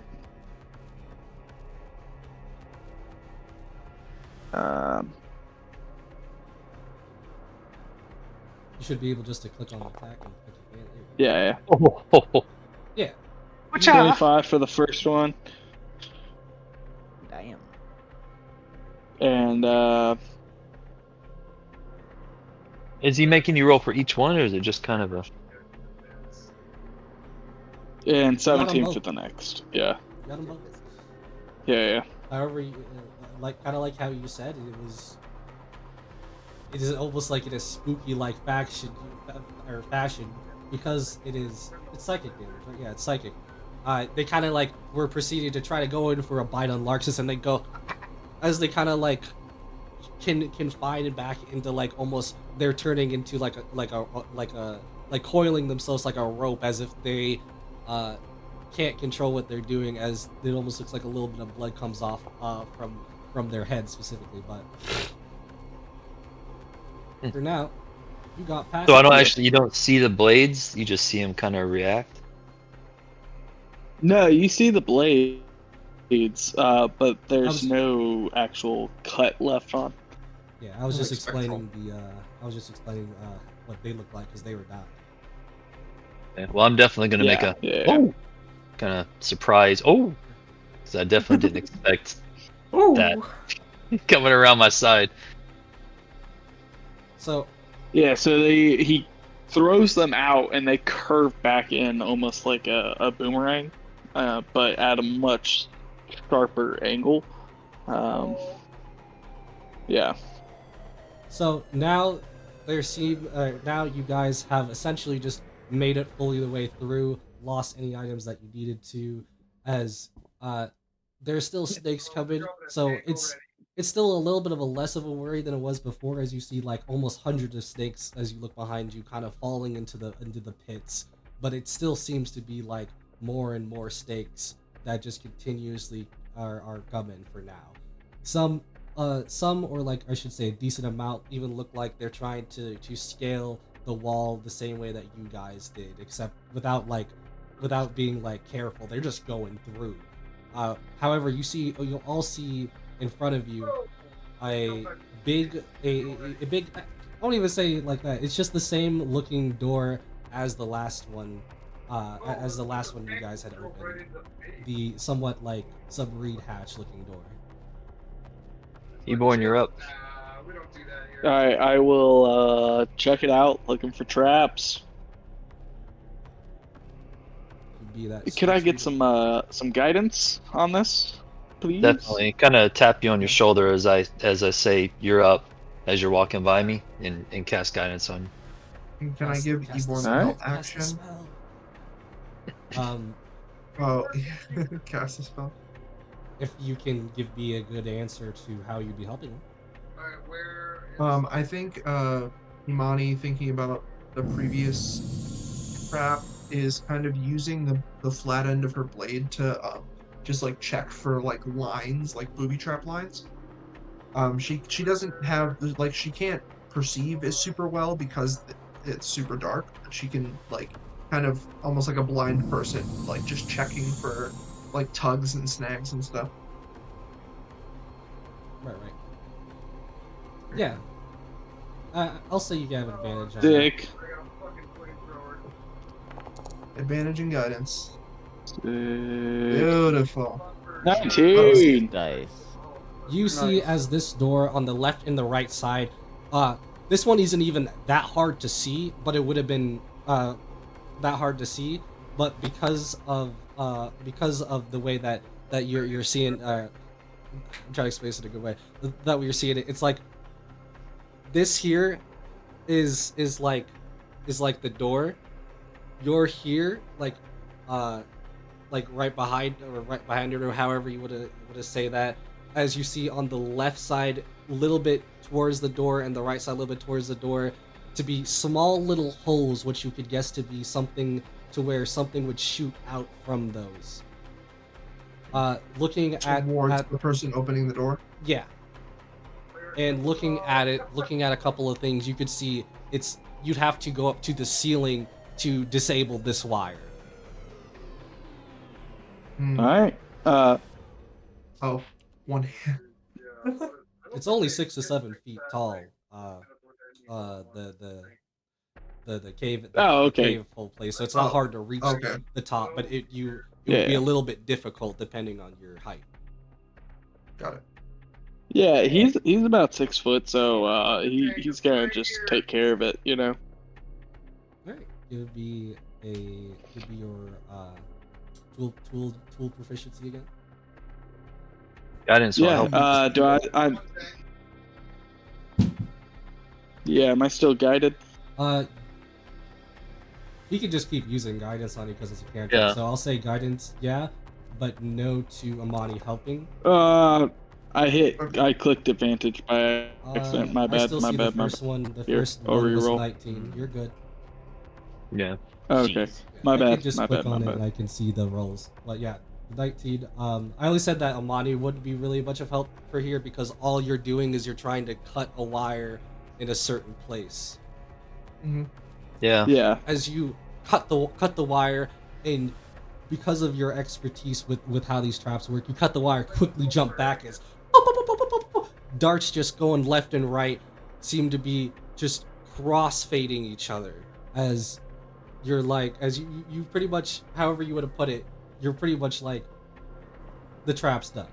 should be able just to click on attack and click advantage. Yeah. Yeah. 25 for the first one. Damn. And Is he making you roll for each one, or is it just kind of a? and You got 'em 17 both. for the next. Yeah. You got them both. Yeah. However, kind of like how you said it is almost like in a spooky like fashion because it's psychic damage, right? Yeah, it's psychic. They kind of like were proceeding to try to go in for a bite on Larxus, and they go as they kind of like can confine it back into like almost they're turning into like coiling themselves like a rope as if they can't control what they're doing, as it almost looks like a little bit of blood comes off from their head specifically. But for now, you got past. So I don't Yeah. actually. You don't see the blades. You just see him kind of react. No, you see the blades, but there's was- no actual cut left on. Yeah, I was just Like spectral. explaining what they look like because they were not. Yeah, well, I'm definitely gonna make a Yeah. kind of surprise. Oh, because I definitely didn't expect Ooh. that coming around my side. So Yeah, so he throws them out and they curve back in almost like a boomerang, but at a much sharper angle. Yeah. So now now you guys have essentially just made it fully the way through, lost any items that you needed to, as there's still snakes coming. So it's still a little bit of a less of a worry than it was before, as you see like almost hundreds of snakes as you look behind you, kind of falling into the pits. But it still seems to be like more and more snakes that just continuously are coming for now. Some, or like I should say a decent amount, even look like they're trying to scale the wall the same way that you guys did, except without being like careful. They're just going through. However, you'll all see in front of you a big a big, I won't even say it like that. It's just the same looking door as the last one, as the last one you guys had opened. The somewhat like subreed hatch looking door. Eborn, you're up. All right, I will check it out, looking for traps. Could be that. Could I get six-reader. some guidance on this, please? Definitely, kind of tap you on your shoulder as I say you're up as you're walking by me and cast guidance on you. Can I give Cast the Eborn spell, a help cast the action? spell. Oh, cast a spell. If you can give me a good answer to how you'd be helping him. I think Imani, thinking about the previous trap, is kind of using the flat end of her blade to just like check for like lines, like booby trap lines. She doesn't have like she can't perceive it super well because it's super dark, but she can like kind of almost like a blind person, like just checking for like tugs and snags and stuff. Right. Yeah. I'll say you have an advantage on that. Dick. Advantage and guidance. Sick. Beautiful. 19. Dice. You see as this door on the left and the right side, this one isn't even that hard to see, but it would have been that hard to see, but because of the way that you're seeing, I'm trying to explain this in a good way, that you're seeing it, it's like this here is like the door. You're here like right behind it, or however you would say that, as you see on the left side a little bit towards the door and the right side a little bit towards the door to be small little holes, which you could guess to be something to where something would shoot out from those. Looking Towards the person opening the door. Yeah. And looking at a couple of things, you could see you'd have to go up to the ceiling to disable this wire. Hmm. All right. Oh, one hand. It's only 6 to 7 feet tall. The the cave. Oh, The okay. cave whole place, so it's not Oh, hard to reach okay. the top, but it would Yeah, be yeah. a little bit difficult depending on your height. Got it. Yeah, he's about 6 foot, so he's gonna just take care of it, you know. All right, it would be your tool proficiency again. Guidance will Yeah. help. Do I? Yeah. Am I still guided? We could just keep using guidance on you because it's a cantrip. Yeah. So I'll say guidance, yeah, but no to Amani helping. I clicked advantage by accident. My I bad. still My see the bad. My bad. first one. The Here, first I'll one was a reroll. 19. You're good. Yeah. Okay. Jeez. My I bad. could just My click bad. My on it bad. and I can see the rolls. But yeah, the 19. I only said that Amani wouldn't be really much of help for here because all you're doing is you're trying to cut a wire in a certain place. Yeah. Yeah. As you cut the wire, and because of your expertise with how these traps work, you cut the wire, quickly jump back as darts just going left and right seem to be just cross-fading each other as you're like, as you pretty much, however you would have put it, you're pretty much like, the trap's done.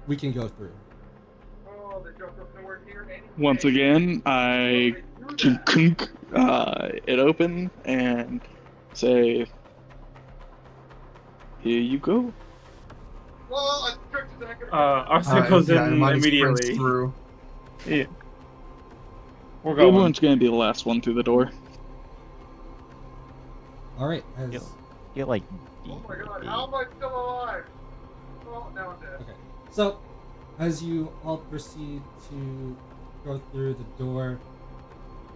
We can go through. Once again, I it open and say, "Here you go." Arthur goes in Imani sprints immediately. through. Yeah. We're going. Everyone's gonna be the last one through the door. All right. You're like. How am I still alive? Oh, now I'm dead. Okay. So, as you all proceed to go through the door,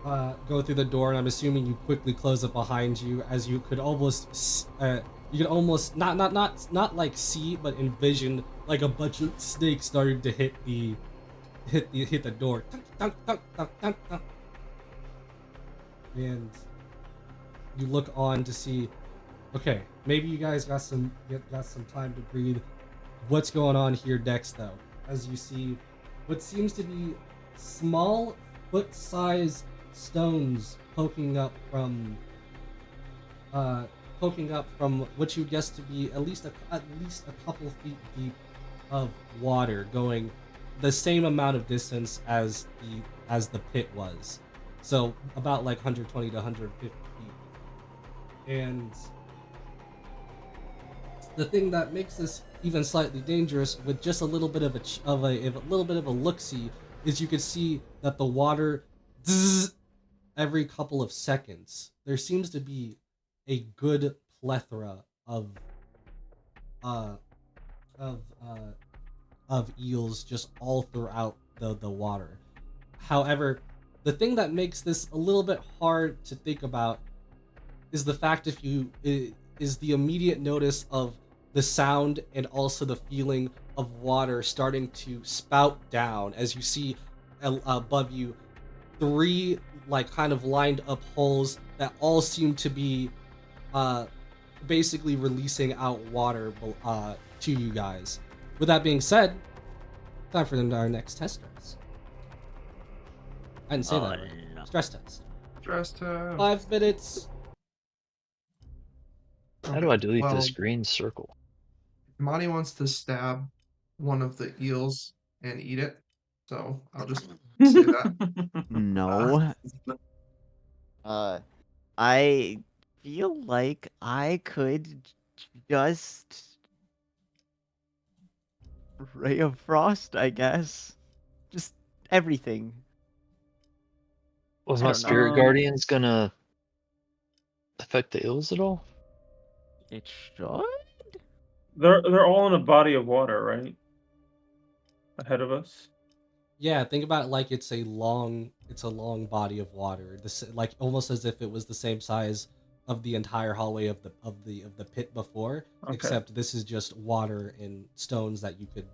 and I'm assuming you quickly close it behind you, as you could almost, not like see, but envision like a bunch of snakes starting to hit the door. Tunk, tunk, tunk, tunk, tunk. And you look on to see, okay, maybe you guys got some time to breathe. What's going on here next, though? As you see what seems to be small foot-sized stones poking up from what you guess to be at least a couple feet deep of water, going the same amount of distance as the pit was. So about like 120 to 150 feet. And the thing that makes this even slightly dangerous, with just a little bit of a look-see, is you can see that the water zzz, every couple of seconds. There seems to be a good plethora of eels just all throughout the water. However, the thing that makes this a little bit hard to think about is the fact is the immediate notice of the sound and also the feeling of water starting to spout down as you see above you 3 like kind of lined up holes that all seem to be basically releasing out water to you guys. With that being said, time for them to our next test stress. I didn't say that right. No. Stress test. Stress test. 5 minutes. How do I delete well, this green circle? Imani wants to stab one of the eels and eat it, so I'll just say that. No. I feel like I could just Ray of Frost, I guess. Just everything. Was I my don't know. spirit guardians gonna affect the ills at all? It should. They're all in a body of water, right? Ahead of us. Yeah, think about it like it's a long body of water. Like almost as if it was the same size of the entire hallway of the pit before, Okay. except this is just water and stones that you could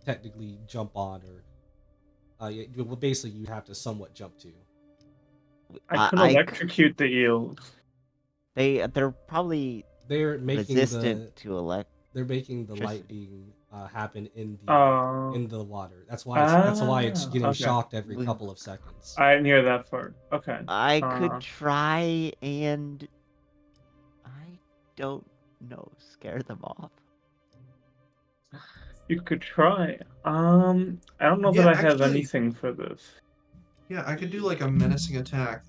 technically jump on, or basically you have to somewhat jump to. I can I c- electrocute the eels. They're probably They're making resistant to They're making the light Interesting. being happen in Uh, the water. That's why it's getting okay. shocked every couple of seconds. I didn't hear that part. Okay. I could try and I don't know, scare them off. You could try. I don't know that Yeah, I have actually- anything for this. Yeah, I could do like a menacing attack.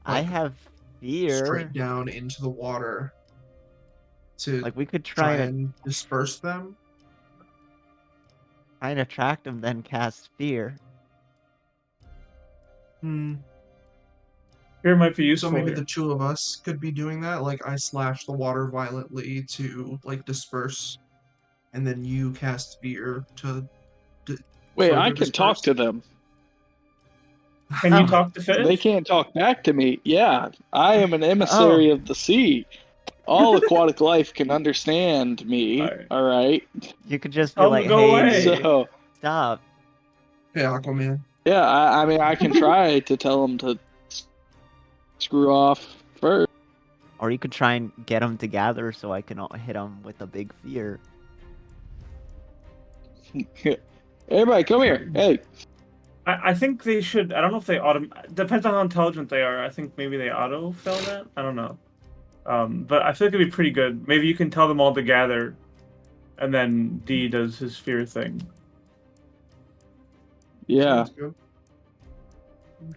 I Like, have fear. straight down into the water to Like we could try try and disperse them. and attract them, then cast fear. Hmm. Fear might be So useful. maybe here. the two of us could be doing that. Like I slash the water violently to like disperse, and then you cast fear to Wait, further I can talk disperse. to them. Can you talk to They fish? can't talk back to me. Yeah, I am an Oh. emissary of the sea. All aquatic life can understand me. Alright. All right. You could just be Tell them like, to go hey, away. So stop. Hey, Aquaman. yeah, I mean, I can try to tell them to screw off first. Or you could try and get them together so I can hit them with a big fear. Everybody, come here. Hey, I think they should. I don't know if they depends on how intelligent they are. I think maybe they auto fail that. I don't know. But I feel like it'd be pretty good. Maybe you can tell them all to gather, and then D does his fear thing. yeah. Sounds good.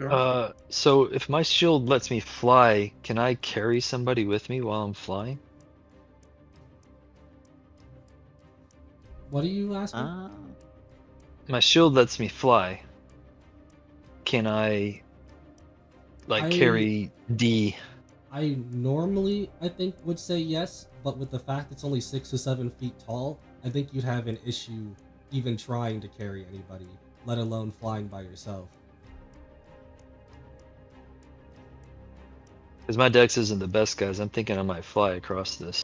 Okay. So if my shield lets me fly, can I carry somebody with me while I'm flying? What are you asking? My shield lets me fly. Can I, like, carry D? I normally, I think, would say yes, but with the fact it's only 6 to 7 feet tall, I think you'd have an issue even trying to carry anybody, let alone flying by yourself. Because my dex isn't the best, guys. I'm thinking I might fly across this.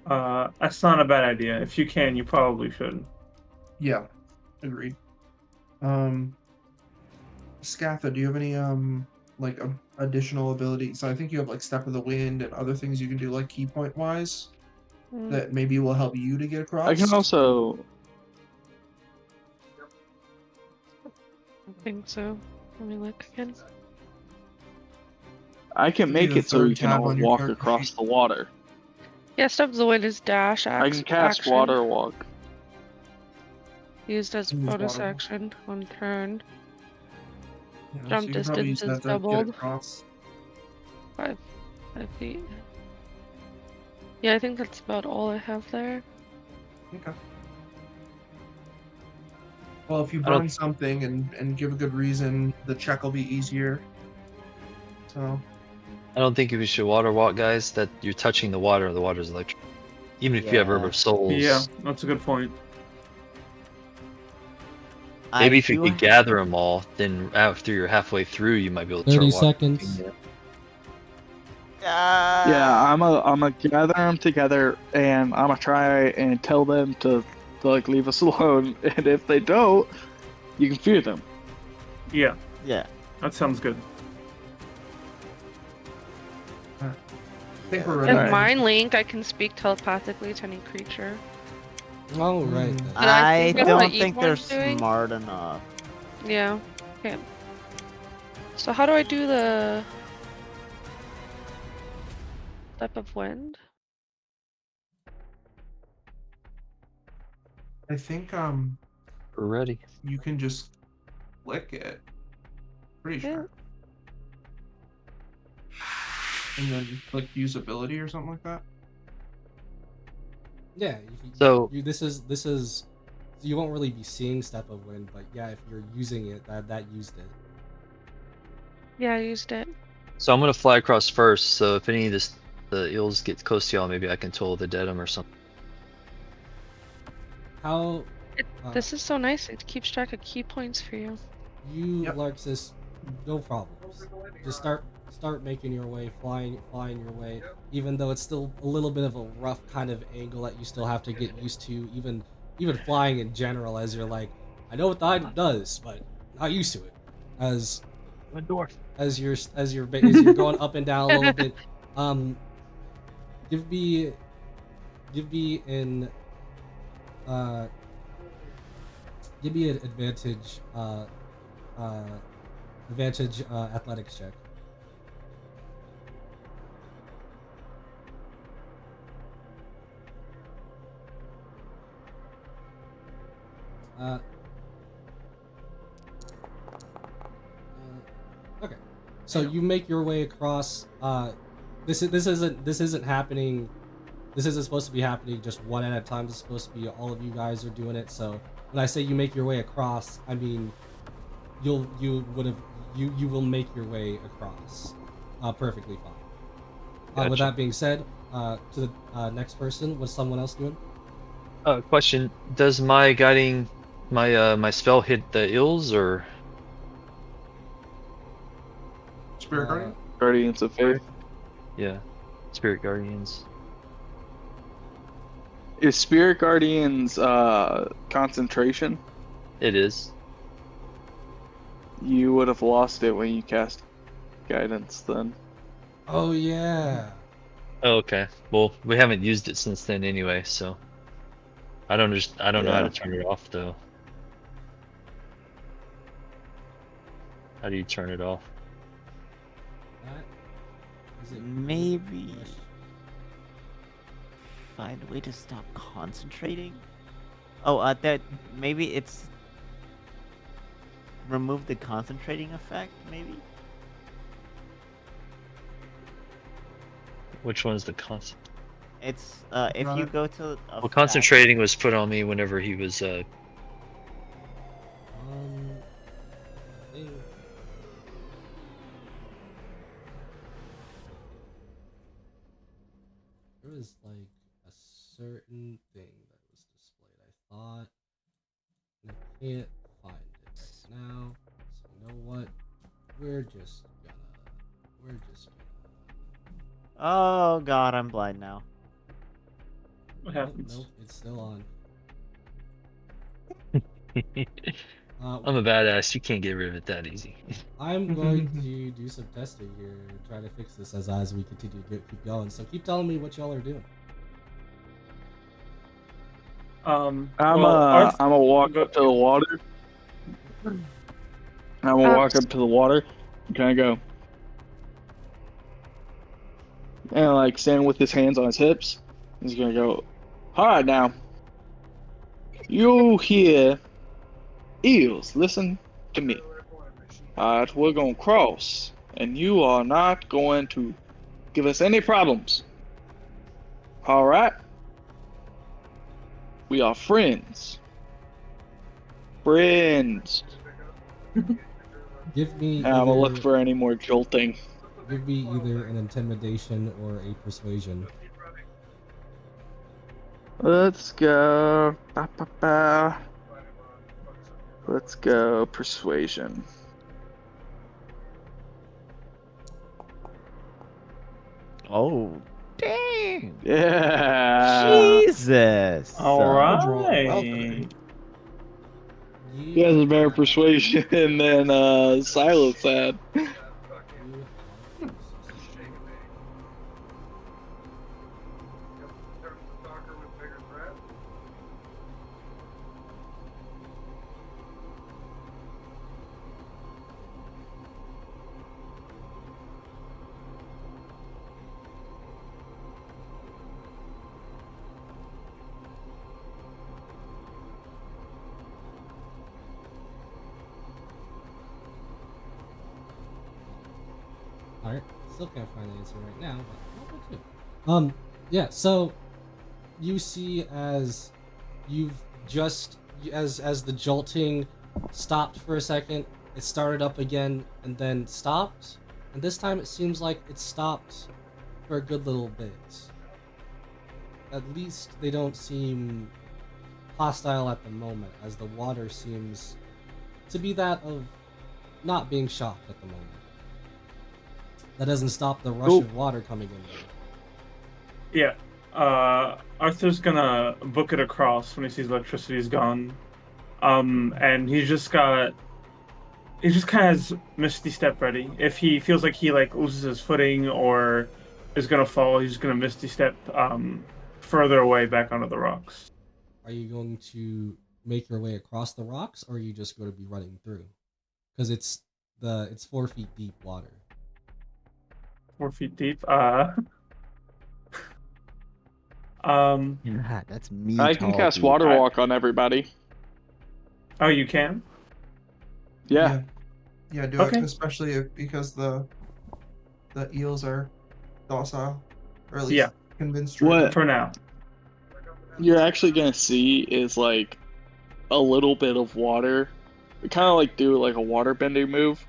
That's not a bad idea. If you can, you probably should. Yeah, agreed. Scatha, do you have any like additional abilities? I think you have like Step of the Wind and other things you can do like key point wise that maybe will help you to get across. I can also. I think so. Let me look again. I can Should be make the it so third you can tab all on your walk character across sheet. the water. Yeah, Step of the Wind is dash I can cast action. water walk. Used as Use bonus water walk. action on turn. Yeah, so Jump you can probably use distance is that to get doubled. across. 5 feet. Yeah, I think that's about all I have there. Okay. Well, if you I don't- burn something and give a good reason, the check will be easier. So I don't think we should water walk, guys. That you're touching the water's electric. Even if you have Herb Yeah. of Souls. Yeah, that's a good point. Maybe I if you do could gather them all, then after you're halfway through, you might be able to 30 start walking. seconds. Yeah, I'm a gather them together, and I'm gonna try and tell them to like leave us alone. And if they don't, you can fear them. Yeah, Yeah. that sounds good. I think we're If ready. Alright. Mind Link, I can speak telepathically to any creature. Oh, right. then. But I I think that's what don't think they're Equan's doing. smart enough. Yeah. Okay. So how do I do the Step of Wind? I think We're ready. you can just click it. Pretty Yeah. sure. And then click usability or something like that. Yeah. So- this is you won't really be seeing Step of Wind, but yeah, if you're using it, that used it. Yeah, I used it. So I'm gonna fly across first. So if any of the eels get close to y'all, maybe I can toll the dead 'em or something. How This is so nice. It keeps track of key points for you. you Yep. Larxus, no problems. Just start making your way, flying your way. Even though it's still a little bit of a rough kind of angle that you still have to get used to. Even flying in general, as you're like, I know what the item does, but not used to it. As I'm a dwarf. as you're going up and down a little bit. Give me give me an advantage athletics check. Okay, so you make your way across. This isn't happening. This isn't supposed to be happening just one at a time. It's supposed to be all of you guys are doing it. So when I say you make your way across, I mean you will make your way across, perfectly fine. Gotcha. With that being said, to the next person, what's someone else doing? Question: does my guiding my spell hit the ills or? Spirit Guardian? Guardians of Faith. Yeah, Spirit Guardians. Is Spirit Guardians concentration? It is. You would have lost it when you cast guidance then. Oh yeah. Oh, okay. Well, we haven't used it since then anyway, so I don't know how to turn it off though. How do you turn it off? That is it. Maybe find a way to stop concentrating. Oh, that maybe it's remove the concentrating effect. Maybe. Which one's the constant? It's if Got you it. go to Well, concentrating was put on me whenever he was I think there was like a certain thing that was displayed. I thought, and I can't find it right now. So you know what? We're just gonna. Oh God, I'm blind now. What Nope, happens? it's still on. I'm a badass. You can't get rid of it that easy. I'm going to do some testing here and try to fix this as we continue to keep going. So keep telling me what y'all are doing. I'm Arth- gonna walk go- up to the water. I'm gonna walk up to the water and kind of go, and like standing with his hands on his hips. He's gonna go, all right now, you hear eels, listen to me. Alright, we're gonna cross, and you are not going to give us any problems. Alright? We are friends. Friends. Give me I'm gonna look either for any more jolting. give me either an intimidation or a persuasion. Let's go. Ba, ba, ba. Let's go persuasion. Oh, dang! Yeah. Jesus! All Well right. He has a better persuasion than Silas had. You have Alright, still can't find the answer right now, but I'll go too. Yeah, so you see as you've just as the jolting stopped for a second, it started up again and then stopped, and this time it seems like it stopped for a good little bit. At least they don't seem hostile at the moment, as the water seems to be that of not being shocked at the moment. That doesn't stop the rush of water coming in there. Yeah. Arthur's gonna book it across when he sees electricity's gone. And he just kind of has Misty Step ready. If he feels like he loses his footing or is gonna fall, he's just gonna Misty Step further away back onto the rocks. Are you going to make your way across the rocks, or are you just going to be running through? Because it's 4 feet deep water. 4 feet deep. Yeah, that's me. I can tall cast deep. Water Walk on everybody. Oh, you can? Yeah. Yeah, do Okay. it, especially because the eels are docile, or at least Yeah. convinced What? right now. For now. You're actually gonna see is like a little bit of water, kind of like do like a water bending move,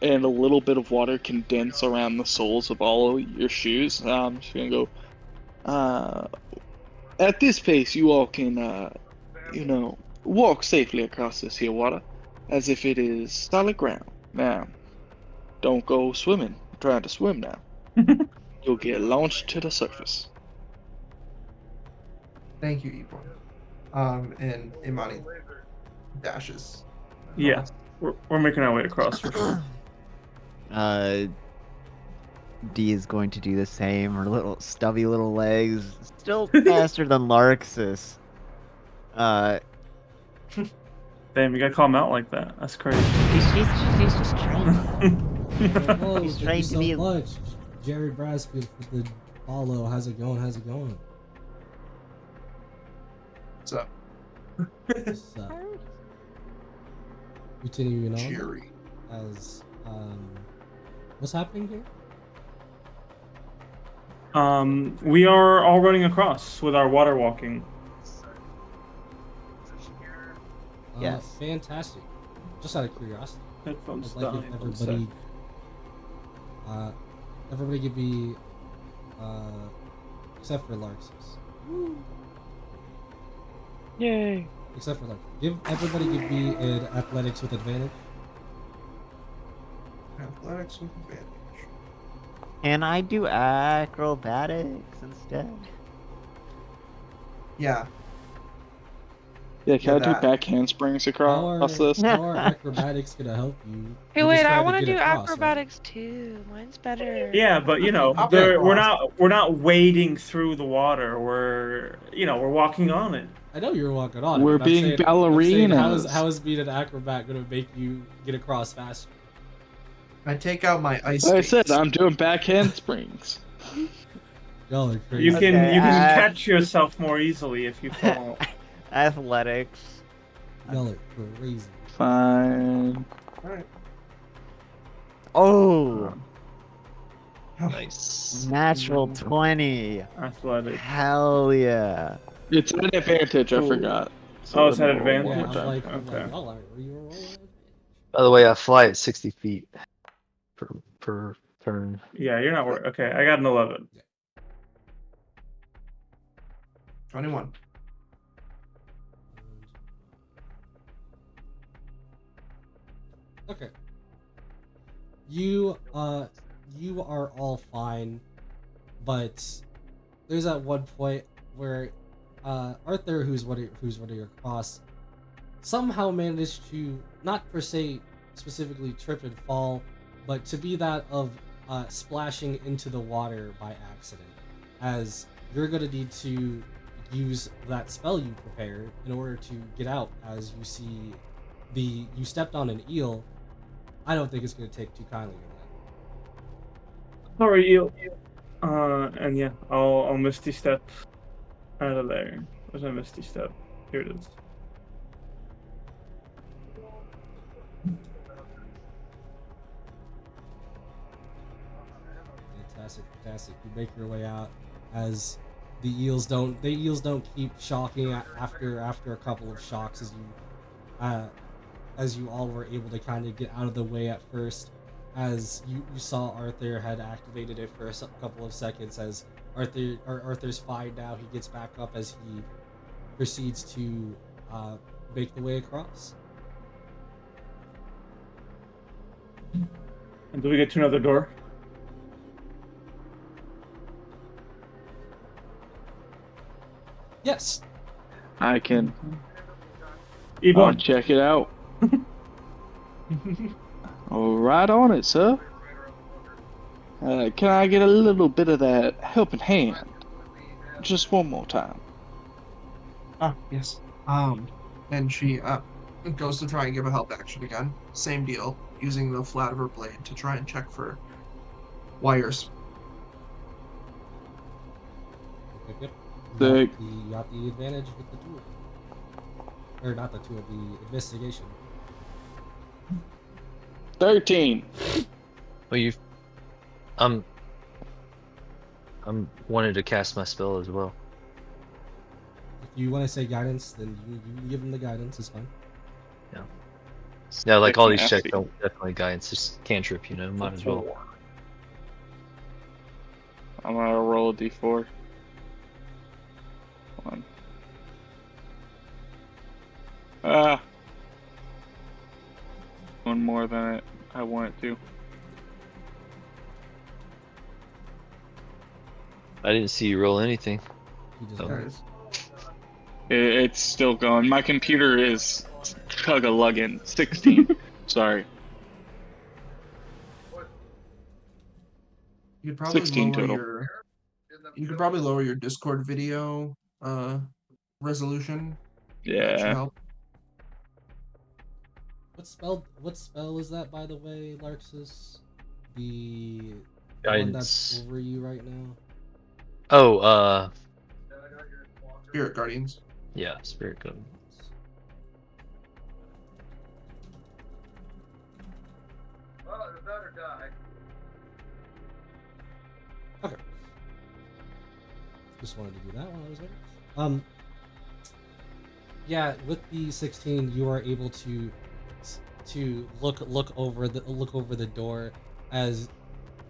and a little bit of water condense around the soles of all of your shoes. I'm just gonna go. At this pace, you all can, walk safely across this here water, as if it is solid ground. Now, don't go swimming, trying to swim now. You'll get launched to the surface. Thank you, Ebon. And Imani dashes. Yeah. We're making our way across for sure. D is going to do the same. Her little stubby little legs, still faster than Larxus. Damn, you gotta call him out like that. That's crazy. She's just trained. Oh, He's thank you trained to so be- much, Jerry Brasfield, for the follow. How's it going? How's it going? What's up, What's up? Continuing on Jerry? as what's happening here? We are all running across with our water walking. Yes. Fantastic. Just out of curiosity, Headphones I'd like died. if One everybody, sec. everybody give me, except for Larxus. Yay. Except for Larxus. Everybody give me an athletics with advantage. Athletics with advantage. Can I do acrobatics instead? Yeah. Yeah, can Yeah, I do that. back handsprings How are, across this? how are acrobatics gonna help you? Hey, You're just wait, I trying to want to get do across, right? acrobatics too. Mine's better. Yeah, but you know, I'll get we're across. not wading through the water. We're walking on it. I know you're walking on it. We're but I'm being saying, I'm saying ballerinas. how is being an acrobat gonna make you get across faster? I take out my ice Like I skates. said, I'm doing back handsprings. Y'all are crazy. You can Okay, catch yourself more easily if you fall. Athletics. Y'all are crazy. Fine. Alright. Oh, Nice. natural 20. Athletic. Hell yeah. It's an advantage, I Cool. forgot. Oh, it's let an me roll advantage? one Yeah, more I'm time. like, Okay. y'all are you're rolling. By the way, I fly at 60 feet per turn. Yeah, you're not worried. Okay, I got an 11. 21. Okay. You are all fine, but there's at one point where Arthur, who's one of your cross, somehow managed to not per se specifically trip and fall, but to be that of splashing into the water by accident, as you're gonna need to use that spell you prepared in order to get out. As you see, you stepped on an eel. I don't think it's gonna take too kindly to that. Alright, you. And yeah, I'll misty step out of there. Where's my misty step? Here it is. Fantastic. You make your way out as the eels don't keep shocking after a couple of shocks, as you all were able to kind of get out of the way at first, as you saw Arthur had activated it for a couple of seconds. As Arthur's fine now, he gets back up as he proceeds to make the way across. And do we get to another door? Yes. I can. I'll Yvonne. check it out. Right on it, sir. Can I get a little bit of that helping hand? just one more time. Ah, yes. And she goes to try and give a help action again. Same deal, using the flat of her blade to try and check for wires. Yep. Sick. You got the advantage with the tool. Or not the tool, the investigation. 13. Well, I'm wanting to cast my spell as well. If you want to say guidance, then you give him the guidance. It's fine. Yeah, like It's all these nasty. checks don't definitely guidance. Just cantrip, might as well. I'm gonna roll a d4. Hold on. One more than I want it to. I didn't see you roll anything. He just Oh. Guys. It's still going. My computer is chug-a-lugging. 16. Sorry. You could probably 16 lower total. your. You could probably lower your Discord video resolution. That should Yeah. help. What spell is that, by the way, Larxus? The one that's Guidance. over you right now. Oh, Spirit Guardians. yeah, Spirit Guide. Oh, the better die. Okay. Just wanted to do that while I was waiting. Yeah, with the 16, you are able to look over the door as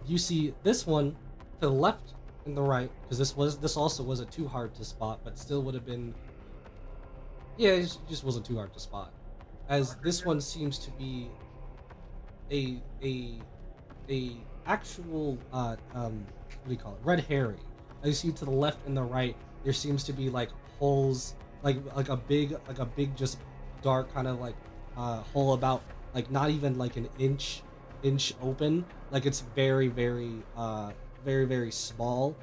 you see this one to the left and the right, because this also wasn't too hard to spot, but still would have been. Yeah, it just wasn't too hard to spot, as this one seems to be a actual what do you call it, red herring. As you see to the left and the right, there seems to be like holes, like a big just dark kind of like hole about like not even like an inch open, like it's very very small,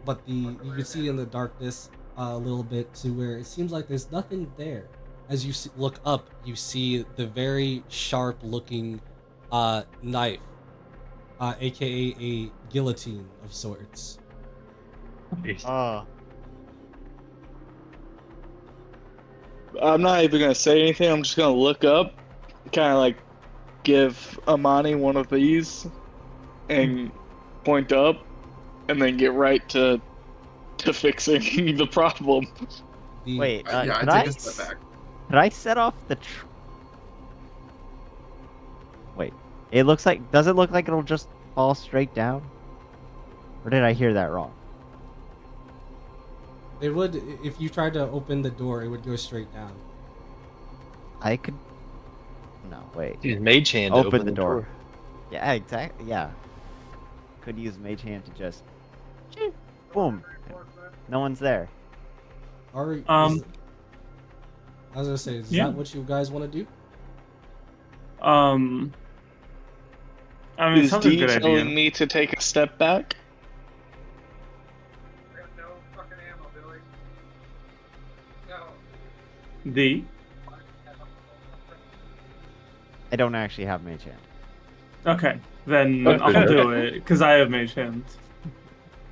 but you can see in the darkness a little bit to where it seems like there's nothing there. As you look up, you see the very sharp looking knife, aka a guillotine of sorts. Oh, I'm not even gonna say anything. I'm just gonna look up, kind of like give Amani one of these, and point up, and then get right to fixing the problem. wait. Yeah, Could I I take a step back. could I set off the? Wait. It looks like. Does it look like it'll just fall straight down? Or did I hear that wrong? It would, if you tried to open the door, it would go straight down. I could. No, wait. Use Mage Hand to Open the door. Yeah, exactly. Yeah. Could use Mage Hand to just. Boom. No one's there. I was gonna say, is Yeah. that what you guys want to do? I mean, it Is sounds like a D good telling idea. me to take a step back? I got no fucking ammo, Billy. No. D. I don't actually have Mage Hand. Okay, then Okay. I'll do it because I have mage hands.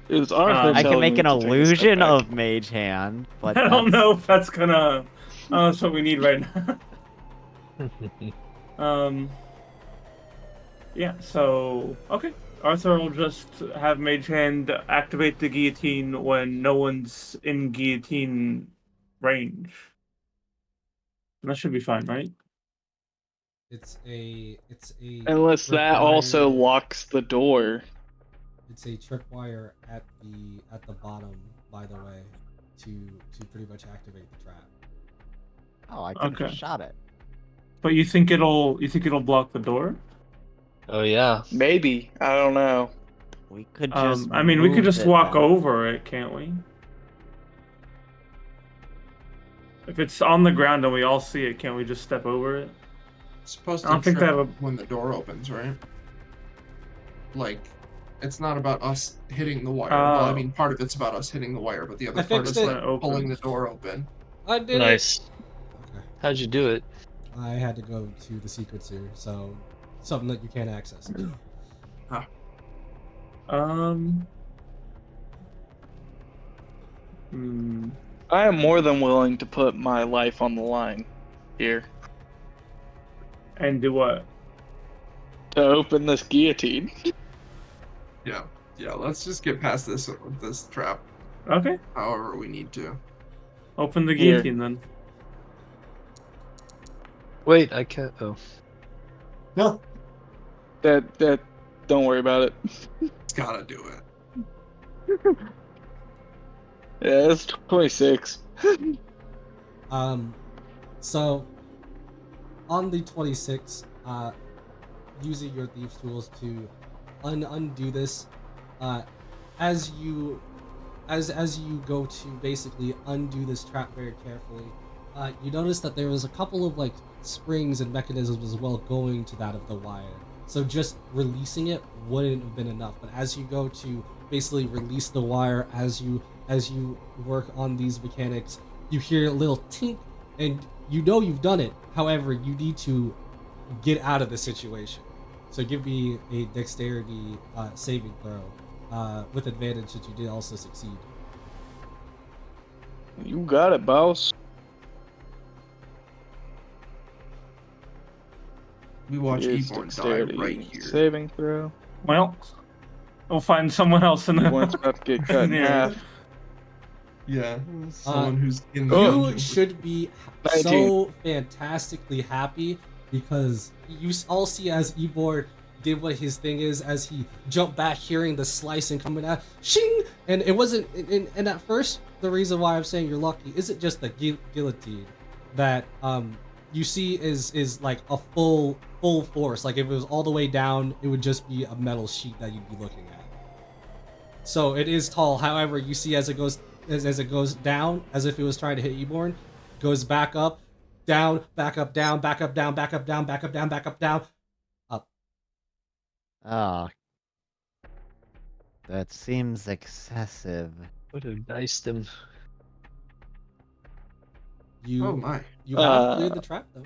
Is Arthur I I can telling make me an to take a step illusion back? of Mage Hand, but I don't that's- know if that's gonna. That's what we need right now. Yeah. So okay, Arthur will just have mage hand activate the guillotine when no one's in guillotine range. And that should be fine, right? It's a Unless that also tripwire- locks the door. It's a tripwire at the bottom, by the way, to pretty much activate the trap. Oh, I could have Okay. just shot it. But you think it'll block the door? Oh yeah. Maybe. I don't know. We could just. I mean, we could move just it walk then. over it, can't we? If it's on the ground and we all see it, can't we just step over it? It's supposed I to don't think trip that would- when the door opens, right? Like, It's not about us hitting the wire. Well, I mean, part of it's about us hitting the wire, but the other I part fixed is it. like pulling the door open. I did Nice. it. Okay. How'd you do it? I had to go to the secrets here, so something that you can't access. I am more than willing to put my life on the line here And do what? to open this guillotine. Yeah. Let's just get past this trap. Okay. However we need to. Open the Here. guillotine then. Wait, I can't. Oh, No. That don't worry about it. It's gotta do it. Yeah, it's 26. So on the 26, using your thieves tools to undo this, as you go to basically undo this trap very carefully, you notice that there was a couple of like springs and mechanisms as well going to that of the wire. So just releasing it wouldn't have been enough. But as you go to basically release the wire, as you work on these mechanics, you hear a little tink, and you know you've done it. However, you need to get out of the situation. So give me a dexterity saving throw with advantage that you did also succeed. You got it, boss. We watch Here's Eborn die dexterity right here. saving throw. Well, we'll find someone else in the. Eborn's about to get cut in Yeah. half. Yeah, someone who's in the You dungeon. should be 19. so fantastically happy because you all see as Ebor did what his thing is, as he jumped back, hearing the slicing coming out, shing, and it wasn't. And at first, the reason why I'm saying you're lucky isn't just the guillotine that you see is like a full force. Like if it was all the way down, it would just be a metal sheet that you'd be looking at. So it is tall. However, you see as it goes down, as if it was trying to hit Eborn, goes back up, down, back up, down, back up, down, back up, down, back up, down, back up, down, up. Ah, that seems excessive. would have diced him. Oh my. You have cleared the trap though.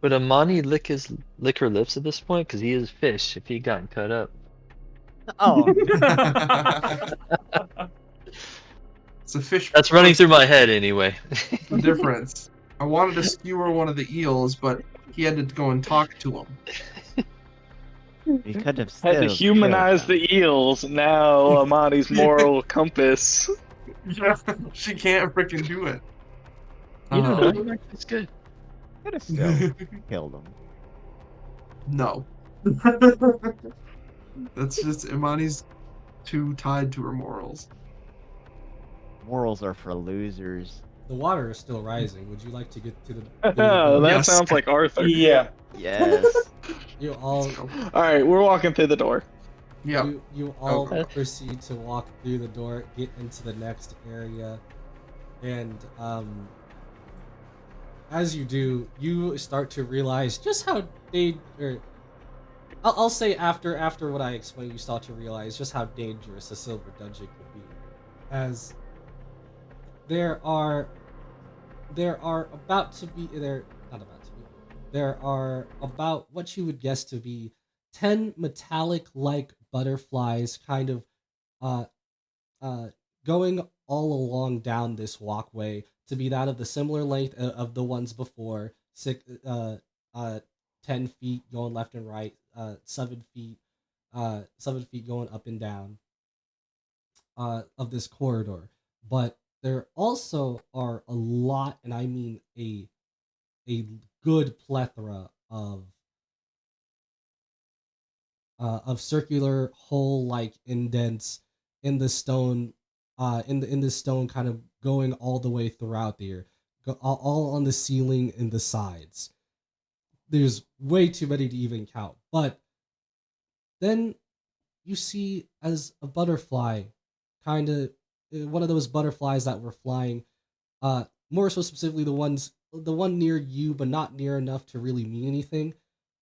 Would Amani lick her lips at this point? Because he is fish. If he gotten cut up. Oh, It's a fish. That's running through my head anyway. The difference. I wanted to skewer one of the eels, but he had to go and talk to him. he could have Had to still humanize killed them. the eels. Now Amani's moral compass. Yeah, she can't freaking do it. You don't know. It's good. Could have still killed them. No. That's just Imani's too tied to her morals. Morals are for losers. The water is still rising. Would you like to get to the? That Yes. sounds like Arthur. Yeah. Yes. You all. All right, we're walking through the door. Yeah. You all Okay. proceed to walk through the door, get into the next area, and as you do, you start to realize just how I'll say after what I explain, you start to realize just how dangerous a silver dungeon could be, as there are about to be there are about what you would guess to be 10 metallic-like butterflies kind of going all along down this walkway to be that of the similar length of the ones before, 10 feet going left and right, 7 feet going up and down of this corridor. But there also are a lot, and I mean a good plethora of circular hole-like indents in the stone, in the stone, kind of going all the way throughout there, all on the ceiling and the sides. There's way too many to even count. But then you see as a butterfly, kind of one of those butterflies that were flying, more so specifically the one near you, but not near enough to really mean anything,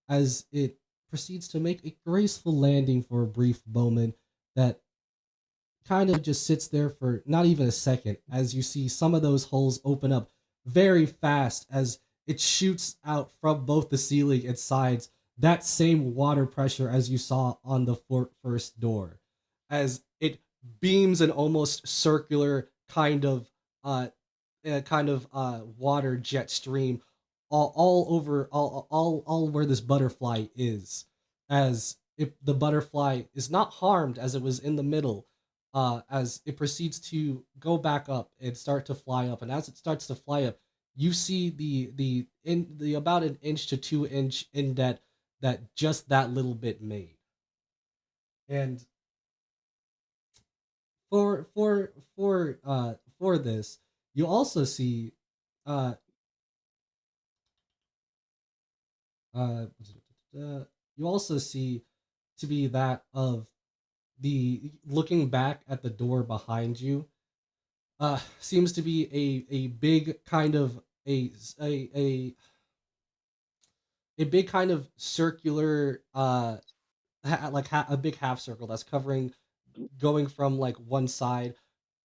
as it proceeds to make a graceful landing for a brief moment that kind of just sits there for not even a second as you see some of those holes open up very fast as it shoots out from both the ceiling and sides that same water pressure as you saw on the first door as it beams an almost circular uh water jet stream all over all where this butterfly is as if the butterfly is not harmed as it was in the middle as it proceeds to go back up and start to fly up. And as it starts to fly up, you see the about an inch to 2 inch indent that just that little bit made. And for this, you also see uh uh you also see to be that of the looking back at the door behind you seems to be a big kind of a big kind of circular a big half circle that's covering going from like one side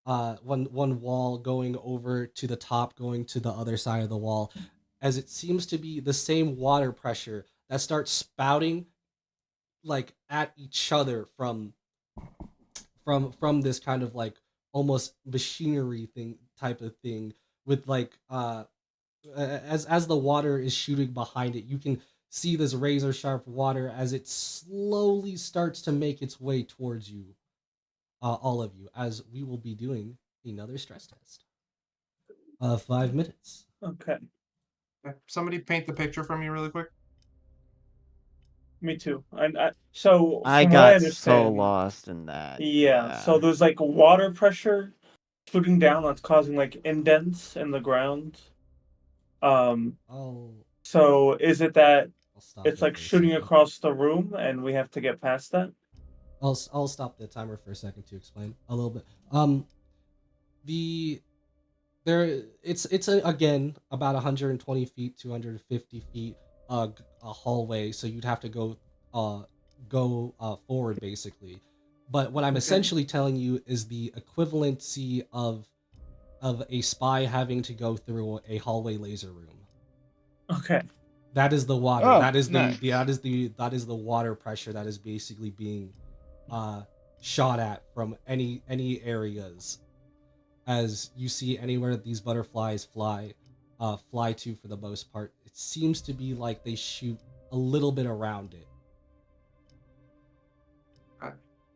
one wall going over to the top going to the other side of the wall as it seems to be the same water pressure that starts spouting like at each other from this kind of like almost machinery thing type of thing with like as the water is shooting behind it you can see this razor sharp water as it slowly starts to make its way towards you all of you as we will be doing another stress test of 5 minutes. Okay, Somebody paint the picture for me really quick. me too. So I from what I got so understand, lost in that. yeah. So there's like water pressure shooting down that's causing like indents in the ground. Um, i'll so is it that I'll stop it's it like for a shooting second. across the room and we have to get past that? I'll stop the timer for a second to explain a little bit. The there it's again about 120 feet 250 feet a hallway so you'd have to go forward basically but what I'm Okay. essentially telling you is the equivalency of a spy having to go through a hallway laser room. Okay. That is the water. Oh, That is nice. that is the water pressure that is basically being uh shot at from any areas as you see anywhere that these butterflies fly to for the most part. It seems to be like they shoot a little bit around it.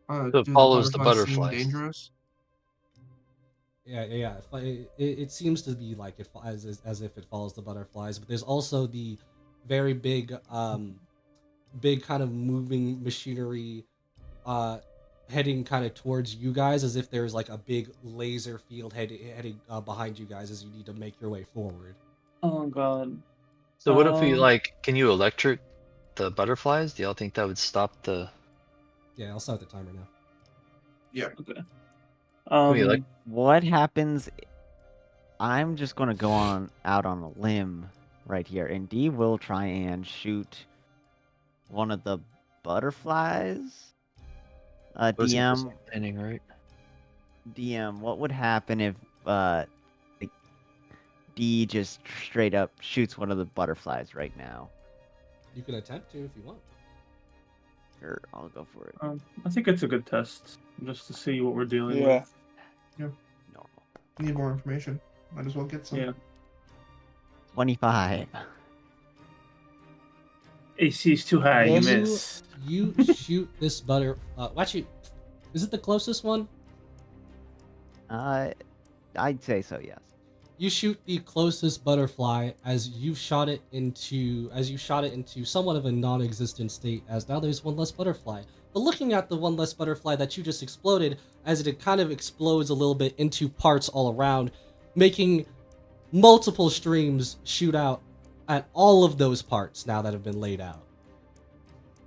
So it Do the follows the butterflies seem butterflies. dangerous? Yeah. It seems to be like as if it follows the butterflies, but there's also the very big kind of moving machinery heading kind of towards you guys as if there's like a big laser field heading behind you guys as you need to make your way forward. Oh god. So what if we Um, can you electric the butterflies? Do y'all think that would stop the? Yeah, I'll start the timer now. Yeah. Okay. Can we like What happens? I'm just gonna go on out on a limb right here, and D will try and shoot one of the butterflies. was it just DM, ending right? DM, what would happen if like, D just straight up shoots one of the butterflies right now? You can attempt to if you want. Sure, I'll go for it. I think it's a good test just to see what we're dealing Yeah. with. Normal. Need more information. Might as well get some. Yeah. 25. AC's too high. You miss. You shoot this actually, is it the closest one? I'd say so, yes. You shoot the closest butterfly as you shot it into somewhat of a non-existent state as now there's one less butterfly. But looking at the one less butterfly that you just exploded as it kind of explodes a little bit into parts all around, making multiple streams shoot out at all of those parts now that have been laid out.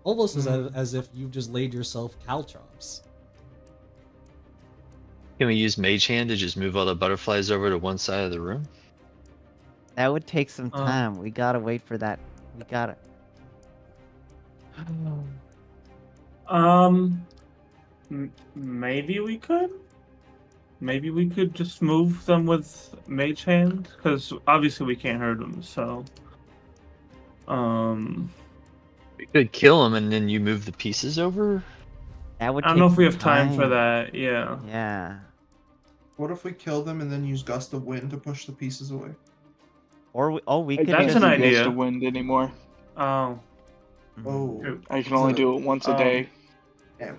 Almost as if you've just laid yourself caltrops. Can we use Mage Hand to just move all the butterflies over to one side of the room? That would take some time. We gotta wait for that. We gotta. Maybe we could. Maybe we could just move them with Mage Hand, because obviously we can't hurt them. So, We could kill him and then you move the pieces over. That would I don't take know if we some have time for time. that. Yeah. Yeah. What if we kill them and then use gust of wind to push the pieces away? Or we I could That's can't just an do Ghost idea. of Wind anymore. Oh. Oh, Shoot. I can Is only it do it once a day. damn.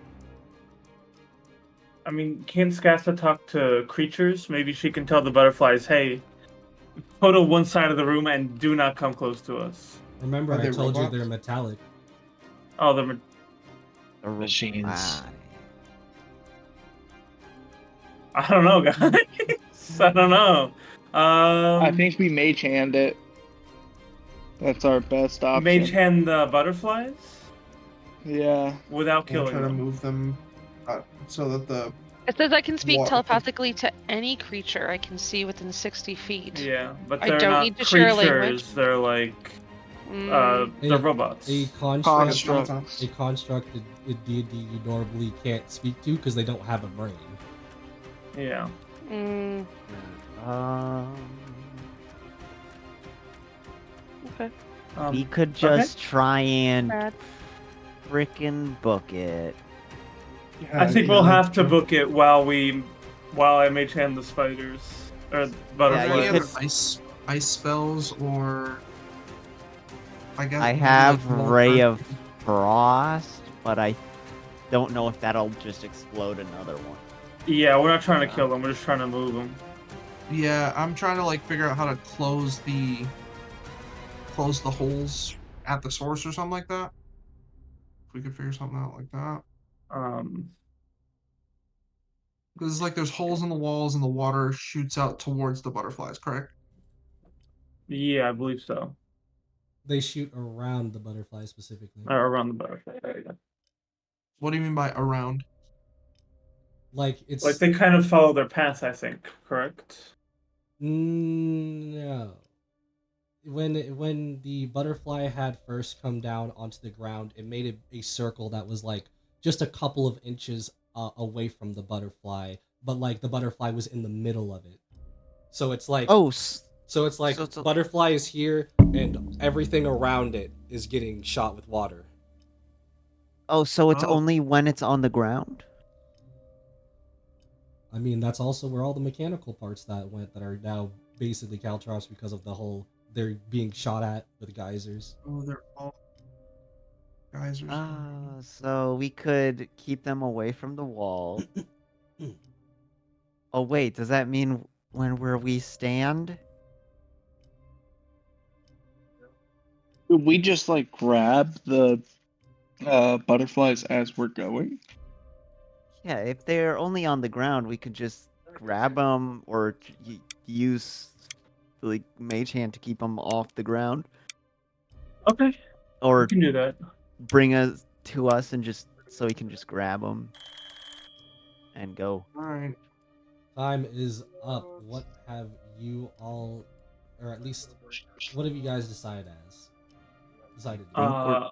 I mean, can't Skasta talk to creatures? Maybe she can tell the butterflies, "Hey, go to one side of the room and do not come close to us." Remember, Are I they told you robots? they're metallic. Oh, they're Machines. I don't know, guys. I don't know. I think we Mage Hand it. That's our best option. Mage Hand the butterflies Yeah. without Can I killing try to them. move them so that the It says I can speak What? telepathically to any creature I can see within 60 feet. Yeah, but I they're don't not need to share creatures. language. They're like Mm, they're robots. A construct, Constructs. a construct a deity you normally can't speak to because they don't have a brain. Yeah. mm, okay. We could just try and Bad. frickin' book it. I think yeah, we'll that's have to true. book it while I Mage Hand the spiders or Are there butterflies. any other could- ice spells or I guess I maybe, have like, Ray more- of Frost, but I don't know if that'll just explode another one. Yeah, we're not trying to kill them. We're just trying to move them. Yeah, I'm trying to like figure out how to close the holes at the source or something like that. If we could figure something out like that. Because it's like there's holes in the walls and the water shoots out towards the butterflies, correct? Yeah, I believe so. They shoot around the butterfly specifically. Or around the butterfly. There you go. What do you mean by around? Like it's Like they kind of follow their path, I think. Correct. no. When the butterfly had first come down onto the ground, it made a circle that was like just a couple of inches away from the butterfly, but like the butterfly was in the middle of it. So it's like so it's like so- butterfly is here and everything around it is getting shot with water. so it's Oh. only when it's on the ground? I mean, that's also where all the mechanical parts that went that are now basically caltrops because of the whole they're being shot at with geysers. Oh, they're all geysers. So we could keep them away from the wall. Oh wait, does that mean where we stand? Could we just like grab the butterflies as we're going? Yeah, if they're only on the ground, we could just grab them or use like Mage Hand to keep them off the ground, Okay. We or can do that. bring us to us and just so we can just grab them and go. All right. Time is up. What have you all, or at least, what have you guys decided to do?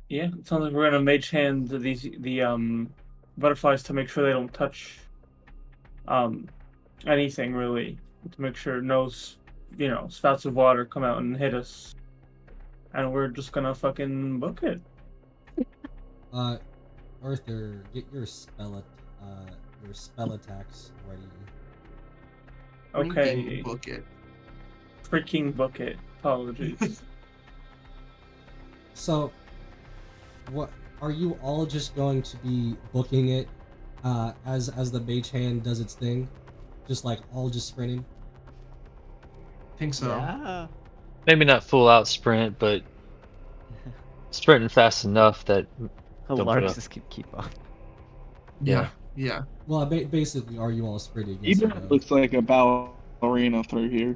Yeah, it sounds like we're gonna Mage Hand the butterflies to make sure they don't touch anything really, to make sure no spouts of water come out and hit us, and we're just gonna fucking book it. Arthur, get your spell attacks ready. Okay. Book it. Freaking book it. Apologies. So, what are you all just going to be booking it as the mage hand does its thing, just like all just sprinting? Think so. Yeah. Maybe not full out sprint, but sprinting fast enough that don't put up. Larks can keep up. Yeah. Yeah. Well, basically, are you all sprinting? Yes or Even no? looks like a ballerina through here.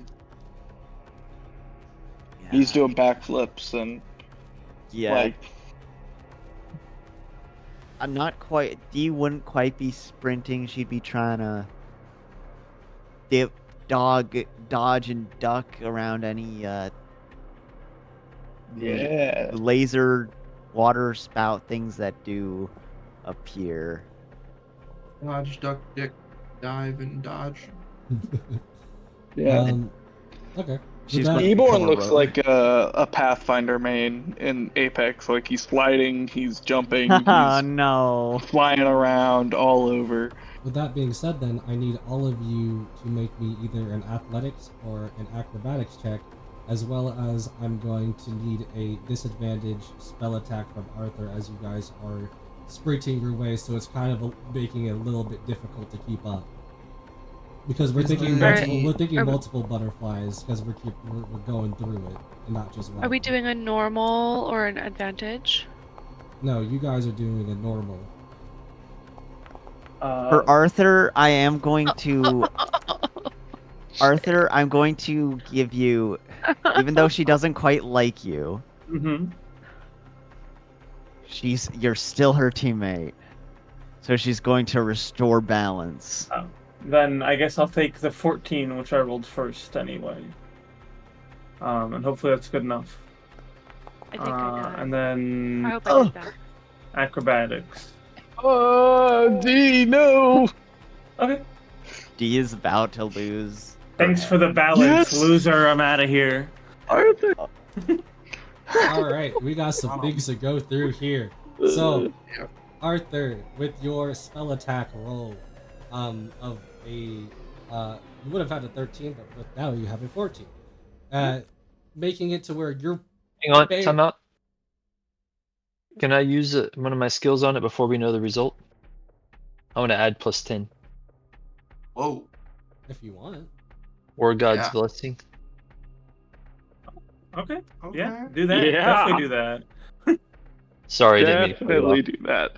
He's doing backflips and like I'm not quite. Dee wouldn't quite be sprinting. She'd be trying to dodge and duck around any Yeah. laser water spout things that do appear. Dodge, duck, dick, dive, and dodge. Yeah. Okay. With She's that, gonna become Eborn a looks rogue. like a Pathfinder main in Apex. Like he's sliding, he's jumping, Oh he's no. flying around all over. with that being said, then I need all of you to make me either an athletics or an acrobatics check, as well as I'm going to need a disadvantage spell attack from Arthur, as you guys are sprinting your way, so it's kind of making it a little bit difficult to keep up. Because we're Is thinking there multiple, any- we're thinking Are we- multiple butterflies because we're going through it and not just one. Are we doing a normal or an advantage? No, you guys are doing a normal. For Arthur, I am going to Arthur, I'm going to give you, even though she doesn't quite like you, you're still her teammate. So she's going to restore balance. Then I guess I'll take the 14, which I rolled first anyway. And hopefully that's good enough. I think I got it. And then I hope I did that. acrobatics. Oh, D, no! Okay. D is about to lose. Thanks for the balance, Yes! loser. I'm out of here. Arthur. All right, we got some things to go through here. So, Arthur, with your spell attack roll, of a, you would have had a 13, but now you have a 14, making it to where you're. Hang on, Ba- time out. Can I use one of my skills on it before we know the result? I want to add +10. Whoa. If you want. Or God's Yeah. blessing. Okay. Okay. Yeah, do that. Yeah. Definitely do that. Sorry, I didn't mean to cut you Definitely off. do that.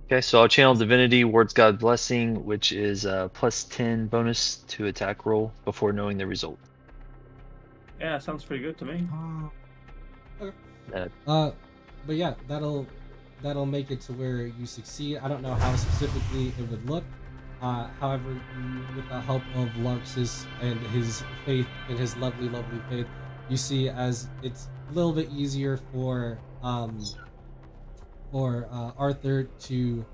Okay, so I'll channel Divinity, Wards God Blessing, which is +10 bonus to attack roll before knowing the result. Yeah, sounds pretty good to me. But yeah, that'll make it to where you succeed. I don't know how specifically it would look. However, with the help of Larxus and his faith and his lovely faith, you see as it's a little bit easier for Arthur to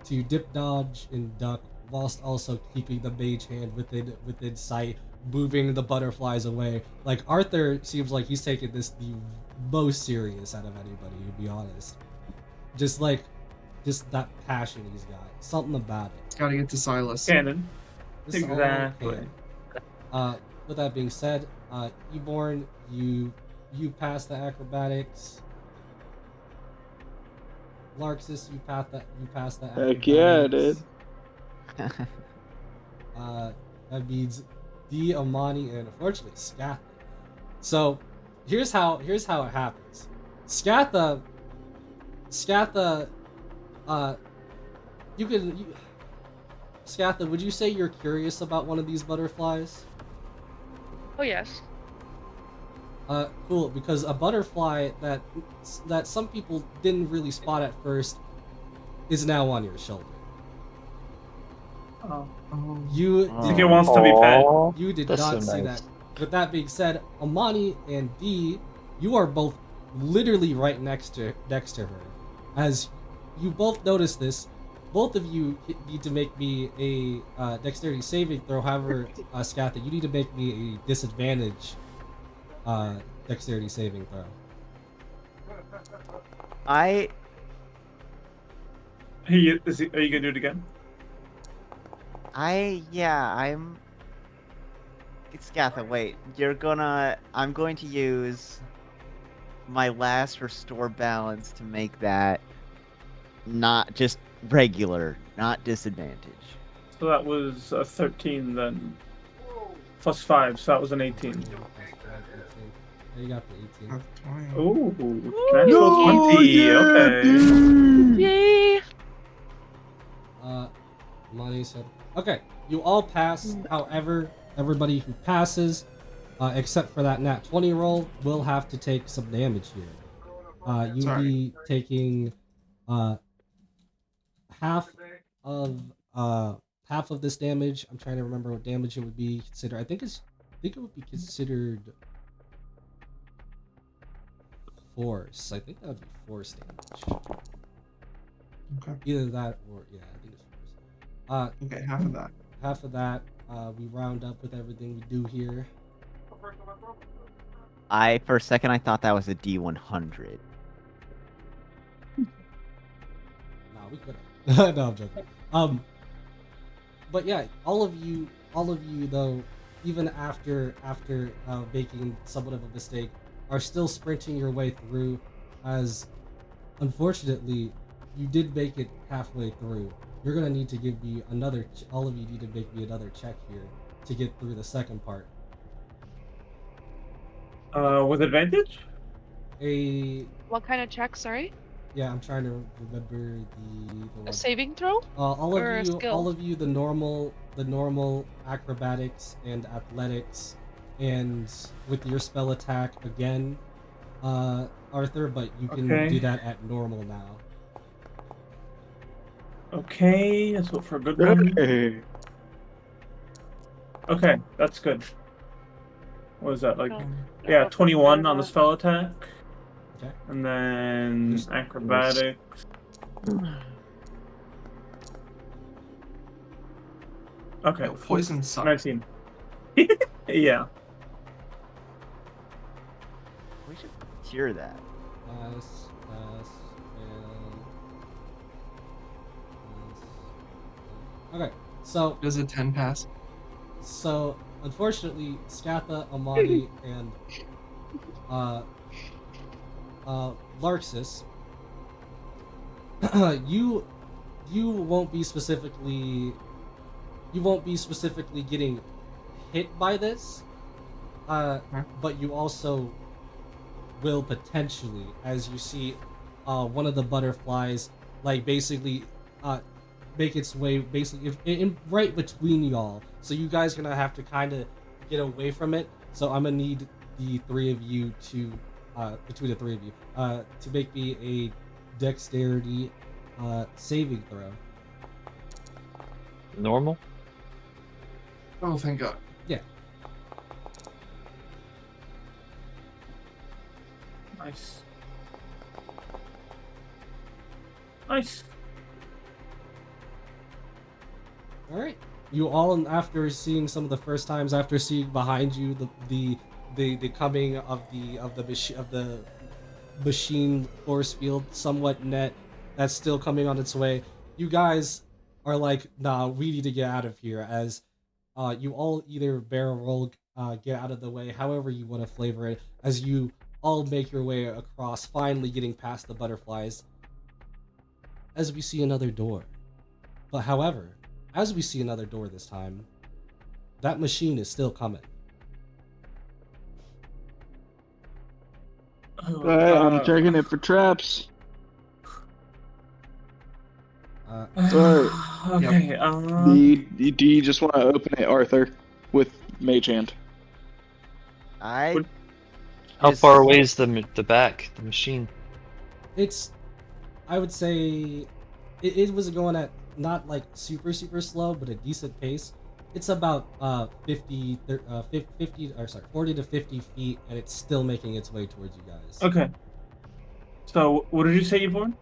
dip, dodge, and duck, whilst also keeping the mage hand within sight, moving the butterflies away. Like, Arthur seems like he's taking this the most serious out of anybody, to be honest. Just that passion he's got. Something about it. It's gotta get to Silas. Cannon. It's all Exactly. canon. With that being said, Eborn, you passed the acrobatics. Larxus, you passed the acrobatics. Heck yeah, I did. That means D, Amani, and unfortunately Scatha. So here's how it happens. Scatha, Scatha, would you say you're curious about one of these butterflies? Oh yes. Cool, because a butterfly that some people didn't really spot at first is now on your shoulder. Oh. You I think it wants to be pet. You did That's not so see nice. that. With that being said, Amani and D, you are both literally right next to her. As you both notice this, both of you need to make me a dexterity saving throw. However, Scatha, you need to make me a disadvantage dexterity saving throw. Are you gonna do it again? I'm. It's Gatha. Wait, I'm going to use my last restore balance to make that not just regular, not disadvantage. So that was a 13 then. Plus 5, so that was an 18. Yeah, you got the 18. That's 20. Ooh, natural 20. Okay. Yay! Amani said, okay, you all pass. However, everybody who passes, except for that nat 20 roll, will have to take some damage here. You'll Sorry. be taking half of this damage. I'm trying to remember what damage it would be considered. I think it would be considered. force. I think that would be force damage. Okay. Either that or yeah, I think it's force. Okay, half of that. Half of that. We round up with everything we do here. For a second, I thought that was a D100. Nah, we could have. No, I'm joking. But yeah, all of you though, even after making somewhat of a mistake, are still sprinting your way through, as unfortunately you did make it halfway through. You're gonna need to give me another. All of you need to make me another check here to get through the second part. With advantage? What kind of check? Sorry. Yeah, I'm trying to remember the A one. saving throw? All or a of you, skill? the normal acrobatics and athletics, and with your spell attack again, Arthur. But you can Okay. do that at normal now. Okay, let's hope for a good one. Hey. Okay, that's good. What is that, like? No. Yeah, No, 21 better on the not. spell attack. Okay. And then Just- acrobatics. Okay, Yo, poison sucks. 19. Yeah. We should cure that. Pass, pass, fail. Pass. Okay, so Does a 10 pass? Unfortunately, Scatha, Amani, and Larxus, you won't be specifically getting hit by this, but you also will potentially, as you see one of the butterflies like basically make its way basically in right between y'all, so you guys gonna have to kind of get away from it. So I'm gonna need the three of you to between the three of you to make me a dexterity saving throw. Normal? Oh, thank God. Yeah. Nice. Nice. All right. You all, after seeing some of the first times, after seeing behind you the coming of the machine force field, somewhat net, that's still coming on its way, you guys are like, nah, we need to get out of here. As you all either barrel roll, get out of the way, however you want to flavor it, as you all make your way across, finally getting past the butterflies. As we see another door, but however, as we see another door this time, that machine is still coming. I'm checking it for traps. Okay. Do you just want to open it, Arthur, with Mage Hand? I How just- far away is the back, the machine? It's, I would say, it was going at not like super slow, but a decent pace. It's about 40 to 50 feet, and it's still making its way towards you guys. Okay. So, what did you say, Yvonne?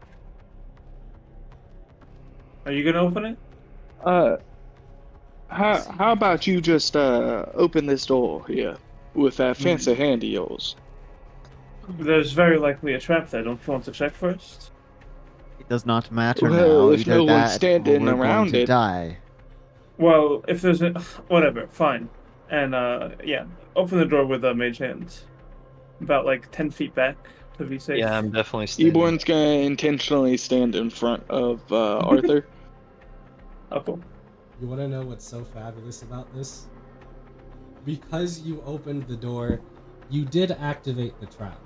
Are you gonna open it? How about you just open this door here with that fancy hand of yours? There's very likely a trap there. Don't you want to check first? It does not matter Well, now. if Either no one's that, or standing we're going around to it. die. Well, if there's a whatever, fine. And yeah, open the door with a mage hand. About like 10 feet back to be safe. Yeah, I'm definitely standing. Eborn's gonna intentionally stand in front of Arthur. Oh, cool. You want to know what's so fabulous about this? Because you opened the door, you did activate the trap.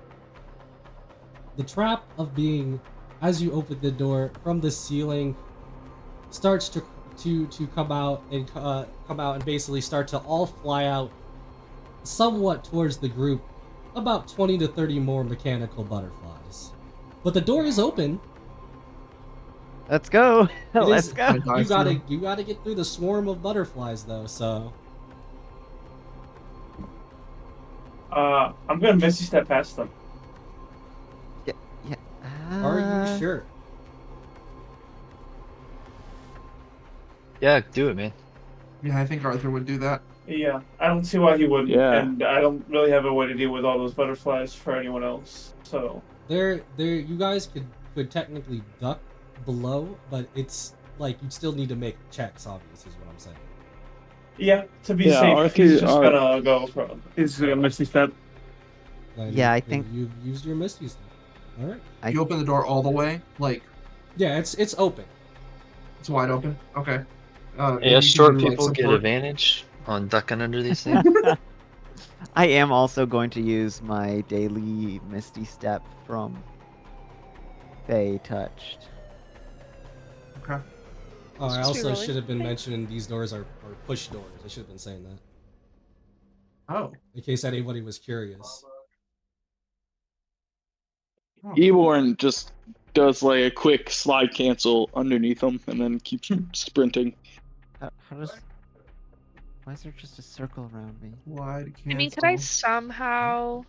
The trap of being, as you open the door from the ceiling, starts to come out and basically start to all fly out somewhat towards the group, about 20 to 30 more mechanical butterflies. But the door is open. Let's go. It Let's is- go. You gotta get through the swarm of butterflies though, so I'm gonna misty step past them. Sure. Yeah, do it, man. Yeah, I think Arthur would do that. Yeah, I don't see why he wouldn't, Yeah. and I don't really have a way to deal with all those butterflies for anyone else. So There. You guys could technically duck below, but it's like you'd still need to make checks. Obviously, is what I'm saying. yeah, to be Yeah, safe, Arthur- he's just Ar- gonna go for. He's gonna Misty Step. Then- Yeah, I then think- you've used your Misty Step. All right. I- You open the door all the way, like Yeah, it's open. it's wide open. Okay. Yeah, and you short can do, like, people some get sort- advantage on ducking under these things. I am also going to use my daily Misty Step from Fey Touched. Okay. Oh, I Just also re-rolling. should have been mentioning these doors are push doors. I should have been saying that Oh. in case anybody was curious. Oh. Eborn just does like a quick slide cancel underneath him and then keeps sprinting. How does? Why is there just a circle around me? Wide cancel. I mean, could I somehow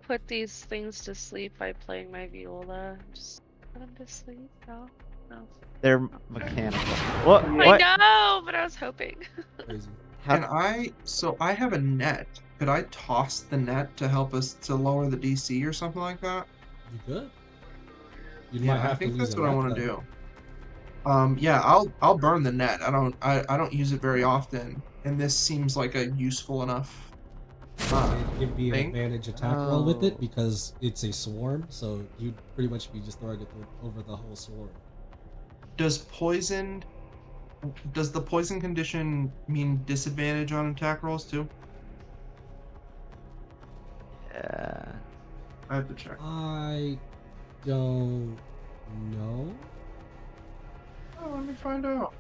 put these things to sleep by playing my viola? Just put them to sleep? No? No. They're mechanical. What? Yeah. What? I know, but I was hoping. Crazy. Can I have a net. Could I toss the net to help us to lower the DC or something like that? You good? You Yeah, might have I think to lose that's a what I net, want to though. do. Yeah, I'll burn the net. I don't use it very often, and this seems like a useful enough. Give me an thing? advantage attack roll with it Oh. because it's a swarm, so you'd pretty much be just throwing it over the whole swarm. Does the poison condition mean disadvantage on attack rolls too? Yeah. I have to check. I don't know. Oh, let me find out.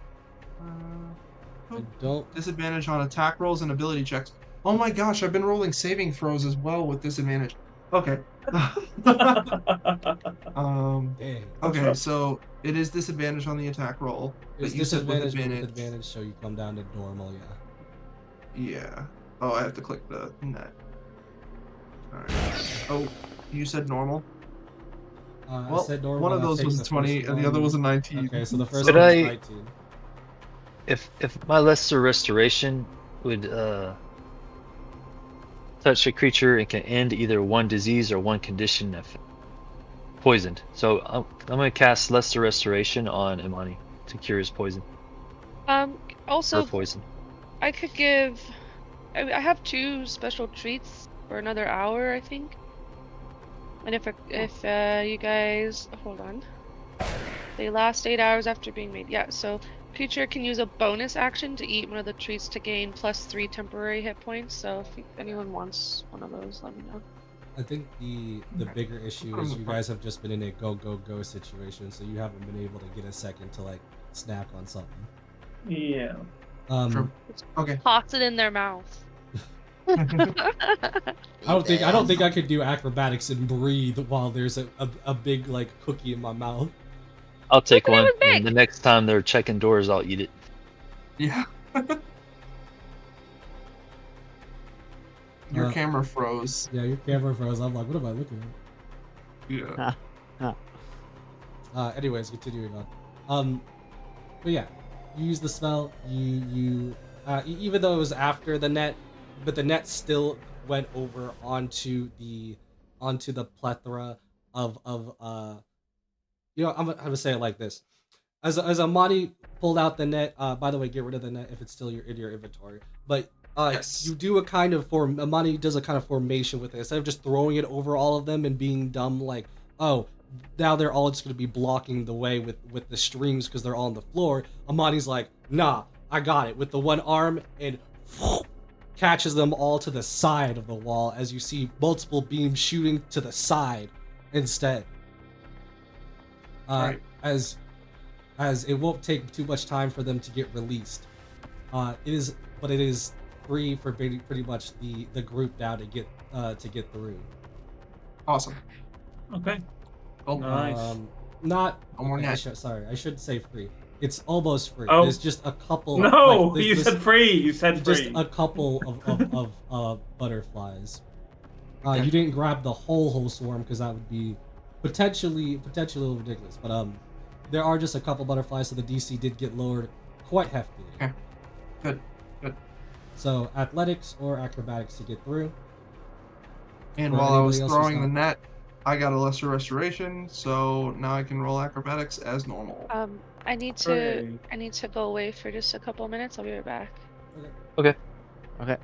I don't. Disadvantage on attack rolls and ability checks. Oh my gosh, I've been rolling saving throws as well with disadvantage. Okay. Dang. Okay, so it is disadvantage on the attack roll. It's But you said with disadvantage, but with advantage. advantage, so you come down to normal, yeah. Yeah. Oh, I have to click the net. Alright. Oh, you said normal? I Well, said normal. one of I'll those take was the a 20 first and the other one. was a 19. Okay, so the first Could one was I- 19. If my lesser restoration would touch a creature, it can end either one disease or one condition if poisoned. So I'm gonna cast lesser restoration on Imani to cure his poison. Also, Her poison. I could give. I have 2 special treats for another hour, I think. And if you guys hold on, they last 8 hours after being made. Yeah, so creature can use a bonus action to eat one of the treats to gain +3 temporary hit points. So if anyone wants one of those, let me know. I think the bigger issue is you guys have just been in a go situation, so you haven't been able to get a second to like snack on something. Yeah. True. Okay. Toss it in their mouth. I don't think I could do acrobatics and breathe while there's a big like cookie in my mouth. I'll take Look at it, one, it was big. and the next time they're checking doors, I'll eat it. Yeah. Your Uh, camera froze. Yeah, your camera froze. I'm like, what am I looking at? Yeah. Anyways, continuing on. But yeah, you use the spell. You even though it was after the net, but the net still went over onto the plethora of I'm gonna say it like this. As Amani pulled out the net, by the way, get rid of the net if it's still in your inventory. But Yes. you do a kind of Amani does a kind of formation with it. Instead of just throwing it over all of them and being dumb, like, oh, now they're all just gonna be blocking the way with the streams because they're all on the floor. Amani's like, nah, I got it with the one arm and catches them all to the side of the wall as you see multiple beams shooting to the side instead. Right. As it won't take too much time for them to get released. It is free for pretty much the group now to get through. Awesome. Okay. Oh, Nice. Not No more okay, net. sorry, I should say free. It's almost free. Oh. There's just a couple. No, like, you said free. You said just free. a couple of butterflies. Okay. You didn't grab the whole swarm because that would be potentially a little ridiculous, but there are just a couple butterflies, so the DC did get lowered quite heftily. Okay. Good. Good. So athletics or acrobatics to get through. And For while I was anybody else who's throwing the not- net, I got a lesser restoration, so now I can roll acrobatics as normal. I need to Hooray. go away for just a couple minutes. I'll be right back. Okay. Okay.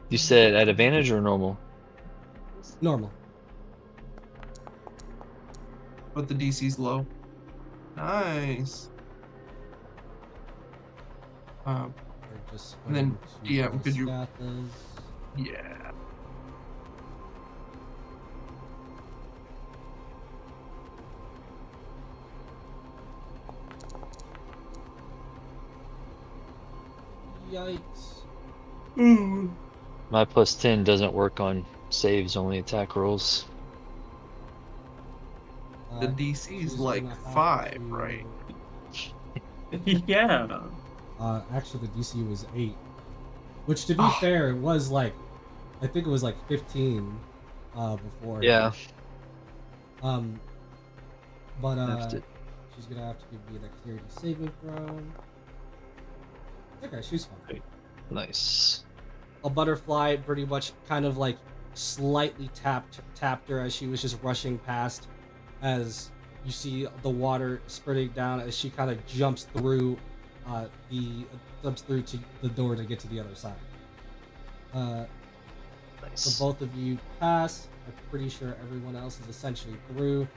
You said at advantage or normal? Normal. But the DC's low. Nice. Or just And then, going to DM, could you- Scathas. Yeah. Yikes. Ooh. My plus 10 doesn't work on saves, only attack rolls. The She's DC's gonna like have 5, to- right? Yeah. Actually, the DC was 8. Which, to be Oh. fair, it was like, I think it was like 15 before. Yeah. But Have to- she's gonna have to give me a dexterity saving throw. Okay, she's fine. Nice. A butterfly pretty much kind of like slightly tapped her as she was just rushing past, as you see the water spurting down as she kind of jumps through to the door to get to the other side. So Nice. both of you pass. I'm pretty sure everyone else is essentially through.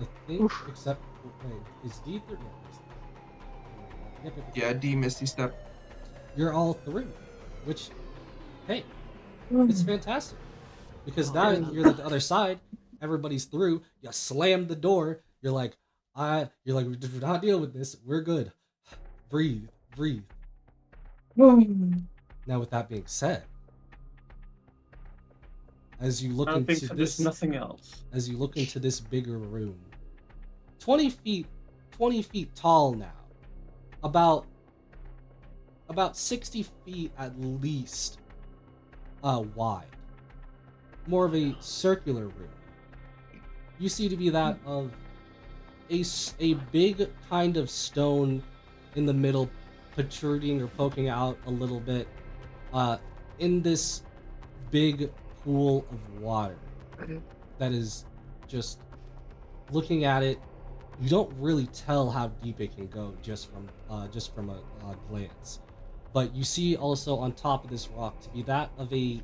I think, except wait, is D through? Yep. Yeah, D Misty Step. You're all through, which, hey, it's fantastic because now you're at the other side. Everybody's through. You slam the door. You're like, we're not dealing with this. We're good. Breathe. Now, with that being said, as you look I don't think into so. There's this, nothing else. as you look into this bigger room, 20 feet tall now, about 60 feet at least wide, more of a circular room. You see to be that of a big kind of stone in the middle, protruding or poking out a little bit in this big pool of water that is just looking at it. You don't really tell how deep it can go just from a glance, but you see also on top of this rock to be that of a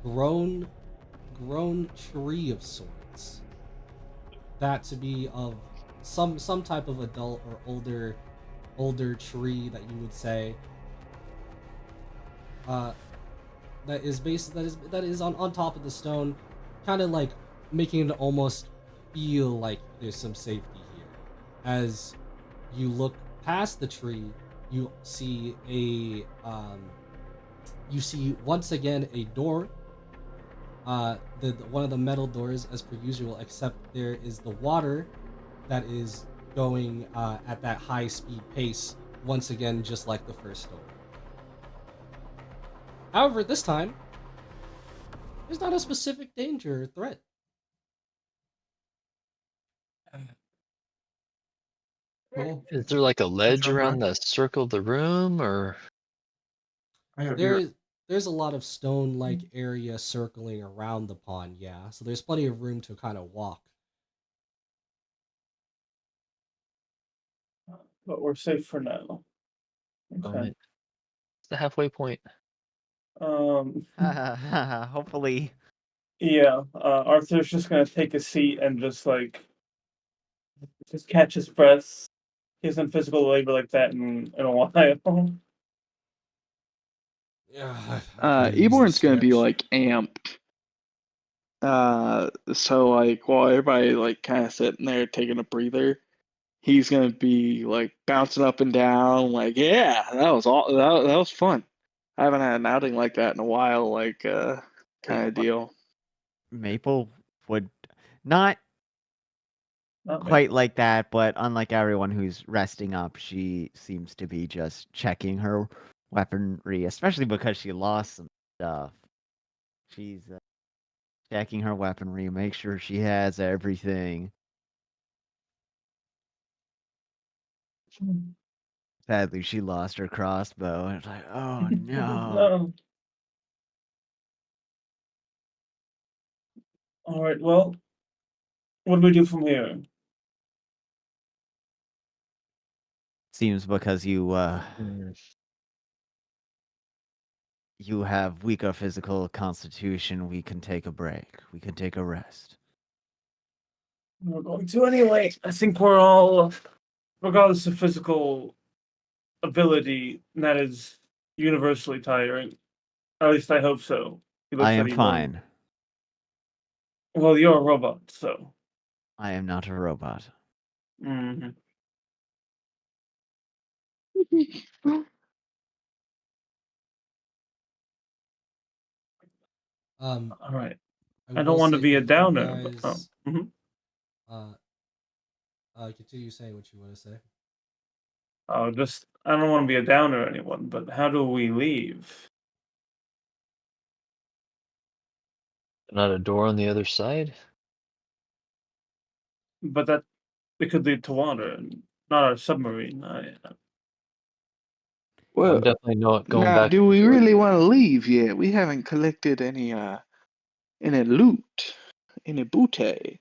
grown tree of sorts, that to be of some type of adult or older tree that you would say, that is on top of the stone, kind of like making it almost feel like there's some safety here. As you look past the tree, you see once again a door. The one of the metal doors, as per usual, except there is the water that is going at that high speed pace once again, just like the first door. However, this time, there's not a specific danger or threat. Cool. Is there like a ledge job, around Mark. the circle of the room, or I gotta be right. There's a lot of stone-like area circling around the pond, yeah. So there's plenty of room to kind of walk. But we're safe for now. Okay. Alright. It's the halfway point? Hopefully. Yeah. Arthur's just gonna take a seat and just catch his breath. He hasn't physical labor like that in a while. Yeah. Eborn's gonna be like amped. So like while everybody like kind of sitting there taking a breather, he's gonna be like bouncing up and down, like, yeah, that was all that was fun. I haven't had an outing like that in a while, like kind of deal. Maple would not Not quite like that, but unlike everyone who's resting up, she seems to be just checking her weaponry, especially because she lost some stuff. She's checking her weaponry, make sure she has everything. Sadly, she lost her crossbow. And it's like, oh no. No. All right. Well, what do we do from here? Seems because Hmm. you have weaker physical constitution, we can take a break. We can take a rest. We're going to anyway. I think we're all, regardless of physical ability, that is universally tiring. At least I hope so. He I looks am at Ewan. fine. Well, you're a robot, so. I am not a robot. Mhm. Um, All right. I I don't will want to say be a if you downer, but guys mhm. uh continue saying what you want to say. Just I don't want to be a downer or anyone, but how do we leave? Not a door on the other side? But that it could lead to water, and not our submarine. Well, I'm definitely not going now, back do to the we door. really want to leave yet? We haven't collected any loot, any booty.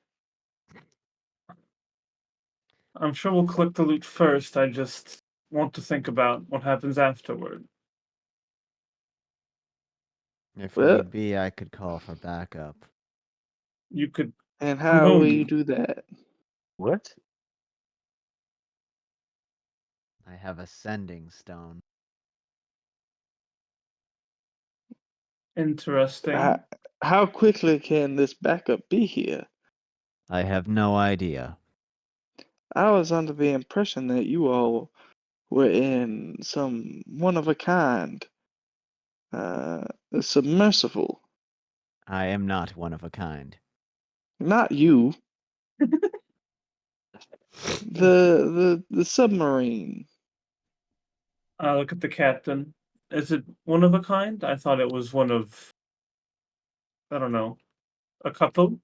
I'm sure we'll collect the loot first. I just want to think about what happens afterward. If Well, need be, I could call for backup. You could and from how will you whom? do that? What? I have a sending stone. Interesting. How, how quickly can this backup be here? I have no idea. I was under the impression that you all were in some one of a kind, uh, submersible. I am not one of a kind. Not you, the submarine. I look at the captain. Is it one of a kind? I thought it was one of I don't know, a couple.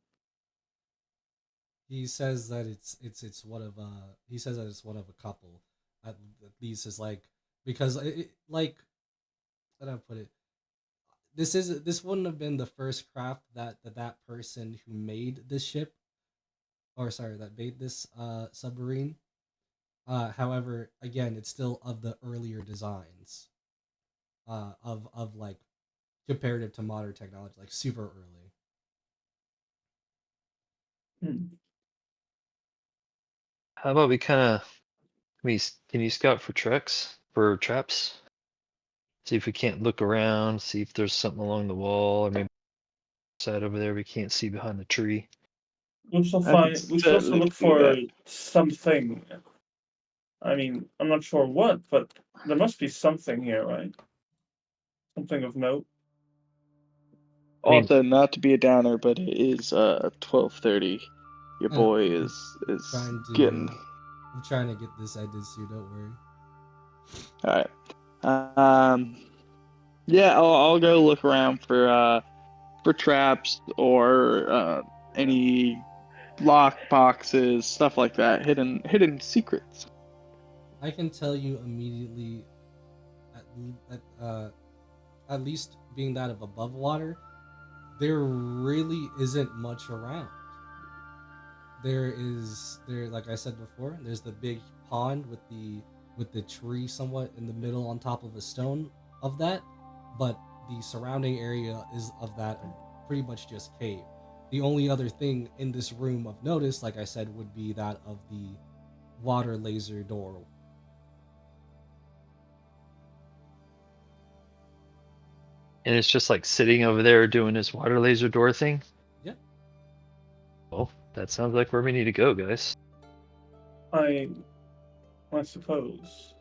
He says that it's one of he says that it's one of a couple. At least is like because like how do I put it? This wouldn't have been the first craft that person who made this ship, or sorry, that made this submarine. However, again, it's still of the earlier designs. Of like comparative to modern technology, like super early. Hmm. How about we kind of can you scout for tracks for traps? See if we can't look around, see if there's something along the wall, or maybe side over there we can't see behind the tree. We should I can find. We should also certainly look do for that. something. I mean, I'm not sure what, but there must be something here, right? Something of note. I mean, Also, not to be a downer, but it is 12:30. Your I know. boy I'm is trying to getting I'm trying to get this ended soon. Don't worry. all right. Yeah, I'll go look around for traps or any lock boxes, stuff like that, hidden secrets. I can tell you immediately at at at least being that of above water, there really isn't much around. There like I said before, there's the big pond with the tree somewhat in the middle on top of a stone of that, but the surrounding area is of that pretty much just cave. The only other thing in this room of notice, like I said, would be that of the water laser door. and it's just like sitting over there doing his water laser door thing. Yeah. Well, that sounds like where we need to go, guys. I I suppose.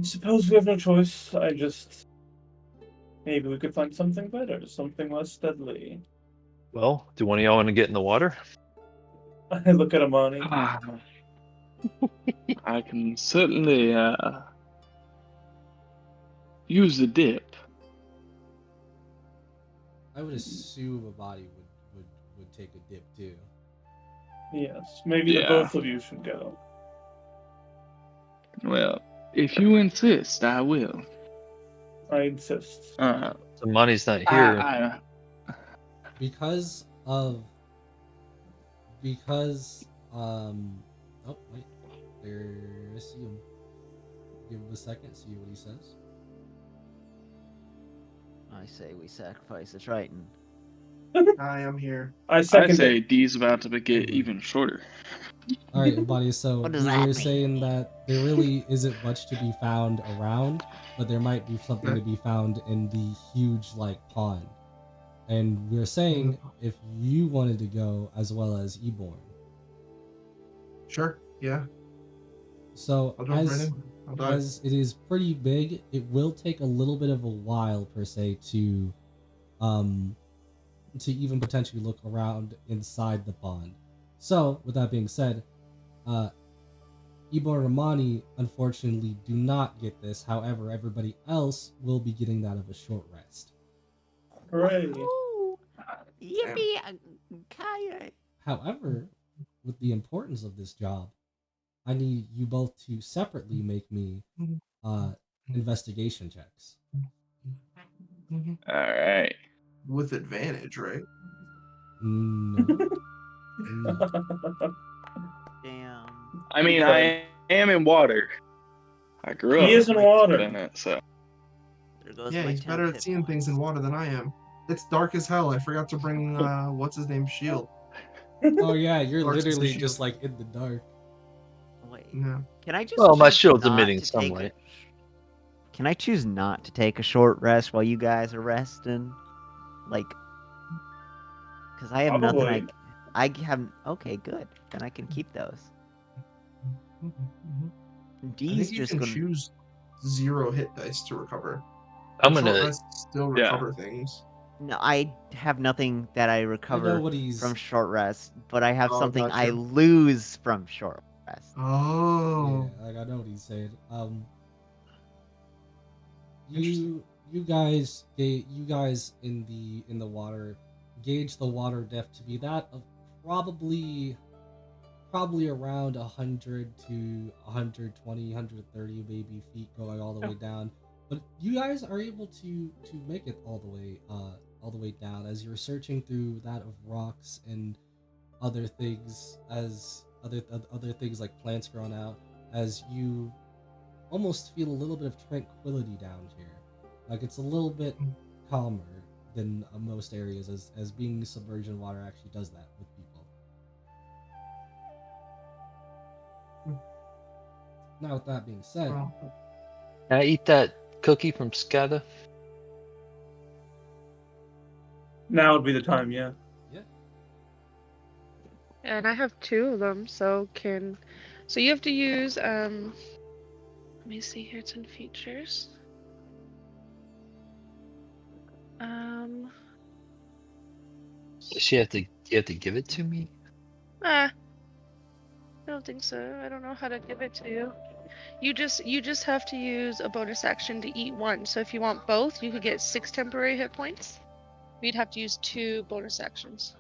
Suppose we have no choice. I just maybe we could find something better, something less deadly. Well, do one of y'all want to get in the water? I look at Amani. I can certainly use the dip. I would assume a body would take a dip too. Yes, maybe the Yeah. both of you should go. Well, if you insist, I will. I insist. So money's not I, here. I, because oh wait, I see him. Give him a second, see what he says. I say we sacrifice the Triton. I am here. I I second say it. D's about to get Mhm. even shorter. All right, buddy. So What does we that were mean? saying that there really isn't much to be found around, but there might be something to be found in the huge like pond. And we were saying if you wanted to go as well as Eborn. Sure. Yeah. So I'll jump right in. I'll dive. as it is pretty big, it will take a little bit of a while per se to even potentially look around inside the pond. So with that being said, Ibor and Ramani unfortunately do not get this. However, everybody else will be getting that of a short rest. Hooray. Woohoo! Yippee! Kaya! However, with the importance of this job, I need you both to separately make me investigation checks. All right. With advantage, right? No. No. Damn. I mean, Because I am in water. I grew he up is in water. in it, so. There goes Yeah, my he's 10 better at hit seeing things in points. water than I am. It's dark as hell. I forgot to bring what's his name shield. Oh yeah, you're Dark as a literally shield. just like in the dark. Wait. No. Can I just Well, my choose shield's not emitting to some take light. Can I choose not to take a short rest while you guys are resting? Like, because I have nothing. Probably. I have. Okay, good. Then I can keep those. I D's think you just can gonna. choose 0 hit dice to recover. I'm Short gonna. rest still Yeah. recover things. No, I have nothing that I I know recover what he's. from short rest, but I have Oh, something I gotcha. lose from short rest. Oh. Yeah, like I know what he's saying. Interesting. You guys in the water gauge the water depth to be that of probably around 100 to 120, 130 maybe feet going all the way down. But you guys are able to make it all the way down as you're searching through that of rocks and other things as other things like plants growing out as you almost feel a little bit of tranquility down here. Like it's a little bit calmer than most areas as being submerged in water actually does that with people. Now with that being said, Well, Can I eat that cookie from Skada? Now would be the time, yeah. yeah. And I have 2 of them, so you have to use let me see here, it's in features. Does she have to? You have to give it to me? I don't think so. I don't know how to give it to you. You just have to use a bonus action to eat one. So if you want both, you could get 6 temporary hit points. You'd have to use 2 bonus actions.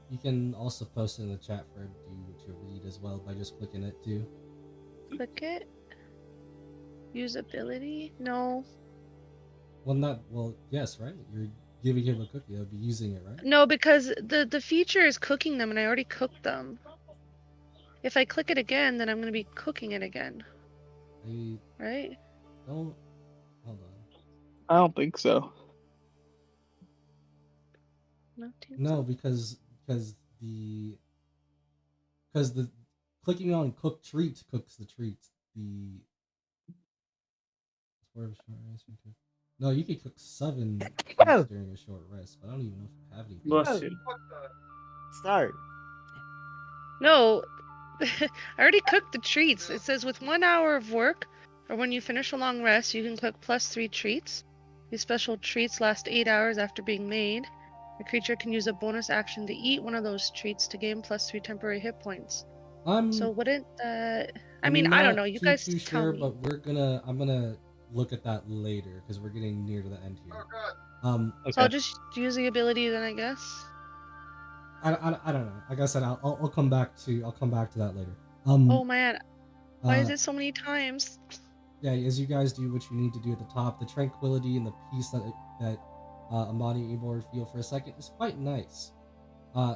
You can also post it in the chat for you to read as well by just clicking it too. Click it. Use ability? No. Well, yes, right? You're giving him a cookie. I'll be using it, right? No, because the feature is cooking them and I already cooked them. If I click it again, then I'm going to be cooking it again. I Right? don't. Hold on. I don't think so. No, because the clicking on cook treats cooks the treats. No, you can cook 7 treats during a short rest, but I don't even know if you have anything. Bless you. Start. No, I already cooked the treats. It says with 1 hour of work, or when you finish a long rest, you can cook +3 treats. These special treats last 8 hours after being made. The creature can use a bonus action to eat one of those treats to gain +3 temporary hit points. So wouldn't that? I mean, I don't know. You guys too tell sure, me. but I'm gonna look at that later because we're getting near to the end here. So I'll Okay. just use the ability then, I guess. I don't know. Like I said, I'll come back to that later. Oh man, why is Uh, it so many times? yeah, as you guys do what you need to do at the top, the tranquility and the peace that Amani and Ebor feel for a second is quite nice. Uh,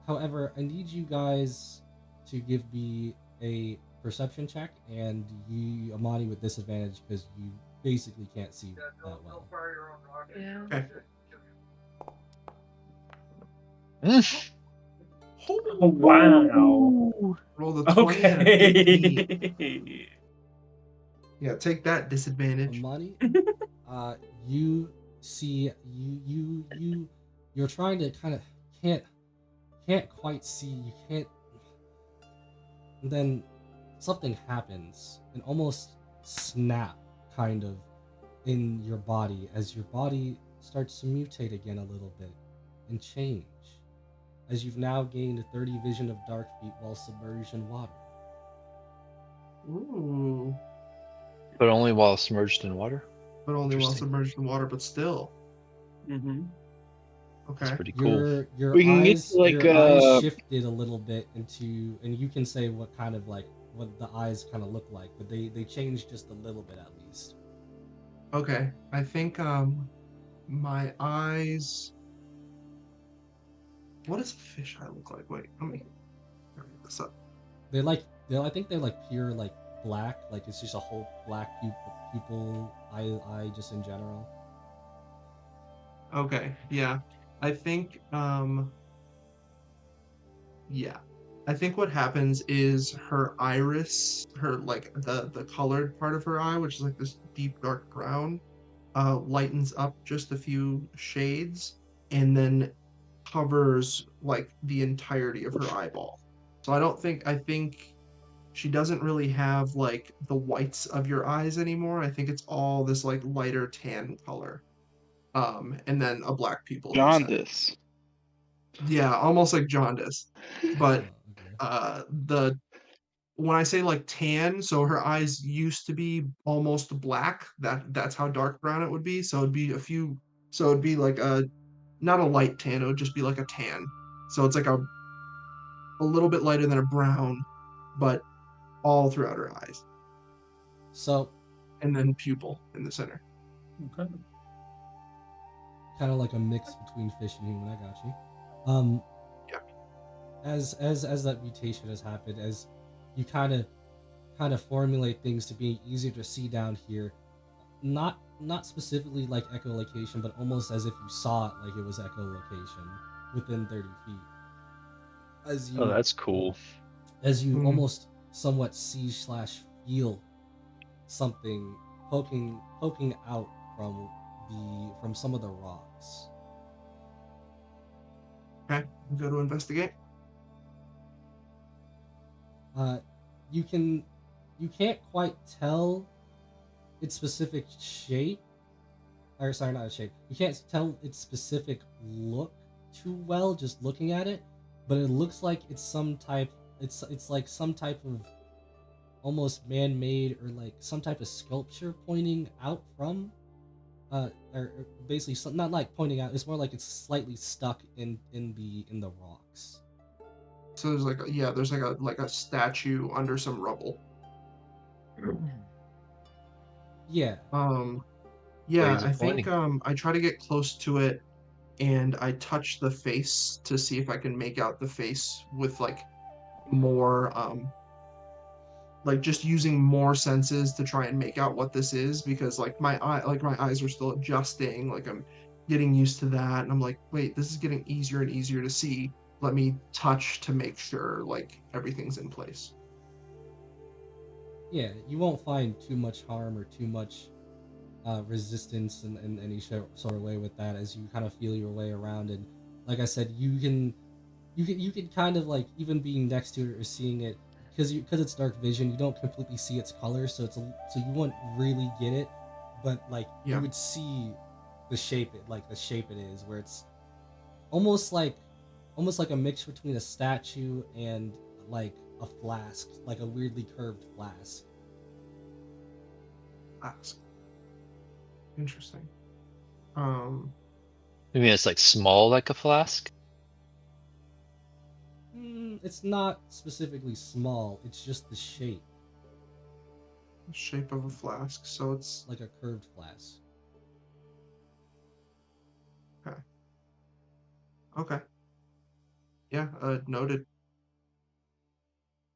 However, I need you guys to give me a perception check, and you, Amani, with disadvantage because you basically can't see that well. Yeah. Okay. Oh, wow. Roll the 20 and an 18. Okay. Yeah, take that disadvantage. Amani, you see, you're trying to kind of can't quite see. You can't. And then something happens, and almost snap, kind of, in your body as your body starts to mutate again a little bit and change, as you've now gained 30 vision of dark feet while submerged in water. Ooh. But only while submerged in water. But only while Interesting. submerged in water, but still. Mm-hmm. That's Okay. pretty cool. We can get like Your eyes shifted a little bit into, and you can say what kind of like what the eyes kind of look like, but they changed just a little bit at least. Okay. I think my eyes. What does a fish eye look like? Wait, let me look this up. I think they're like pure like black, like it's just a whole black pupil eye just in general. Okay, yeah. I think yeah. I think what happens is her iris, her like the colored part of her eye, which is like this deep dark brown, lightens up just a few shades and then covers like the entirety of her eyeball. So I think she doesn't really have like the whites of your eyes anymore. I think it's all this like lighter tan color. And then a black pupil in the center. Jaundice. Yeah, almost like jaundice. But Okay. the when I say like tan, so her eyes used to be almost black. That's how dark brown it would be. So it'd be a few. So it'd be like a not a light tan. It would just be like a tan. So it's like a little bit lighter than a brown, but all throughout her eyes, So and then pupil in the center. Okay. kind of like a mix between fish and human. I got you. Um, Yeah. as that mutation has happened, as you kind of formulate things to be easier to see down here, not specifically like echolocation, but almost as if you saw it like it was echolocation within 30 feet. As Oh, you that's cool. Mm, almost somewhat see slash feel something poking out from some of the rocks. okay. Go to investigate. Uh, you can you can't quite tell its specific shape, or sorry, not a shape. You can't tell its specific look too well just looking at it, but it looks like it's some type. It's like some type of almost man-made or like some type of sculpture pointing out from or basically not like pointing out. It's more like it's slightly stuck in the rocks. So there's like yeah, there's like a statue under some rubble. Yeah, Um, yeah, Ways I of think pointing. I try to get close to it and I touch the face to see if I can make out the face with more like just using more senses to try and make out what this is because my eyes are still adjusting, like I'm getting used to that and I'm like, wait, this is getting easier and easier to see. Let me touch to make sure like everything's in place. yeah. You won't find too much harm or too much resistance in any sort of way with that as you kind of feel your way around. And like I said, you can kind of like even being next to it or seeing it because it's dark vision, you don't completely see its color, so so you wouldn't really get it, but like you Yeah. would see the shape it is, where it's almost like almost like a mix between a statue and like a flask, like a weirdly curved flask. Ask. Interesting. Um, I mean, it's like small, like a flask. It's not specifically small. It's just the shape, shape of a flask, so it's like a curved flask. okay. Yeah, noted.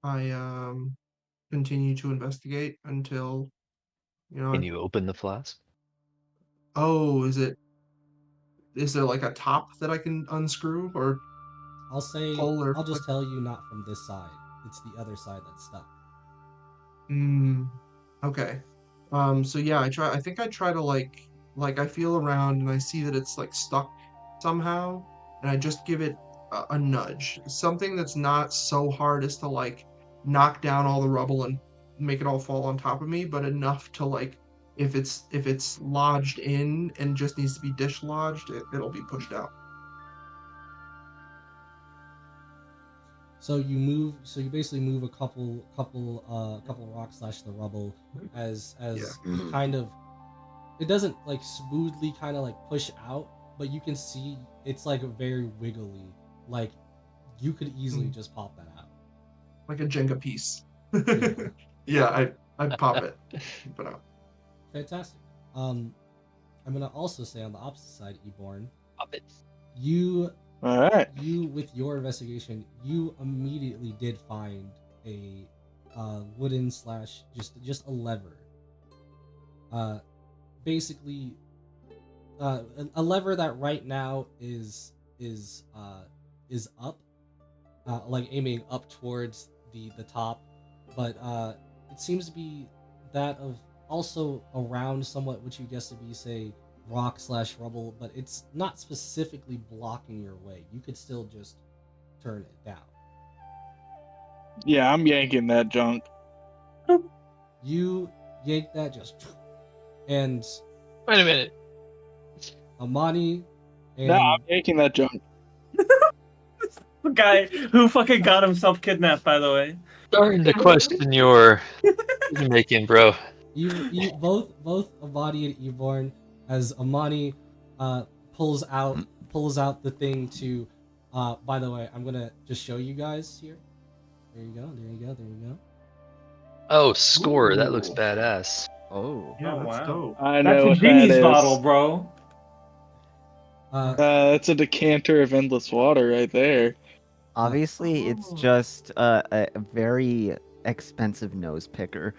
I continue to investigate until Can you open the flask? oh, is there like a top that I can unscrew or pull or I'll flick? just tell you, not from this side. It's the other side that's stuck. Okay. So yeah, I think I try to like I feel around and I see that it's like stuck somehow, and I just give it a nudge. Something that's not so hard as to like knock down all the rubble and make it all fall on top of me, but enough to like if it's lodged in and just needs to be dislodged, it'll be pushed out. So you move. So you basically move a couple rocks slash the rubble Yeah. as kind of. It doesn't like smoothly kind of like push out, but you can see it's like very wiggly. Like you could easily just pop that out. Like a Jenga piece. Yeah, Yeah, I'd pop it. Keep it out. fantastic. Um, I'm gonna also say on the opposite side, Eborn, Pop it. you All right. you with your investigation, you immediately did find a wooden slash just a lever. Uh, basically, a lever that right now is up, like aiming up towards the top, but it seems to be that of also around somewhat what you guess to be, say, rock slash rubble, but it's not specifically blocking your way. You could still just turn it down. Yeah, I'm yanking that junk. You yank that just, and Wait a minute. Amani No, and I'm yanking that junk. The guy who fucking got himself kidnapped, by the way. Starting to question your making, bro. both Amani and Eborn, as Amani uh pulls out the thing to by the way, I'm gonna just show you guys here. There you go, there you go, there you go. Oh, score. That looks Ooh. badass. Oh. Yeah, Oh that's wow. dope. I That's know a what that genie's is. bottle, bro. That's a decanter of endless water right there. Obviously, it's Oh. just a very expensive nose picker.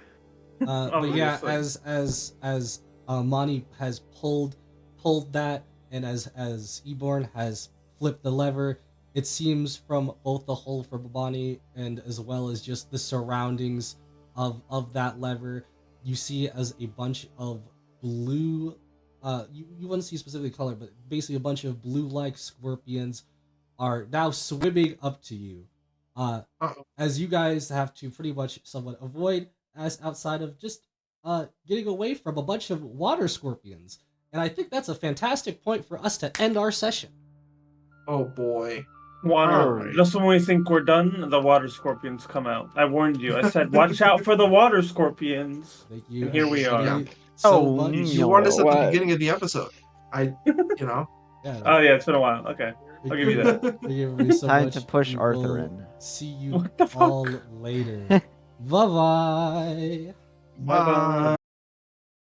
But yeah, Obviously. as Mani has pulled that, and as Eborn has flipped the lever, it seems from both the hole for Babani and as well as just the surroundings of that lever, you see as a bunch of blue. You wouldn't see specifically color, but basically a bunch of blue-like scorpions are now swimming up to you. Uh-oh. As you guys have to pretty much somewhat avoid, as outside of just getting away from a bunch of water scorpions. And I think that's a fantastic point for us to end our session. Oh boy. Water. Alright. Just when we think we're done, the water scorpions come out. I warned you. I said, watch out for the water scorpions. Thank you. And here we are. everybody, So Oh, much. You warned us at the What? beginning of the episode. Yeah. Oh yeah, it's been a while. Okay. I'll give you that. Thank you everybody so Time much. to push We Arthur will in. see you What the fuck? all later. Bye bye. Bye bye.